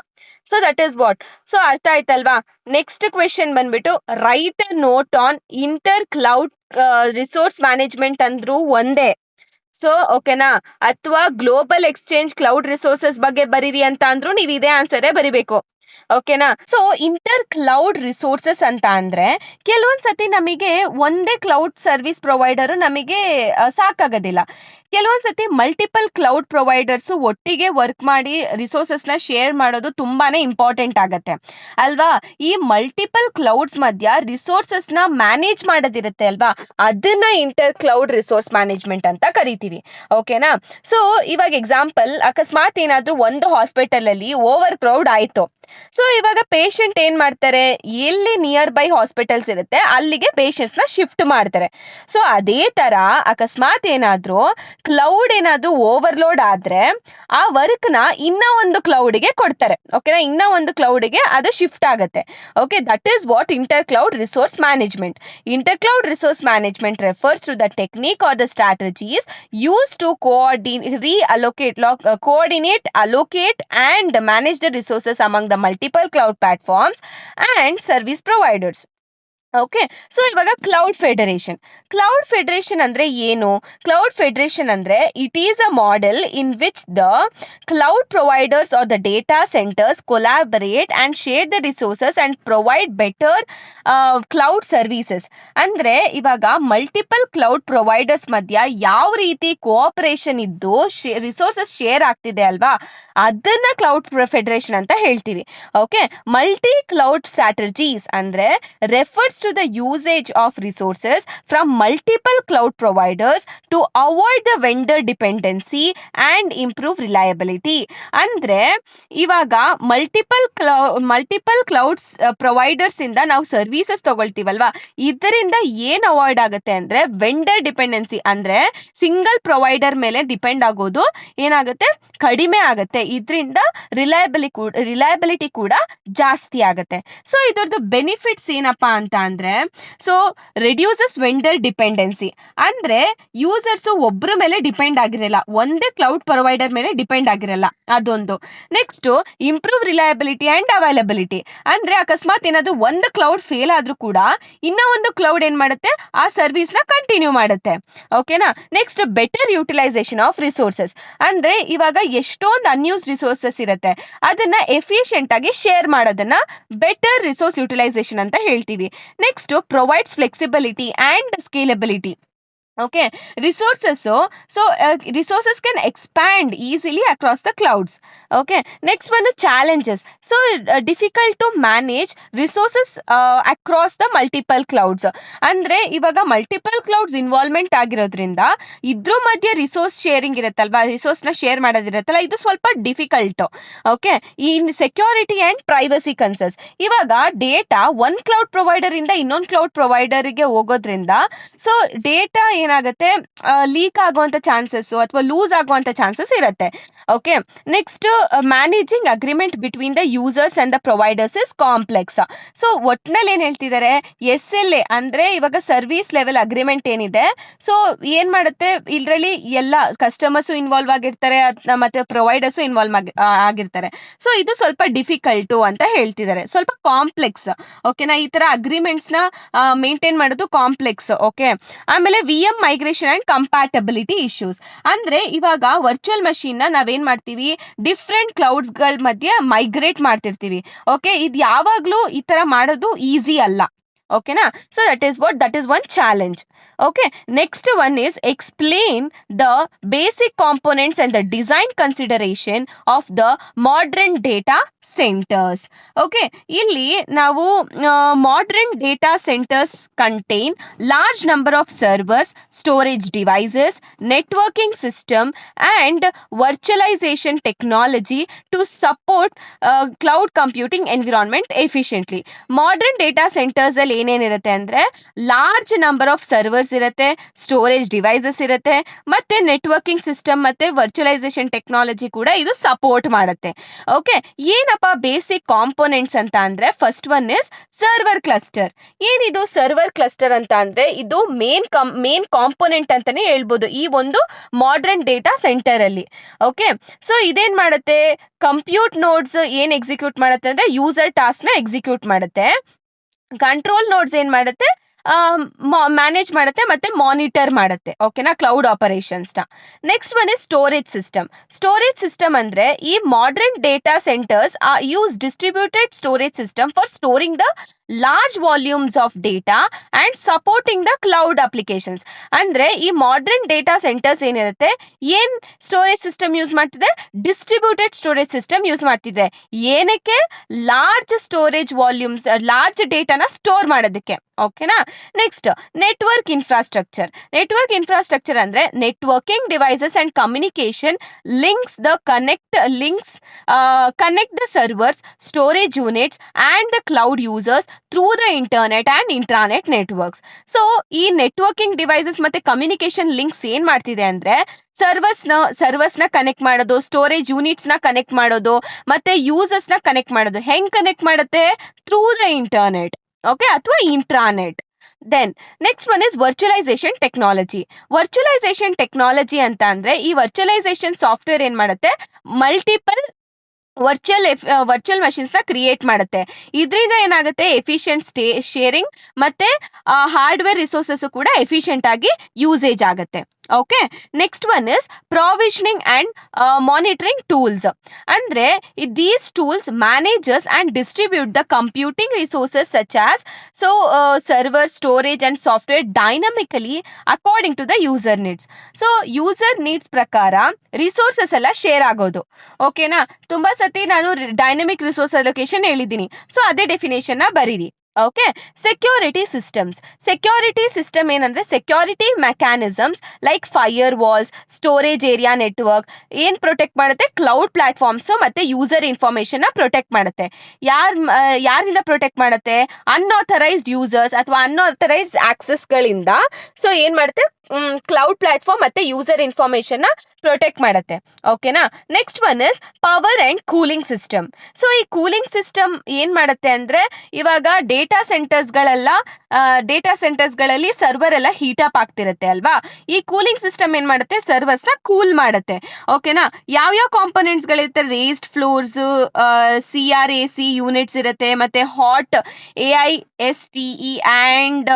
So that is what. So ಅರ್ಥ ಆಯ್ತಲ್ವಾ? ನೆಕ್ಸ್ಟ್ ಕ್ವೆಶನ್ ಬಂದ್ಬಿಟ್ಟು write a note on inter cloud resource management ಅಂದ್ರೂ ಒಂದೇ. ಸೊ ಓಕೆನಾ, ಅಥವಾ ಗ್ಲೋಬಲ್ ಎಕ್ಸ್ಚೇಂಜ್ ಕ್ಲೌಡ್ ರಿಸೋರ್ಸಸ್ ಬಗ್ಗೆ ಬರೀರಿ ಅಂತ ಅಂದ್ರೂ ನೀವು ಇದೇ ಆನ್ಸರೇ ಬರಿಬೇಕು. ಓಕೆನಾ. ಸೊ ಇಂಟರ್ ಕ್ಲೌಡ್ ರಿಸೋರ್ಸಸ್ ಅಂತ ಅಂದ್ರೆ ಕೆಲವೊಂದ್ಸತಿ ನಮಗೆ ಒಂದೇ ಕ್ಲೌಡ್ ಸರ್ವಿಸ್ ಪ್ರೊವೈಡರ್ ನಮಗೆ ಸಾಕಾಗೋದಿಲ್ಲ. ಕೆಲವೊಂದ್ಸತಿ ಮಲ್ಟಿಪಲ್ ಕ್ಲೌಡ್ ಪ್ರೊವೈಡರ್ಸ್ ಒಟ್ಟಿಗೆ ವರ್ಕ್ ಮಾಡಿ ರಿಸೋರ್ಸಸ್ ನ ಶೇರ್ ಮಾಡೋದು ತುಂಬಾನೇ ಇಂಪಾರ್ಟೆಂಟ್ ಆಗತ್ತೆ ಅಲ್ವಾ. ಈ ಮಲ್ಟಿಪಲ್ ಕ್ಲೌಡ್ಸ್ ಮಧ್ಯ ರಿಸೋರ್ಸಸ್ ನ ಮ್ಯಾನೇಜ್ ಮಾಡೋದಿರುತ್ತೆ ಅಲ್ವಾ, ಅದನ್ನ ಇಂಟರ್ ಕ್ಲೌಡ್ ರಿಸೋರ್ಸ್ ಮ್ಯಾನೇಜ್ಮೆಂಟ್ ಅಂತ ಕರಿತೀವಿ. ಓಕೆನಾ. ಸೊ ಇವಾಗ ಎಕ್ಸಾಂಪಲ್, ಅಕಸ್ಮಾತ್ ಏನಾದ್ರೂ ಒಂದು ಹಾಸ್ಪಿಟಲ್ ಅಲ್ಲಿ ಓವರ್ ಕ್ರೌಡ್ ಆಯ್ತು. ಸೊ ಇವಾಗ ಪೇಷಂಟ್ ಏನ್ ಮಾಡ್ತಾರೆ, ಎಲ್ಲಿ ನಿಯರ್ ಬೈ ಹಾಸ್ಪಿಟಲ್ಸ್ ಇರುತ್ತೆ ಅಲ್ಲಿಗೆ ಪೇಷಂಟ್ಸ್ ನ ಶಿಫ್ಟ್ ಮಾಡ್ತಾರೆ. ಸೊ ಅದೇ ತರ ಅಕಸ್ಮಾತ್ ಏನಾದ್ರೂ ಕ್ಲೌಡ್ ಏನಾದ್ರೂ ಓವರ್ಲೋಡ್ ಆದ್ರೆ ಆ ವರ್ಕ್ ನ ಇನ್ನ ಒಂದು ಕ್ಲೌಡ್ಗೆ ಕೊಡ್ತಾರೆ. ಓಕೆನಾ, ಇನ್ನ ಒಂದು ಕ್ಲೌಡ್ಗೆ ಅದು ಶಿಫ್ಟ್ ಆಗುತ್ತೆ. Okay, that is what inter cloud resource management. Inter cloud resource management refers to the technique or the strategies used to coordinate, allocate and manage the resources among the multiple cloud platforms and service providers. Okay. So ಇವಾಗ ಕ್ಲೌಡ್ ಫೆಡರೇಷನ್ ಅಂದ್ರೆ ಏನು? ಕ್ಲೌಡ್ ಫೆಡರೇಷನ್ ಅಂದ್ರೆ it is a model in which the cloud providers are the data centres collaborate and share the resources and provide better cloud services. ಅಂದ್ರೆ ಇವಾಗ ಮಲ್ಟಿಪಲ್ ಕ್ಲೌಡ್ ಪ್ರೊವೈಡರ್ಸ್ ಮಧ್ಯ ಯಾವ ರೀತಿ ಕೋಆಪರೇಷನ್ ಇದ್ದು ರಿಸೋರ್ಸಸ್ ಶೇರ್ ಆಗ್ತಿದೆ ಅಲ್ವಾ, ಅದನ್ನ ಕ್ಲೌಡ್ ಫೆಡರೇಷನ್ ಅಂತ ಹೇಳ್ತೀವಿ. ಓಕೆ, ಮಲ್ಟಿ ಕ್ಲೌಡ್ ಸ್ಟ್ರಾಟಜೀಸ್ ಅಂದ್ರೆ refers to the usage of resources from multiple cloud providers to avoid the vendor dependency and improve reliability. ಅಂದ್ರೆ ಇವಾಗ ಮಲ್ಟಿಪಲ್ ಕ್ಲೌಡ್ಸ್ ಪ್ರೊವೈಡರ್ಸ್ ಇಂದ ನಾವು ಸರ್ವಿಸಸ್ ತಗೊಳ್ತೀವಲ್ವಾ, ಇದರಿಂದ ಏನ್ ಅವಾಯ್ಡ್ ಆಗುತ್ತೆ ಅಂದ್ರೆ ವೆಂಡರ್ ಡಿಪೆಂಡೆನ್ಸಿ, ಅಂದ್ರೆ ಸಿಂಗಲ್ ಪ್ರೊವೈಡರ್ ಮೇಲೆ ಡಿಪೆಂಡ್ ಆಗೋದು ಏನಾಗುತ್ತೆ, ಕಡಿಮೆ ಆಗುತ್ತೆ. ಇದರಿಂದ ರಿಲಯಬಿಲಿಟಿ ಕೂಡ ಜಾಸ್ತಿ ಆಗುತ್ತೆ. ಸೊ ಇದರದ್ದು ಬೆನಿಫಿಟ್ಸ್ ಏನಪ್ಪಾ ಅಂತ ಅಂದ್ರೆ, ಸೊ ರೆಡ್ಯೂಸಸ್ ವೆಂಡರ್ ಡಿಪೆಂಡೆನ್ಸಿ, ಅಂದ್ರೆ ಯೂಸರ್ಸ್ ಒಬ್ಬರ ಮೇಲೆ ಡಿಪೆಂಡ್ ಆಗಿರಲ್ಲ, ಒಂದೇ ಕ್ಲೌಡ್ ಪ್ರೊವೈಡರ್ ಮೇಲೆ ಡಿಪೆಂಡ್ ಆಗಿರಲ್ಲ, ಅದೊಂದು. Next improve reliability and availability, ಅಂದ್ರೆ ಅಕಸ್ಮಾತ್ ಏನಾದ್ರು ಒಂದು ಕ್ಲೌಡ್ ಫೇಲ್ ಆದ್ರೂ ಕೂಡ ಇನ್ನ ಒಂದು ಕ್ಲೌಡ್ ಏನ್ ಮಾಡುತ್ತೆ, ಆ ಸರ್ವಿಸ್ ನ ಕಂಟಿನ್ಯೂ ಮಾಡುತ್ತೆ. ಓಕೆನಾ. Next better utilisation of resources, ಅಂದ್ರೆ ಇವಾಗ ಎಷ್ಟೊಂದು ಅನ್ಯೂಸ್ ರಿಸೋರ್ಸಸ್ ಇರುತ್ತೆ, ಅದನ್ನ ಎಫಿಷಿಯಂಟ್ ಆಗಿ ಶೇರ್ ಮಾಡೋದನ್ನ ಬೆಟರ್ ರಿಸೋರ್ಸ್ ಯುಟಿಲೈಸೇಷನ್ ಅಂತ ಹೇಳ್ತೀವಿ. Next provides flexibility and scalability. Okay, resources can expand easily across the clouds. Okay, next one, the challenges. So difficult to manage resources across the multiple clouds. ಅಂದ್ರೆ ಇವಾಗ ಮಲ್ಟಿಪಲ್ ಕ್ಲೌಡ್ಸ್ ಇನ್ವಾಲ್ವ್ಮೆಂಟ್ ಆಗಿರೋದ್ರಿಂದ ಇದ್ರ ಮಧ್ಯೆ ರಿಸೋರ್ಸ್ ಶೇರಿಂಗ್ ಇರುತ್ತಲ್ವಾ, ರಿಸೋರ್ಸ್ ನ ಶೇರ್ ಮಾಡೋದಿರುತ್ತಲ್ಲ, ಇದು ಸ್ವಲ್ಪ difficult. Okay, in security and privacy concerns, ಇವಾಗ ಡೇಟಾ ಒಂದ್ ಕ್ಲೌಡ್ ಪ್ರೊವೈಡರ್ ಇಂದ ಇನ್ನೊಂದು ಕ್ಲೌಡ್ ಪ್ರೊವೈಡರ್ ಗೆ ಹೋಗೋದ್ರಿಂದ ಸೊ ಡೇಟಾ ಏನಾಗುತ್ತೆ, ಲೀಕ್ ಆಗುವಂತ ಚಾನ್ಸಸ್ ಅಥವಾ ಲೂಸ್ ಆಗುವಂತ ಚಾನ್ಸಸ್ ಇರುತ್ತೆ. Okay, next managing agreement between the users and the providers is complex. So ಒಟ್ನಲ್ಲಿ ಏನ್ ಹೇಳ್ತಿದ್ದಾರೆ, SLA ಅಂದ್ರೆ ಇವಾಗ ಸರ್ವಿಸ್ ಲೆವೆಲ್ ಅಗ್ರಿಮೆಂಟ್ ಏನಿದೆ, ಸೊ ಏನ್ ಮಾಡುತ್ತೆ, ಇದರಲ್ಲಿ ಎಲ್ಲ ಕಸ್ಟಮರ್ಸ್ ಇನ್ವಾಲ್ವ್ ಆಗಿರ್ತಾರೆ ಮತ್ತೆ ಪ್ರೊವೈಡರ್ಸ್ ಇನ್ವಾಲ್ವ್ ಆಗಿರ್ತಾರೆ. ಸೊ ಇದು ಸ್ವಲ್ಪ ಡಿಫಿಕಲ್ಟು ಅಂತ ಹೇಳ್ತಿದ್ದಾರೆ, ಸ್ವಲ್ಪ ಕಾಂಪ್ಲೆಕ್ಸ್. ಓಕೆನಾ, ಈ ತರ ಅಗ್ರಿಮೆಂಟ್ಸ್ ನ ಮೇಂಟೈನ್ ಮಾಡೋದು ಕಾಂಪ್ಲೆಕ್ಸ್. ಓಕೆ, ಆಮೇಲೆ VM migration and compatibility issues, ಅಂದ್ರೆ ಇವಾಗ ವರ್ಚುವಲ್ ಮಷೀನ್ ನ ನಾವೇನ್ ಮಾಡ್ತೀವಿ, ಡಿಫ್ರೆಂಟ್ ಕ್ಲೌಡ್ಸ್ ಗಳ ಮಧ್ಯೆ ಮೈಗ್ರೇಟ್ ಮಾಡ್ತಿರ್ತೀವಿ. ಓಕೆ, ಇದು ಯಾವಾಗ್ಲೂ ಈ ತರ ಮಾಡೋದು ಈಸಿ ಅಲ್ಲ. ಓಕೆನಾ, so that is one challenge. Okay, next one is explain the basic components and the design consideration of the modern data centers. Okay, ಇಲ್ಲಿ ನಾವು modern data centers contain large number of servers, storage devices, networking system and virtualization technology to support cloud computing environment efficiently. Modern data centers ಅಲ್ಲಿ ಏನೇನಿರುತ್ತೆ ಅಂದ್ರೆ ಲಾರ್ಜ್ ನಂಬರ್ ಆಫ್ ಸರ್ವರ್ಸ್ ಇರುತ್ತೆ, ಸ್ಟೋರೇಜ್ ಡಿವೈಸಸ್ ಇರುತ್ತೆ, ಮತ್ತೆ ನೆಟ್ವರ್ಕಿಂಗ್ ಸಿಸ್ಟಮ್ ಮತ್ತೆ ವರ್ಚುವಲೈಸೇಷನ್ ಟೆಕ್ನಾಲಜಿ ಕೂಡ ಇದು ಸಪೋರ್ಟ್ ಮಾಡುತ್ತೆ. ಓಕೆ, ಏನಪ್ಪ ಬೇಸಿಕ್ ಕಾಂಪೋನೆಂಟ್ಸ್ ಅಂತ ಅಂದ್ರೆ first one is server cluster. ಏನಿದು ಸರ್ವರ್ ಕ್ಲಸ್ಟರ್ ಅಂತ ಅಂದ್ರೆ ಇದು ಮೇನ್ ಕಾಂಪೋನೆಂಟ್ ಅಂತಾನೆ ಹೇಳ್ಬೋದು ಈ ಒಂದು ಮಾಡರ್ನ್ ಡೇಟಾ ಸೆಂಟರ್ ಅಲ್ಲಿ. ಓಕೆ, ಸೊ ಇದೇನ್ ಮಾಡುತ್ತೆ, ಕಂಪ್ಯೂಟ್ ನೋಡ್ಸ್ ಏನ್ ಎಕ್ಸಿಕ್ಯೂಟ್ ಮಾಡುತ್ತೆ ಅಂದ್ರೆ ಯೂಸರ್ ಟಾಸ್ಕ್ ನ ಎಕ್ಸಿಕ್ಯೂಟ್ ಮಾಡುತ್ತೆ. ಕಂಟ್ರೋಲ್ ನೋಡ್ಸ್ ಏನ್ ಮಾಡುತ್ತೆ, ಮ್ಯಾನೇಜ್ ಮಾಡುತ್ತೆ ಮತ್ತೆ ಮಾನಿಟರ್ ಮಾಡುತ್ತೆ. ಓಕೆನಾ, ಕ್ಲೌಡ್ ಆಪರೇಷನ್ಸ್ ನ. Next one is storage system. Storage system ಅಂದ್ರೆ ಈ modern data centres use distributed storage system for storing the large volumes of data and supporting the cloud applications. ಅಂದ್ರೆ ಈ ಮಾಡರ್ನ್ ಡೇಟಾ ಸೆಂಟರ್ಸ್ ಏನಿರುತ್ತೆ ಏನ್ ಸ್ಟೋರೇಜ್ ಸಿಸ್ಟಮ್ ಯೂಸ್ ಮಾಡ್ತಿದೆ, ಡಿಸ್ಟ್ರಿಬ್ಯೂಟೆಡ್ ಸ್ಟೋರೇಜ್ ಸಿಸ್ಟಮ್ ಯೂಸ್ ಮಾಡ್ತಿದೆ. ಏನಕ್ಕೆ, ಲಾರ್ಜ್ ಸ್ಟೋರೇಜ್ ವಾಲ್ಯೂಮ್ಸ್, ಲಾರ್ಜ್ ಡೇಟಾನ ಸ್ಟೋರ್ ಮಾಡೋದಕ್ಕೆ. ಓಕೆನಾ. Next network infrastructure. Network infrastructure ಅಂದ್ರೆ networking devices and communication connect the servers, storage units and the cloud users through the internet and intranet networks. So ಈ ನೆಟ್ವರ್ಕಿಂಗ್ ಡಿವೈಸಸ್ ಮತ್ತೆ ಕಮ್ಯುನಿಕೇಶನ್ ಲಿಂಕ್ಸ್ ಏನ್ ಮಾಡ್ತಿದೆ ಅಂದ್ರೆ ಸರ್ವರ್ಸ್ ನ ಕನೆಕ್ಟ್ ಮಾಡೋದು, ಸ್ಟೋರೇಜ್ ಯೂನಿಟ್ಸ್ ನ ಕನೆಕ್ಟ್ ಮಾಡೋದು ಮತ್ತೆ ಯೂಸರ್ಸ್ ನ ಕನೆಕ್ಟ್ ಮಾಡೋದು. ಹೆಂಗ್ ಕನೆಕ್ಟ್ ಮಾಡುತ್ತೆ, ಥ್ರೂ ದ ಇಂಟರ್ನೆಟ್, ಓಕೆ, ಅಥವಾ intranet. Then next one is virtualisation technology. Virtualisation technology ಅಂತ ಅಂದ್ರೆ ಈ ವರ್ಚುವಲೈಸೇಷನ್ ಸಾಫ್ಟ್ವೇರ್ ಏನ್ ಮಾಡುತ್ತೆ, ಮಲ್ಟಿಪಲ್ ವರ್ಚುವಲ್ ಮಷಿನ್ಸ್ ನ ಕ್ರಿಯೇಟ್ ಮಾಡುತ್ತೆ. ಇದರಿಂದ ಏನಾಗುತ್ತೆ, ಎಫಿಷಿಯಂಟ್ ಶೇರಿಂಗ್ ಮತ್ತೆ ಹಾರ್ಡ್ವೇರ್ ರಿಸೋರ್ಸಸ್ ಕೂಡ ಎಫಿಷಿಯಂಟ್ ಆಗಿ ಯೂಸೇಜ್ ಆಗುತ್ತೆ. Okay, next one is provisioning and monitoring tools. ಅಂದ್ರೆ these tools manages and distribute the computing resources such as server, storage and software dynamically according to the user needs. So user needs ಪ್ರಕಾರ ರಿಸೋರ್ಸಸ್ ಎಲ್ಲ ಶೇರ್ ಆಗೋದು. ಓಕೆನಾ, ತುಂಬಾ ಸತಿ ನಾನು ಡೈನಮಿಕ್ ರಿಸೋರ್ಸ್ ಅಲೋಕೇಶನ್ ಹೇಳಿದ್ದೀನಿ. ಸೊ ಅದೇ ಡೆಫಿನೇಷನ್ ನ ಬರೀರಿ. Okay, security systems. Security system ಏನಂದ್ರೆ security mechanisms like firewalls, storage area network ಏನ್ ಪ್ರೊಟೆಕ್ಟ್ ಮಾಡುತ್ತೆ, ಕ್ಲೌಡ್ ಪ್ಲಾಟ್ಫಾರ್ಮ್ಸ್ ಮತ್ತೆ ಯೂಸರ್ ಇನ್ಫಾರ್ಮೇಶನ್ ನ ಪ್ರೊಟೆಕ್ಟ್ ಮಾಡುತ್ತೆ. ಯಾರಿಂದ ಪ್ರೊಟೆಕ್ಟ್ ಮಾಡುತ್ತೆ, ಅನ್ಆಥರೈಸ್ಡ್ ಯೂಸರ್ಸ್ ಅಥವಾ ಅನ್ಆಥರೈಸ್ಡ್ ಆಕ್ಸೆಸ್ ಗಳಿಂದ. ಸೊ ಏನ್ ಮಾಡುತ್ತೆ, ಕ್ಲೌಡ್ ಪ್ಲಾಟ್ಫಾರ್ಮ್ ಮತ್ತೆ ಯೂಸರ್ ಇನ್ಫಾರ್ಮೇಶನ್ ನ ಪ್ರೊಟೆಕ್ಟ್ ಮಾಡುತ್ತೆ. ಓಕೆನಾ. Next one is power and cooling system. So ಈ ಕೂಲಿಂಗ್ ಸಿಸ್ಟಮ್ ಏನ್ ಮಾಡುತ್ತೆ ಅಂದ್ರೆ ಇವಾಗ ಡೇಟಾ ಸೆಂಟರ್ಸ್ ಗಳಲ್ಲಿ ಸರ್ವರ್ ಎಲ್ಲ ಹೀಟ್ ಅಪ್ ಆಗ್ತಿರುತ್ತೆ ಅಲ್ವಾ. ಈ ಕೂಲಿಂಗ್ ಸಿಸ್ಟಮ್ ಏನ್ ಮಾಡುತ್ತೆ, ಸರ್ವರ್ಸ್ ನ ಕೂಲ್ ಮಾಡುತ್ತೆ. ಓಕೆನಾ. ಯಾವ್ಯಾವ ಕಾಂಪೋನೆಂಟ್ಸ್ ಗಳಿರುತ್ತೆ, ರೇಸ್ಡ್ ಫ್ಲೋರ್ಸ್, CRAC ಯೂನಿಟ್ಸ್ ಇರುತ್ತೆ, ಮತ್ತೆ hot AISTE and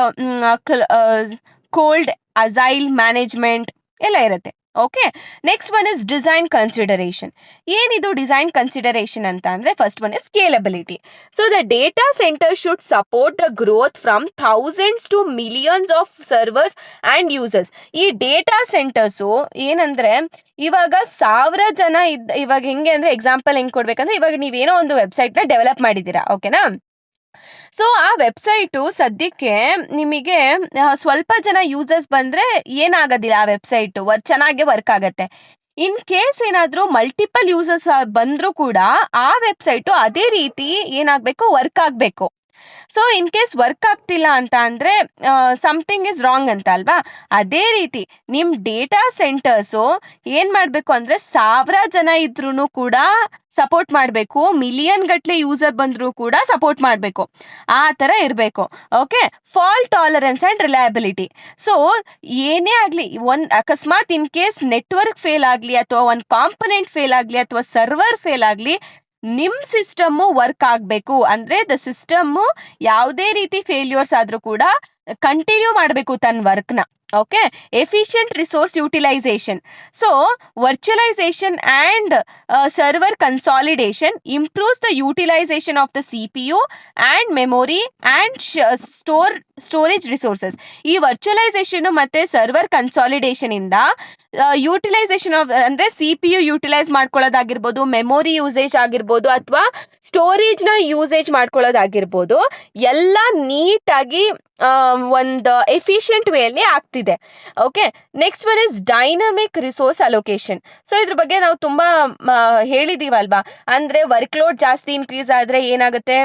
cold agile management ಎಲ್ಲ ಇರುತ್ತೆ. Okay, next one is design consideration. ಏನಿದು ಡಿಸೈನ್ ಕನ್ಸಿಡರೇಷನ್ ಅಂತ ಅಂದ್ರೆ first one is scalability. So the data centre should support the growth from thousands to millions of servers and users. ಈ ಡೇಟಾ ಸೆಂಟರ್ಸು ಏನಂದ್ರೆ ಇವಾಗ 1000 ಜನ ಇವಾಗ ಹೆಂಗೆ ಅಂದ್ರೆ ಎಕ್ಸಾಂಪಲ್ ಹೆಂಗ್ ಕೊಡ್ಬೇಕಂದ್ರೆ ಇವಾಗ ನೀವೇನೋ ಒಂದು ವೆಬ್ಸೈಟ್ ನ ಡೆವಲಪ್ ಮಾಡಿದ್ದೀರಾ. ಓಕೆನಾ. ಸೊ ಆ ವೆಬ್ಸೈಟು ಸದ್ಯಕ್ಕೆ ನಿಮಗೆ ಸ್ವಲ್ಪ ಜನ ಯೂಸರ್ಸ್ ಬಂದ್ರೆ ಏನಾಗೋದಿಲ್ಲ, ಆ ವೆಬ್ಸೈಟ್ ಚೆನ್ನಾಗಿ ವರ್ಕ್ ಆಗತ್ತೆ. ಇನ್ ಕೇಸ್ ಏನಾದ್ರೂ ಮಲ್ಟಿಪಲ್ ಯೂಸರ್ಸ್ ಬಂದ್ರೂ ಕೂಡ ಆ ವೆಬ್ಸೈಟು ಅದೇ ರೀತಿ ಏನಾಗಬೇಕು, ವರ್ಕ್ ಆಗಬೇಕು. ಸೊ ಇನ್ ಕೇಸ್ ವರ್ಕ್ ಆಗ್ತಿಲ್ಲ ಅಂತ ಅಂದ್ರೆ ಸಮಥಿಂಗ್ ಇಸ್ ರಾಂಗ್ ಅಂತ ಅಲ್ವಾ. ಅದೇ ರೀತಿ ನಿಮ್ ಡೇಟಾ ಸೆಂಟರ್ಸು ಏನ್ ಮಾಡ್ಬೇಕು ಅಂದ್ರೆ 1000 ಜನ ಇದ್ರೂ ಕೂಡ ಸಪೋರ್ಟ್ ಮಾಡಬೇಕು, ಮಿಲಿಯನ್ ಗಟ್ಲೆ ಯೂಸರ್ ಬಂದ್ರು ಕೂಡ ಸಪೋರ್ಟ್ ಮಾಡಬೇಕು, ಆ ತರ ಇರಬೇಕು. Okay, fault tolerance and reliability. So ಏನೇ ಆಗ್ಲಿ, ಅಕಸ್ಮಾತ್ ಇನ್ ಕೇಸ್ ನೆಟ್ವರ್ಕ್ ಫೇಲ್ ಆಗ್ಲಿ ಅಥವಾ ಒಂದು ಕಾಂಪೊನೆಂಟ್ ಫೇಲ್ ಆಗ್ಲಿ ಅಥವಾ ಸರ್ವರ್ ಫೇಲ್ ಆಗ್ಲಿ, ನಿಮ್ ಸಿಸ್ಟಮ್ ವರ್ಕ್ ಆಗ್ಬೇಕು. ಅಂದ್ರೆ ದ ಸಿಸ್ಟಮ್ ಯಾವುದೇ ರೀತಿ ಫೇಲ್ಯೂರ್ಸ್ ಆದ್ರೂ ಕೂಡ ಕಂಟಿನ್ಯೂ ಮಾಡಬೇಕು ತನ್ನ ವರ್ಕ್ ನ. Okay, efficient resource utilisation. So virtualisation and server consolidation improves the utilisation of the CPU and memory and storage resources. ಈ ವರ್ಚುವಲೈಸೇಷನ್ ಮತ್ತೆ ಸರ್ವರ್ ಕನ್ಸಾಲಿಡೇಷನ್ ಇಂದ ಯುಟಿಲೈಸೇಷನ್ ಆಫ್ ಅಂದ್ರೆ CPU ಯುಟಿಲೈಸ್ ಮಾಡ್ಕೊಳ್ಳೋದಾಗಿರ್ಬೋದು, ಮೆಮೊರಿ ಯೂಸೇಜ್ ಆಗಿರ್ಬೋದು ಅಥವಾ ಸ್ಟೋರೇಜ್ ನ ಯೂಸೇಜ್ ಮಾಡ್ಕೊಳ್ಳೋದಾಗಿರ್ಬೋದು, ಎಲ್ಲ ನೀಟಾಗಿ ಒಂದು ಎಫಿಷಿಯಂಟ್ ವೇಯಲ್ಲಿ ಆಗ್ತಿದೆ. Okay, next one is dynamic resource allocation. So ಇದ್ರ ಬಗ್ಗೆ ನಾವು ತುಂಬಾ ಹೇಳಿದೀವಲ್ವಾ. ಅಂದ್ರೆ ವರ್ಕ್ ಲೋಡ್ ಜಾಸ್ತಿ ಇನ್ಕ್ರೀಸ್ ಆದ್ರೆ ಏನಾಗುತ್ತೆ,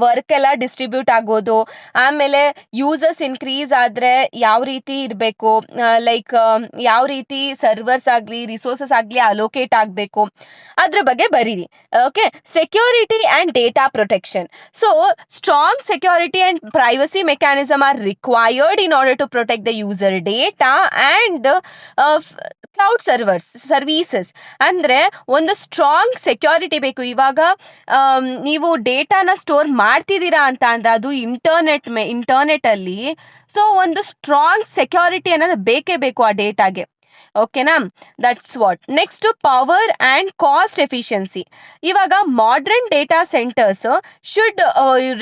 ವರ್ಕ್ ಎಲ್ಲ ಡಿಸ್ಟ್ರಿಬ್ಯೂಟ್ ಆಗೋದು, ಆಮೇಲೆ ಯೂಸರ್ಸ್ ಇನ್ಕ್ರೀಸ್ ಆದರೆ ಯಾವ ರೀತಿ ಇರಬೇಕು, ಲೈಕ್ ಯಾವ ರೀತಿ ಸರ್ವರ್ಸ್ ಆಗಲಿ ರಿಸೋರ್ಸಸ್ ಆಗಲಿ ಅಲೋಕೇಟ್ ಆಗಬೇಕು ಅದ್ರ ಬಗ್ಗೆ ಬರೀರಿ. Okay, security and data protection. So strong security and privacy mechanism are required in order to protect the user data and cloud services. ಅಂದರೆ ಒಂದು ಸ್ಟ್ರಾಂಗ್ ಸೆಕ್ಯೂರಿಟಿ ಬೇಕು. ಇವಾಗ ನೀವು ಡೇಟಾನ ಸ್ಟೋರ್ ಮಾಡ್ತಿದ್ದೀರಾ ಅಂತ ಅಂದ್ರೆ ಅದು ಇಂಟರ್ನೆಟಲ್ಲಿ, ಸೊ ಒಂದು ಸ್ಟ್ರಾಂಗ್ ಸೆಕ್ಯೂರಿಟಿ ಅನ್ನೋದು ಬೇಕೇ ಬೇಕು ಆ ಡೇಟಾಗೆ. ಓಕೆನಾ, that's what. Next, power and cost efficiency. ಇವಾಗ modern data centres should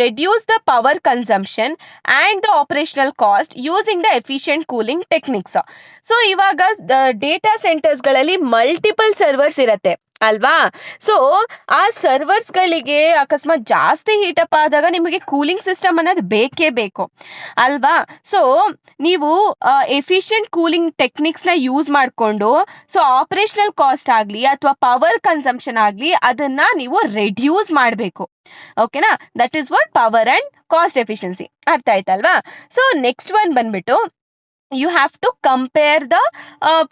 reduce the power consumption and the operational cost using the efficient cooling techniques. So ಇವಾಗ ಡೇಟಾ ಸೆಂಟರ್ಸ್ಗಳಲ್ಲಿ ಮಲ್ಟಿಪಲ್ ಸರ್ವರ್ಸ್ ಇರುತ್ತೆ ಅಲ್ವಾ? ಸೊ ಆ ಸರ್ವರ್ಸ್ಗಳಿಗೆ ಅಕಸ್ಮಾತ್ ಜಾಸ್ತಿ ಹೀಟಪ್ ಆದಾಗ ನಿಮಗೆ ಕೂಲಿಂಗ್ ಸಿಸ್ಟಮ್ ಅನ್ನೋದು ಬೇಕೇ ಬೇಕು ಅಲ್ವಾ? ಸೊ ನೀವು ಎಫಿಷಿಯಂಟ್ ಕೂಲಿಂಗ್ ಟೆಕ್ನಿಕ್ಸ್ನ ಯೂಸ್ ಮಾಡಿಕೊಂಡು, ಸೊ ಆಪರೇಷನಲ್ ಕಾಸ್ಟ್ ಆಗಲಿ ಅಥವಾ ಪವರ್ ಕನ್ಸಂಪ್ಷನ್ ಆಗಲಿ ಅದನ್ನು ನೀವು ರೆಡ್ಯೂಸ್ ಮಾಡಬೇಕು. ಓಕೆನಾ, that is what power and cost efficiency. ಅರ್ಥ ಆಯ್ತಲ್ವಾ? ಸೊ ನೆಕ್ಸ್ಟ್ ಒನ್ ಬಂದ್ಬಿಟ್ಟು you have to compare the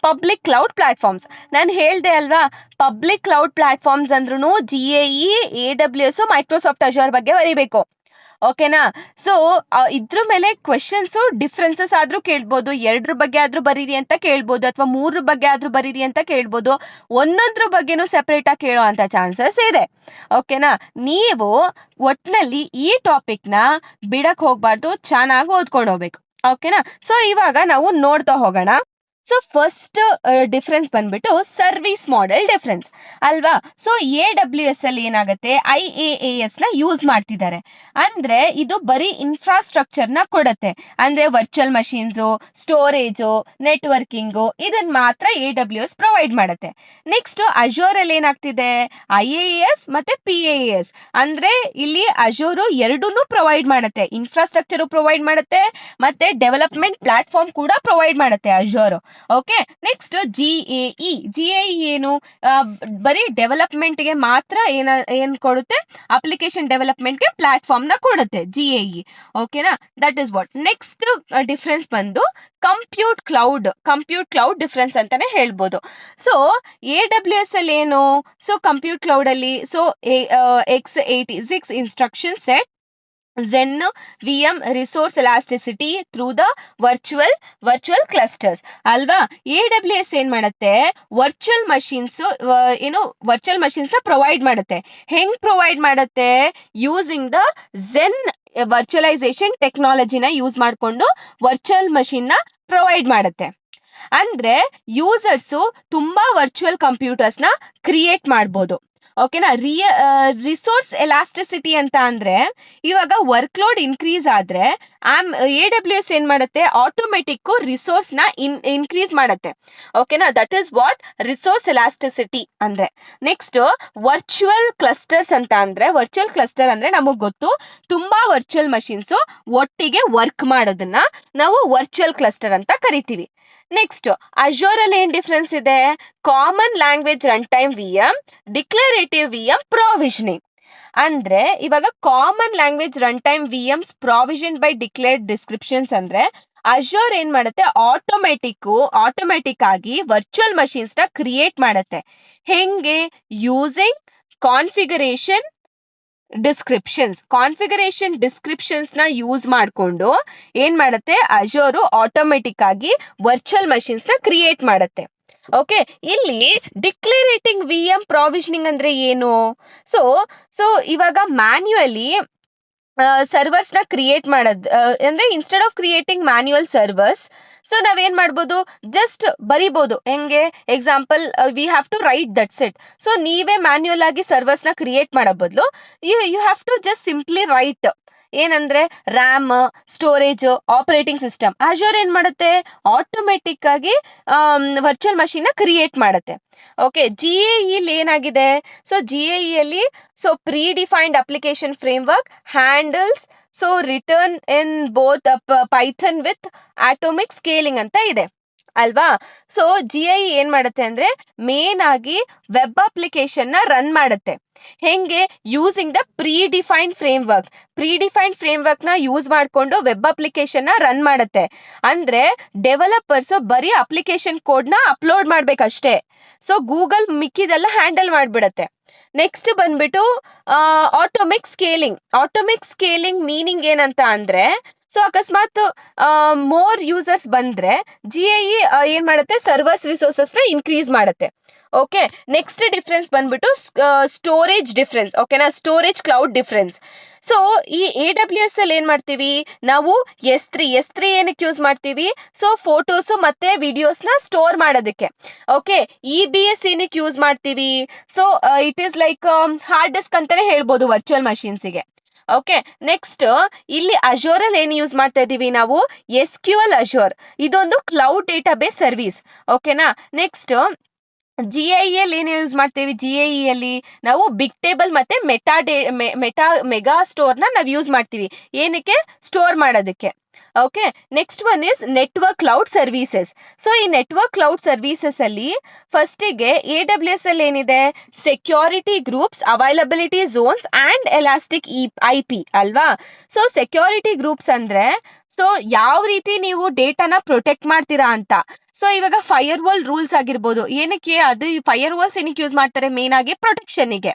public cloud platforms. ನಾನು ಹೇಳಿದೆ ಅಲ್ವಾ, ಪಬ್ಲಿಕ್ ಕ್ಲೌಡ್ ಪ್ಲಾಟ್ಫಾರ್ಮ್ಸ್ ಅಂದ್ರೂ GAE, AWS, ಮೈಕ್ರೋಸಾಫ್ಟ್ ಅಜೂರ್ ಬಗ್ಗೆ ಬರೀಬೇಕು. ಓಕೆನಾ? ಸೊ ಇದ್ರ ಮೇಲೆ ಕ್ವೆಶನ್ಸು ಡಿಫ್ರೆನ್ಸಸ್ ಆದರೂ ಕೇಳ್ಬೋದು, 2 ಬಗ್ಗೆ ಆದರೂ ಬರೀರಿ ಅಂತ ಕೇಳ್ಬೋದು, ಅಥವಾ 3 ಬಗ್ಗೆ ಆದರೂ ಬರೀರಿ ಅಂತ ಕೇಳ್ಬೋದು, ಒಂದೊಂದ್ರ ಬಗ್ಗೆನೂ ಸೆಪ್ರೇಟಾಗಿ ಕೇಳೋ ಅಂಥ ಚಾನ್ಸಸ್ ಇದೆ. ಓಕೆನಾ? ನೀವು ಒಟ್ಟಿನಲ್ಲಿ ಈ ಟಾಪಿಕ್ನ ಬಿಡಕ್ಕೆ ಹೋಗಬಾರ್ದು, ಚೆನ್ನಾಗಿ ಓದ್ಕೊಂಡು ಹೋಗ್ಬೇಕು. ಓಕೆನಾ? ಸೊ ಇವಾಗ ನಾವು ನೋಡ್ತಾ ಹೋಗೋಣ. ಸೊ ಫಸ್ಟ್ ಡಿಫ್ರೆನ್ಸ್ ಬಂದ್ಬಿಟ್ಟು ಸರ್ವಿಸ್ ಮಾಡೆಲ್ ಡಿಫ್ರೆನ್ಸ್ ಅಲ್ವಾ? ಸೊ AWS ಅಲ್ಲಿ ಏನಾಗುತ್ತೆ, IaaS ನ ಯೂಸ್ ಮಾಡ್ತಿದ್ದಾರೆ. ಅಂದ್ರೆ ಇದು ಬರೀ ಇನ್ಫ್ರಾಸ್ಟ್ರಕ್ಚರ್ನ ಕೊಡುತ್ತೆ. ಅಂದ್ರೆ ವರ್ಚುವಲ್ ಮಷೀನ್ಸು, ಸ್ಟೋರೇಜು, ನೆಟ್ವರ್ಕಿಂಗು ಇದನ್ನ ಮಾತ್ರ AWS ಪ್ರೊವೈಡ್ ಮಾಡುತ್ತೆ. ನೆಕ್ಸ್ಟ್ ಅಜೂರ್ ಅಲ್ಲಿ ಏನಾಗ್ತಿದೆ, IaaS ಮತ್ತೆ PaaS. ಅಂದ್ರೆ ಇಲ್ಲಿ ಅಜೂರು ಎರಡನ್ನೂ ಪ್ರೊವೈಡ್ ಮಾಡುತ್ತೆ, ಇನ್ಫ್ರಾಸ್ಟ್ರಕ್ಚರು ಪ್ರೊವೈಡ್ ಮಾಡುತ್ತೆ ಮತ್ತೆ ಡೆವಲಪ್ಮೆಂಟ್ ಪ್ಲಾಟ್ಫಾರ್ಮ್ ಕೂಡ ಪ್ರೊವೈಡ್ ಮಾಡುತ್ತೆ ಅಜೂರು. ಓಕೆ, ನೆಕ್ಸ್ಟ್ GAE ಏನು, ಬರೀ ಡೆವಲಪ್ಮೆಂಟ್ಗೆ ಮಾತ್ರ ಏನು ಕೊಡುತ್ತೆ, ಅಪ್ಲಿಕೇಶನ್ ಡೆವಲಪ್ಮೆಂಟ್ಗೆ ಪ್ಲಾಟ್ಫಾರ್ಮ್ನ ಕೊಡುತ್ತೆ GAE. ಓಕೆನಾ, that is what. Next difference ಬಂದು ಕಂಪ್ಯೂಟ್ ಕ್ಲೌಡ್ ಡಿಫ್ರೆನ್ಸ್ ಅಂತಾನೆ ಹೇಳ್ಬೋದು. ಸೊ AWS ಅಲ್ಲಿ ಏನು, ಸೊ ಕಂಪ್ಯೂಟ್ ಕ್ಲೌಡ್ ಅಲ್ಲಿ so x86 instruction set, Zen, VM, resource elasticity through the virtual clusters ಅಲ್ವಾ? AWS ಏನ್ ಮಾಡುತ್ತೆ, ವರ್ಚುವಲ್ ಮಷೀನ್ಸ್ ನ ಪ್ರೊವೈಡ್ ಮಾಡುತ್ತೆ. ಹೆಂಗ್ ಪ್ರೊವೈಡ್ ಮಾಡುತ್ತೆ, using the Zen virtualisation ಟೆಕ್ನಾಲಜಿನ use ಮಾಡಿಕೊಂಡು ವರ್ಚುವಲ್ ಮಷೀನ್ ನ ಪ್ರೊವೈಡ್ ಮಾಡುತ್ತೆ. ಅಂದ್ರೆ ಯೂಸರ್ಸು ತುಂಬಾ ವರ್ಚುವಲ್ ಕಂಪ್ಯೂಟರ್ಸ್ನ ಕ್ರಿಯೇಟ್ ಮಾಡ್ಬೋದು. ಓಕೆನಾ? ರಿಸೋರ್ಸ್ ಎಲಾಸ್ಟಿಸಿಟಿ ಅಂತ ಅಂದ್ರೆ ಇವಾಗ ವರ್ಕ್ ಲೋಡ್ ಇನ್ಕ್ರೀಸ್ ಆದ್ರೆ AWS ಏನ್ ಮಾಡುತ್ತೆ, ಆಟೋಮೆಟಿಕ್ ರಿಸೋರ್ಸ್ ನ ಇನ್ಕ್ರೀಸ್ ಮಾಡುತ್ತೆ. ಓಕೆನಾ, that is what resource elasticity ಅಂದ್ರೆ. ನೆಕ್ಸ್ಟ್ ವರ್ಚುವಲ್ ಕ್ಲಸ್ಟರ್ಸ್ ಅಂತ ಅಂದ್ರೆ, ವರ್ಚುವಲ್ ಕ್ಲಸ್ಟರ್ ಅಂದ್ರೆ ನಮಗ್ ಗೊತ್ತು, ತುಂಬಾ ವರ್ಚುವಲ್ ಮಷೀನ್ಸ್ ಒಟ್ಟಿಗೆ ವರ್ಕ್ ಮಾಡೋದನ್ನ ನಾವು ವರ್ಚುವಲ್ ಕ್ಲಸ್ಟರ್ ಅಂತ ಕರಿತೀವಿ. ನೆಕ್ಸ್ಟ್ ಅಜೂರ್ ಅಲ್ಲಿ ಏನ್ ಡಿಫ್ರೆನ್ಸ್ ಇದೆ, common language run time VM, declarative VM, provisioning. ಅಂದ್ರೆ ಇವಾಗ common language run time VMs provision by declared descriptions ಅಂದ್ರೆ ಅಜೂರ್ ಏನ್ ಮಾಡುತ್ತೆ, ಆಟೋಮೆಟಿಕ್ ಆಗಿ ವರ್ಚುವಲ್ ಮಷೀನ್ಸ್ ನ ಕ್ರಿಯೇಟ್ ಮಾಡುತ್ತೆ. ಹೆಂಗೆ, ಯೂಸಿಂಗ್ ಕಾನ್ಫಿಗರೇಷನ್ ಡಿಸ್ಕ್ರಿಪ್ಷನ್ಸ್ ನ ಯೂಸ್ ಮಾಡಿಕೊಂಡು ಏನ್ ಮಾಡುತ್ತೆ, ಅಜೂರು ಆಟೋಮೆಟಿಕ್ ಆಗಿ ವರ್ಚುವಲ್ ಮಷೀನ್ಸ್ ನ ಕ್ರಿಯೇಟ್ ಮಾಡುತ್ತೆ. ಓಕೆ, ಇಲ್ಲಿ ಡಿಕ್ಲರೇಟಿಂಗ್ VM ಪ್ರಾವಿಷನಿಂಗ್ ಅಂದ್ರೆ ಏನು, ಸೊ ಇವಾಗ ಮ್ಯಾನ್ಯುಯಲಿ ಸರ್ವರ್ಸ್ನ ಕ್ರಿಯೇಟ್ ಮಾಡೋದು ಅಂದ್ರೆ instead of creating manual servers, so ನಾವೇನ್ ಮಾಡ್ಬೋದು, ಜಸ್ಟ್ ಬರಿಬೋದು. ಹೆಂಗೆ, example we have to write that's it. So ನೀವೇ ಮ್ಯಾನ್ಯುಯಲ್ ಆಗಿ ಸರ್ವರ್ಸ್ನ ಕ್ರಿಯೇಟ್ ಮಾಡೋ ಬದಲು you have to just simply write. ಏನಂದ್ರೆ RAM, storage, operating system. Azure ಏನ್ ಮಾಡುತ್ತೆ, ಆಟೋಮೆಟಿಕ್ ಆಗಿ ವರ್ಚುವಲ್ ಮಷೀನ್ ನ ಕ್ರಿಯೇಟ್ ಮಾಡುತ್ತೆ. ಓಕೆ, GAE ಏನಾಗಿದೆ, ಸೊ GAE ಅಲ್ಲಿ so predefined application framework handles so written in both Python with atomic scaling ಅಂತ ಇದೆ. ಅಲ್ವಾ? ಸೊ GIE ಏನ್ ಮಾಡುತ್ತೆ ಅಂದ್ರೆ ಮೇನ್ ಆಗಿ ವೆಬ್ ಅಪ್ಲಿಕೇಶನ್ ನ ರನ್ ಮಾಡುತ್ತೆ. ಹೆಂಗೆ? Using the predefined framework ನ ಯೂಸ್ ಮಾಡ್ಕೊಂಡು ವೆಬ್ ಅಪ್ಲಿಕೇಶನ್ ನ ರನ್ ಮಾಡುತ್ತೆ. ಅಂದ್ರೆ ಡೆವಲಪರ್ಸ್ ಬರೀ ಅಪ್ಲಿಕೇಶನ್ ಕೋಡ್ ನ ಅಪ್ಲೋಡ್ ಮಾಡ್ಬೇಕಷ್ಟೇ. ಸೊ ಗೂಗಲ್ ಮಿಕ್ಕಿದೆಲ್ಲ ಹ್ಯಾಂಡಲ್ ಮಾಡ್ಬಿಡತ್ತೆ. ನೆಕ್ಸ್ಟ್ ಬಂದ್ಬಿಟ್ಟು ಆಟೋಮಿಕ್ ಸ್ಕೇಲಿಂಗ್ ಮೀನಿಂಗ್ ಏನಂತ ಅಂದ್ರೆ, ಸೊ ಅಕಸ್ಮಾತ್ ಮೋರ್ ಯೂಸರ್ಸ್ ಬಂದ್ರೆ GIE ಏನ್ ಮಾಡುತ್ತೆ, ಸರ್ವರ್ಸ್ ರಿಸೋರ್ಸಸ್ ನ ಇನ್ಕ್ರೀಸ್ ಮಾಡುತ್ತೆ. ಓಕೆ, ನೆಕ್ಸ್ಟ್ ಡಿಫ್ರೆನ್ಸ್ ಬಂದ್ಬಿಟ್ಟು ಸ್ಟೋರೇಜ್ ಡಿಫ್ರೆನ್ಸ್. ಓಕೆನಾ, ಸ್ಟೋರೇಜ್ ಕ್ಲೌಡ್ ಡಿಫ್ರೆನ್ಸ್. ಸೊ ಈ AWS ಅಲ್ಲಿ ಏನ್ ಮಾಡ್ತೀವಿ ನಾವು, S3 ಏನಕ್ಕೆ ಯೂಸ್ ಮಾಡ್ತೀವಿ? ಸೊ ಫೋಟೋಸ್ ಮತ್ತೆ ವಿಡಿಯೋಸ್ ನ ಸ್ಟೋರ್ ಮಾಡೋದಕ್ಕೆ. ಓಕೆ, EBS ಏನಕ್ಕೆ ಯೂಸ್ ಮಾಡ್ತೀವಿ? So it is like hard disk ಅಂತಾನೆ ಹೇಳ್ಬೋದು ವರ್ಚುವಲ್ ಮಷೀನ್ಸ್ಗೆ. ಓಕೆ, ನೆಕ್ಸ್ಟ್ ಇಲ್ಲಿ ಅಜೋರ್ ಅಲ್ಲಿ ಏನು ಯೂಸ್ ಮಾಡ್ತಾ ಇದೀವಿ ನಾವು? SQL ಅಜೋರ್. ಇದೊಂದು ಕ್ಲೌಡ್ ಡೇಟಾಬೇಸ್ ಸರ್ವಿಸ್. ಓಕೆನಾ. ನೆಕ್ಸ್ಟ್ GIE ಅಲ್ಲಿ ಏನು ಯೂಸ್ ಮಾಡ್ತೀವಿ? GIE ಅಲ್ಲಿ ನಾವು ಬಿಗ್ ಟೇಬಲ್ ಮತ್ತೆ ಮೆಗಾ ಸ್ಟೋರ್ ನಾವು ಯೂಸ್ ಮಾಡ್ತೀವಿ. ಏನಕ್ಕೆ? ಸ್ಟೋರ್ ಮಾಡೋದಕ್ಕೆ. Okay, next one is network cloud services. So ಈ ನೆಟ್ವರ್ಕ್ ಕ್ಲೌಡ್ ಸರ್ವಿಸಸ್ ಅಲ್ಲಿ ಫಸ್ಟಿಗೆ AWS ಅಲ್ಲಿ ಏನಿದೆ? Security groups, availability zones and elastic IP ಅಲ್ವಾ? ಸೊ ಸೆಕ್ಯೂರಿಟಿ ಗ್ರೂಪ್ಸ್ ಅಂದ್ರೆ ಸೊ ಯಾವ ರೀತಿ ನೀವು ಡೇಟಾನ ಪ್ರೊಟೆಕ್ಟ್ ಮಾಡ್ತೀರಾ ಅಂತ. ಸೊ ಇವಾಗ ಫೈರ್ ವಾಲ್ ರೂಲ್ಸ್ ಆಗಿರ್ಬೋದು. ಏನಕ್ಕೆ ಅದು ಫೈರ್ ವಾಲ್ಸ್ ಏನಕ್ಕೆ ಯೂಸ್ ಮಾಡ್ತಾರೆ? ಮೇನ್ ಆಗಿ ಪ್ರೊಟೆಕ್ಷನ್ಗೆ.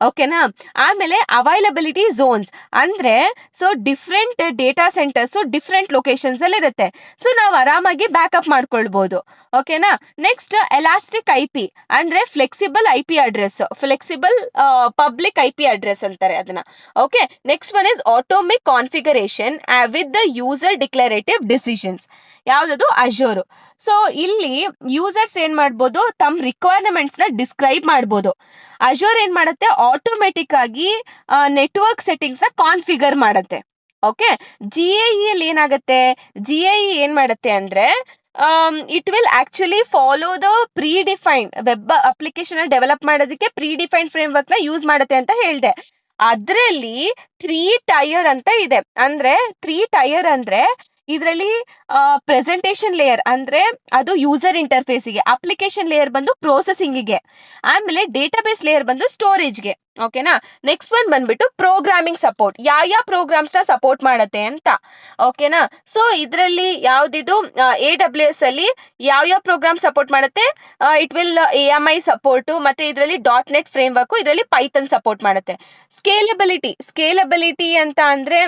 ಓಕೆನಾ. ಆಮೇಲೆ ಅವೈಲಬಿಲಿಟಿ ಝೋನ್ಸ್ ಅಂದ್ರೆ so different data centres different locations ಅಲ್ಲಿ ಇರುತ್ತೆ. ಸೊ ನಾವು ಆರಾಮಾಗಿ ಬ್ಯಾಕಪ್ ಮಾಡ್ಕೊಳ್ಬಹುದು. ಓಕೆನಾ. ನೆಕ್ಸ್ಟ್ ಎಲಾಸ್ಟಿಕ್ IP ಅಂದ್ರೆ ಫ್ಲೆಕ್ಸಿಬಲ್ ಪಬ್ಲಿಕ್ IP ಅಡ್ರೆಸ್ ಅಂತಾರೆ ಅದನ್ನ. Okay, next one is atomic configuration with the user declarative decisions. ಯಾವ್ದದು? ಅಜೋರ್. ಸೊ ಇಲ್ಲಿ ಯೂಸರ್ಸ್ ಏನ್ ಮಾಡ್ಬೋದು? ತಮ್ಮ ರಿಕ್ವೈರ್ಮೆಂಟ್ಸ್ ನ ಡಿಸ್ಕ್ರೈಬ್ ಮಾಡ್ಬೋದು. ಅಜೋರ್ ಏನ್ ಮಾಡುತ್ತೆ? ಆಟೋಮೆಟಿಕ್ ಆಗಿ ನೆಟ್ವರ್ಕ್ ಸೆಟ್ಟಿಂಗ್ಸ್ ನ ಕಾನ್ಫಿಗರ್ ಮಾಡುತ್ತೆ. ಓಕೆ, GIE ಅಲ್ಲಿ ಏನಾಗುತ್ತೆ? GIE ಏನ್ ಮಾಡುತ್ತೆ ಅಂದ್ರೆ it will actually follow the predefined web application develop ಮಾಡೋದಕ್ಕೆ ಪ್ರೀಡಿಫೈನ್ಡ್ ಫ್ರೇಮ್ ವರ್ಕ್ ನ ಯೂಸ್ ಮಾಡುತ್ತೆ ಅಂತ ಹೇಳ್ದೆ. ಅದ್ರಲ್ಲಿ 3 ಟೈರ್ ಅಂತ ಇದೆ. ಅಂದ್ರೆ 3 ಟೈರ್ ಅಂದ್ರೆ ಇದರಲ್ಲಿ ಪ್ರೆಸೆಂಟೇಷನ್ ಲೇಯರ್ ಅಂದ್ರೆ ಅದು ಯೂಸರ್ ಇಂಟರ್ಫೇಸಿಗೆ, ಅಪ್ಲಿಕೇಶನ್ ಲೇಯರ್ ಬಂದು ಪ್ರೊಸೆಸಿಂಗಿಗೆ, ಆಮೇಲೆ ಡೇಟಾಬೇಸ್ ಲೇಯರ್ ಬಂದು ಸ್ಟೋರೇಜ್ಗೆ. ಓಕೆನಾ. ನೆಕ್ಸ್ಟ್ ಒನ್ ಬಂದ್ಬಿಟ್ಟು ಪ್ರೋಗ್ರಾಮಿಂಗ್ ಸಪೋರ್ಟ್. ಯಾವ ಪ್ರೋಗ್ರಾಮ್ಸ್ ನ ಸಪೋರ್ಟ್ ಮಾಡತ್ತೆ ಅಂತ. ಓಕೆನಾ. ಸೊ ಇದರಲ್ಲಿ ಯಾವ್ದಿದು AWS ಅಲ್ಲಿ ಯಾವ ಪ್ರೋಗ್ರಾಮ್ ಸಪೋರ್ಟ್ ಮಾಡುತ್ತೆ? ಇಟ್ ವಿಲ್ AMI ಸಪೋರ್ಟ್, ಮತ್ತೆ ಇದರಲ್ಲಿ .NET ಫ್ರೇಮ್ ವರ್ಕ್, ಇದರಲ್ಲಿ ಪೈಥನ್ ಸಪೋರ್ಟ್ ಮಾಡುತ್ತೆ. ಸ್ಕೇಲಬಿಲಿಟಿ ಅಂತ ಅಂದ್ರೆ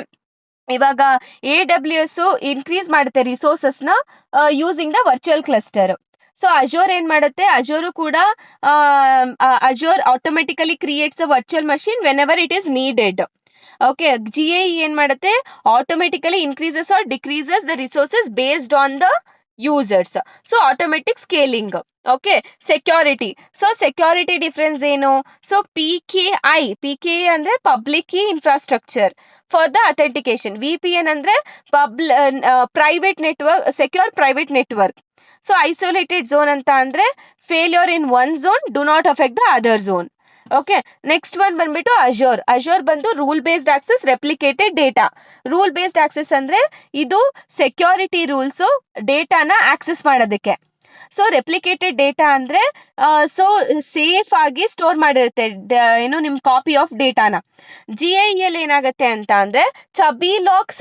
ಇವಾಗ AWS ಇನ್ಕ್ರೀಸ್ ಮಾಡುತ್ತೆ ರಿಸೋರ್ಸಸ್ ನ using the virtual cluster. So Azure ಏನ್ ಮಾಡುತ್ತೆ? ಅಜೋರು ಕೂಡ Azure automatically creates a virtual machine whenever it is needed. Okay, GIE ಏನ್ ಮಾಡುತ್ತೆ? Automatically increases or decreases the resources based on the users. So automatic scaling. Okay, security. So security difference ಏನು? ಸೊ PKI ಅಂದ್ರೆ public key infrastructure for the authentication. VPN ಅಂದ್ರೆ private network, secure private network. So isolated zone ಅಂತ ಅಂದ್ರೆ failure in one zone do not affect the other zone. Okay, next one ಬಂದ್ಬಿಟ್ಟು ಅಜೋರ್ ಬಂದು rule based access, replicated data. Rule based access ಅಂದ್ರೆ ಇದು ಸೆಕ್ಯೂರಿಟಿ ರೂಲ್ಸ್ ಡೇಟಾನ ಆಕ್ಸೆಸ್ ಮಾಡೋದಕ್ಕೆ. ಸೊ ರೆಪ್ಲಿಕೇಟೆಡ್ ಡೇಟಾ ಅಂದ್ರೆ ಸೊ ಸೇಫ್ ಆಗಿ ಸ್ಟೋರ್ ಮಾಡಿರುತ್ತೆ ಏನು ನಿಮ್ ಕಾಪಿ ಆಫ್ ಡೇಟಾನ. GIE ಅಲ್ಲಿ ಏನಾಗುತ್ತೆ ಅಂತ ಅಂದ್ರೆ ಚಬಿ ಲಾಕ್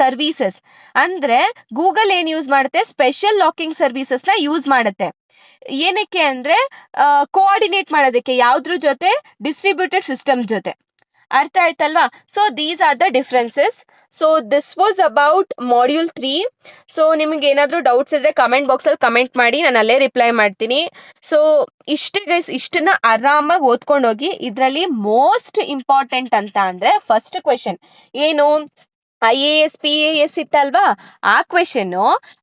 ಸರ್ವಿಸಸ್ ಅಂದ್ರೆ ಗೂಗಲ್ ಏನ್ ಯೂಸ್ ಮಾಡುತ್ತೆ? ಸ್ಪೆಷಲ್ ಲಾಕಿಂಗ್ ಸರ್ವಿಸಸ್ ನ ಯೂಸ್ ಮಾಡುತ್ತೆ. ಏನಕ್ಕೆ ಅಂದ್ರೆ ಕೋಆರ್ಡಿನೇಟ್ ಮಾಡೋದಕ್ಕೆ, ಯಾವ್ದ್ರ ಜೊತೆ? ಡಿಸ್ಟ್ರಿಬ್ಯೂಟೆಡ್ ಸಿಸ್ಟಮ್ ಜೊತೆ. ಅರ್ಥ ಆಯ್ತಲ್ವಾ? So these are the differences. So this was about module 3. So ನಿಮ್ಗೆ ಏನಾದರೂ ಡೌಟ್ಸ್ ಇದ್ರೆ ಕಮೆಂಟ್ ಬಾಕ್ಸಲ್ಲಿ ಕಮೆಂಟ್ ಮಾಡಿ, ನಾನು ಅಲ್ಲೇ ರಿಪ್ಲೈ ಮಾಡ್ತೀನಿ. ಸೊ ಇಷ್ಟೇ ಗೈಸ್, ಇಷ್ಟನ್ನ ಆರಾಮಾಗಿ ಓದ್ಕೊಂಡು ಹೋಗಿ. ಇದರಲ್ಲಿ ಮೋಸ್ಟ್ ಇಂಪಾರ್ಟೆಂಟ್ ಅಂತ ಅಂದ್ರೆ ಫಸ್ಟ್ ಕ್ವೆಶನ್ ಏನು? IAS PAS ಇತ್ತಲ್ವಾ, ಆ ಕ್ವೆಶನ್.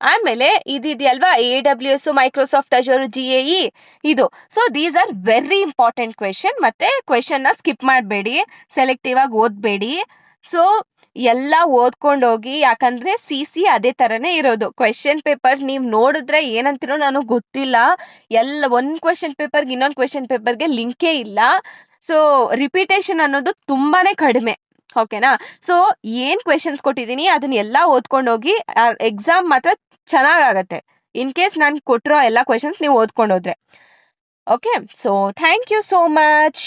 ಆಮೇಲೆ ಇದಿದೆಯಲ್ವಾ AWS, ಮೈಕ್ರೋಸಾಫ್ಟ್ ಅಜೋರ್, GIE ಇದು. So these are very important question. ಮತ್ತೆ ಕ್ವೆಶನ್ ನ ಸ್ಕಿಪ್ ಮಾಡಬೇಡಿ, ಸೆಲೆಕ್ಟಿವ್ ಆಗಿ ಓದ್ಬೇಡಿ. ಸೊ ಎಲ್ಲ ಓದ್ಕೊಂಡು ಹೋಗಿ, ಯಾಕಂದ್ರೆ CC ಅದೇ ತರನೇ ಇರೋದು. ಕ್ವೆಶನ್ ಪೇಪರ್ ನೀವು ನೋಡಿದ್ರೆ ಏನಂತಿರೋ ನನಗೆ ಗೊತ್ತಿಲ್ಲ. ಒಂದ್ ಕ್ವೆಶನ್ ಪೇಪರ್ಗೆ ಇನ್ನೊಂದು ಕ್ವೆಶನ್ ಪೇಪರ್ಗೆ ಲಿಂಕೇ ಇಲ್ಲ. ಸೊ ರಿಪಿಟೇಷನ್ ಅನ್ನೋದು ತುಂಬಾನೇ ಕಡಿಮೆ. ಓಕೆನಾ. ಸೊ ಏನ್ ಕ್ವೆಶನ್ಸ್ ಕೊಟ್ಟಿದ್ದೀನಿ ಅದನ್ನ ಎಲ್ಲ ಓದ್ಕೊಂಡು ಹೋಗಿ, ಎಕ್ಸಾಮ್ ಮಾತ್ರ ಚೆನ್ನಾಗಾಗತ್ತೆ. ಇನ್ ಕೇಸ್ ನಾನು ಕೊಟ್ಟಿರೋ ಎಲ್ಲ ಕ್ವೆಶನ್ಸ್ ನೀವು ಓದ್ಕೊಂಡು ಹೋದ್ರೆ. Okay, so thank you so much.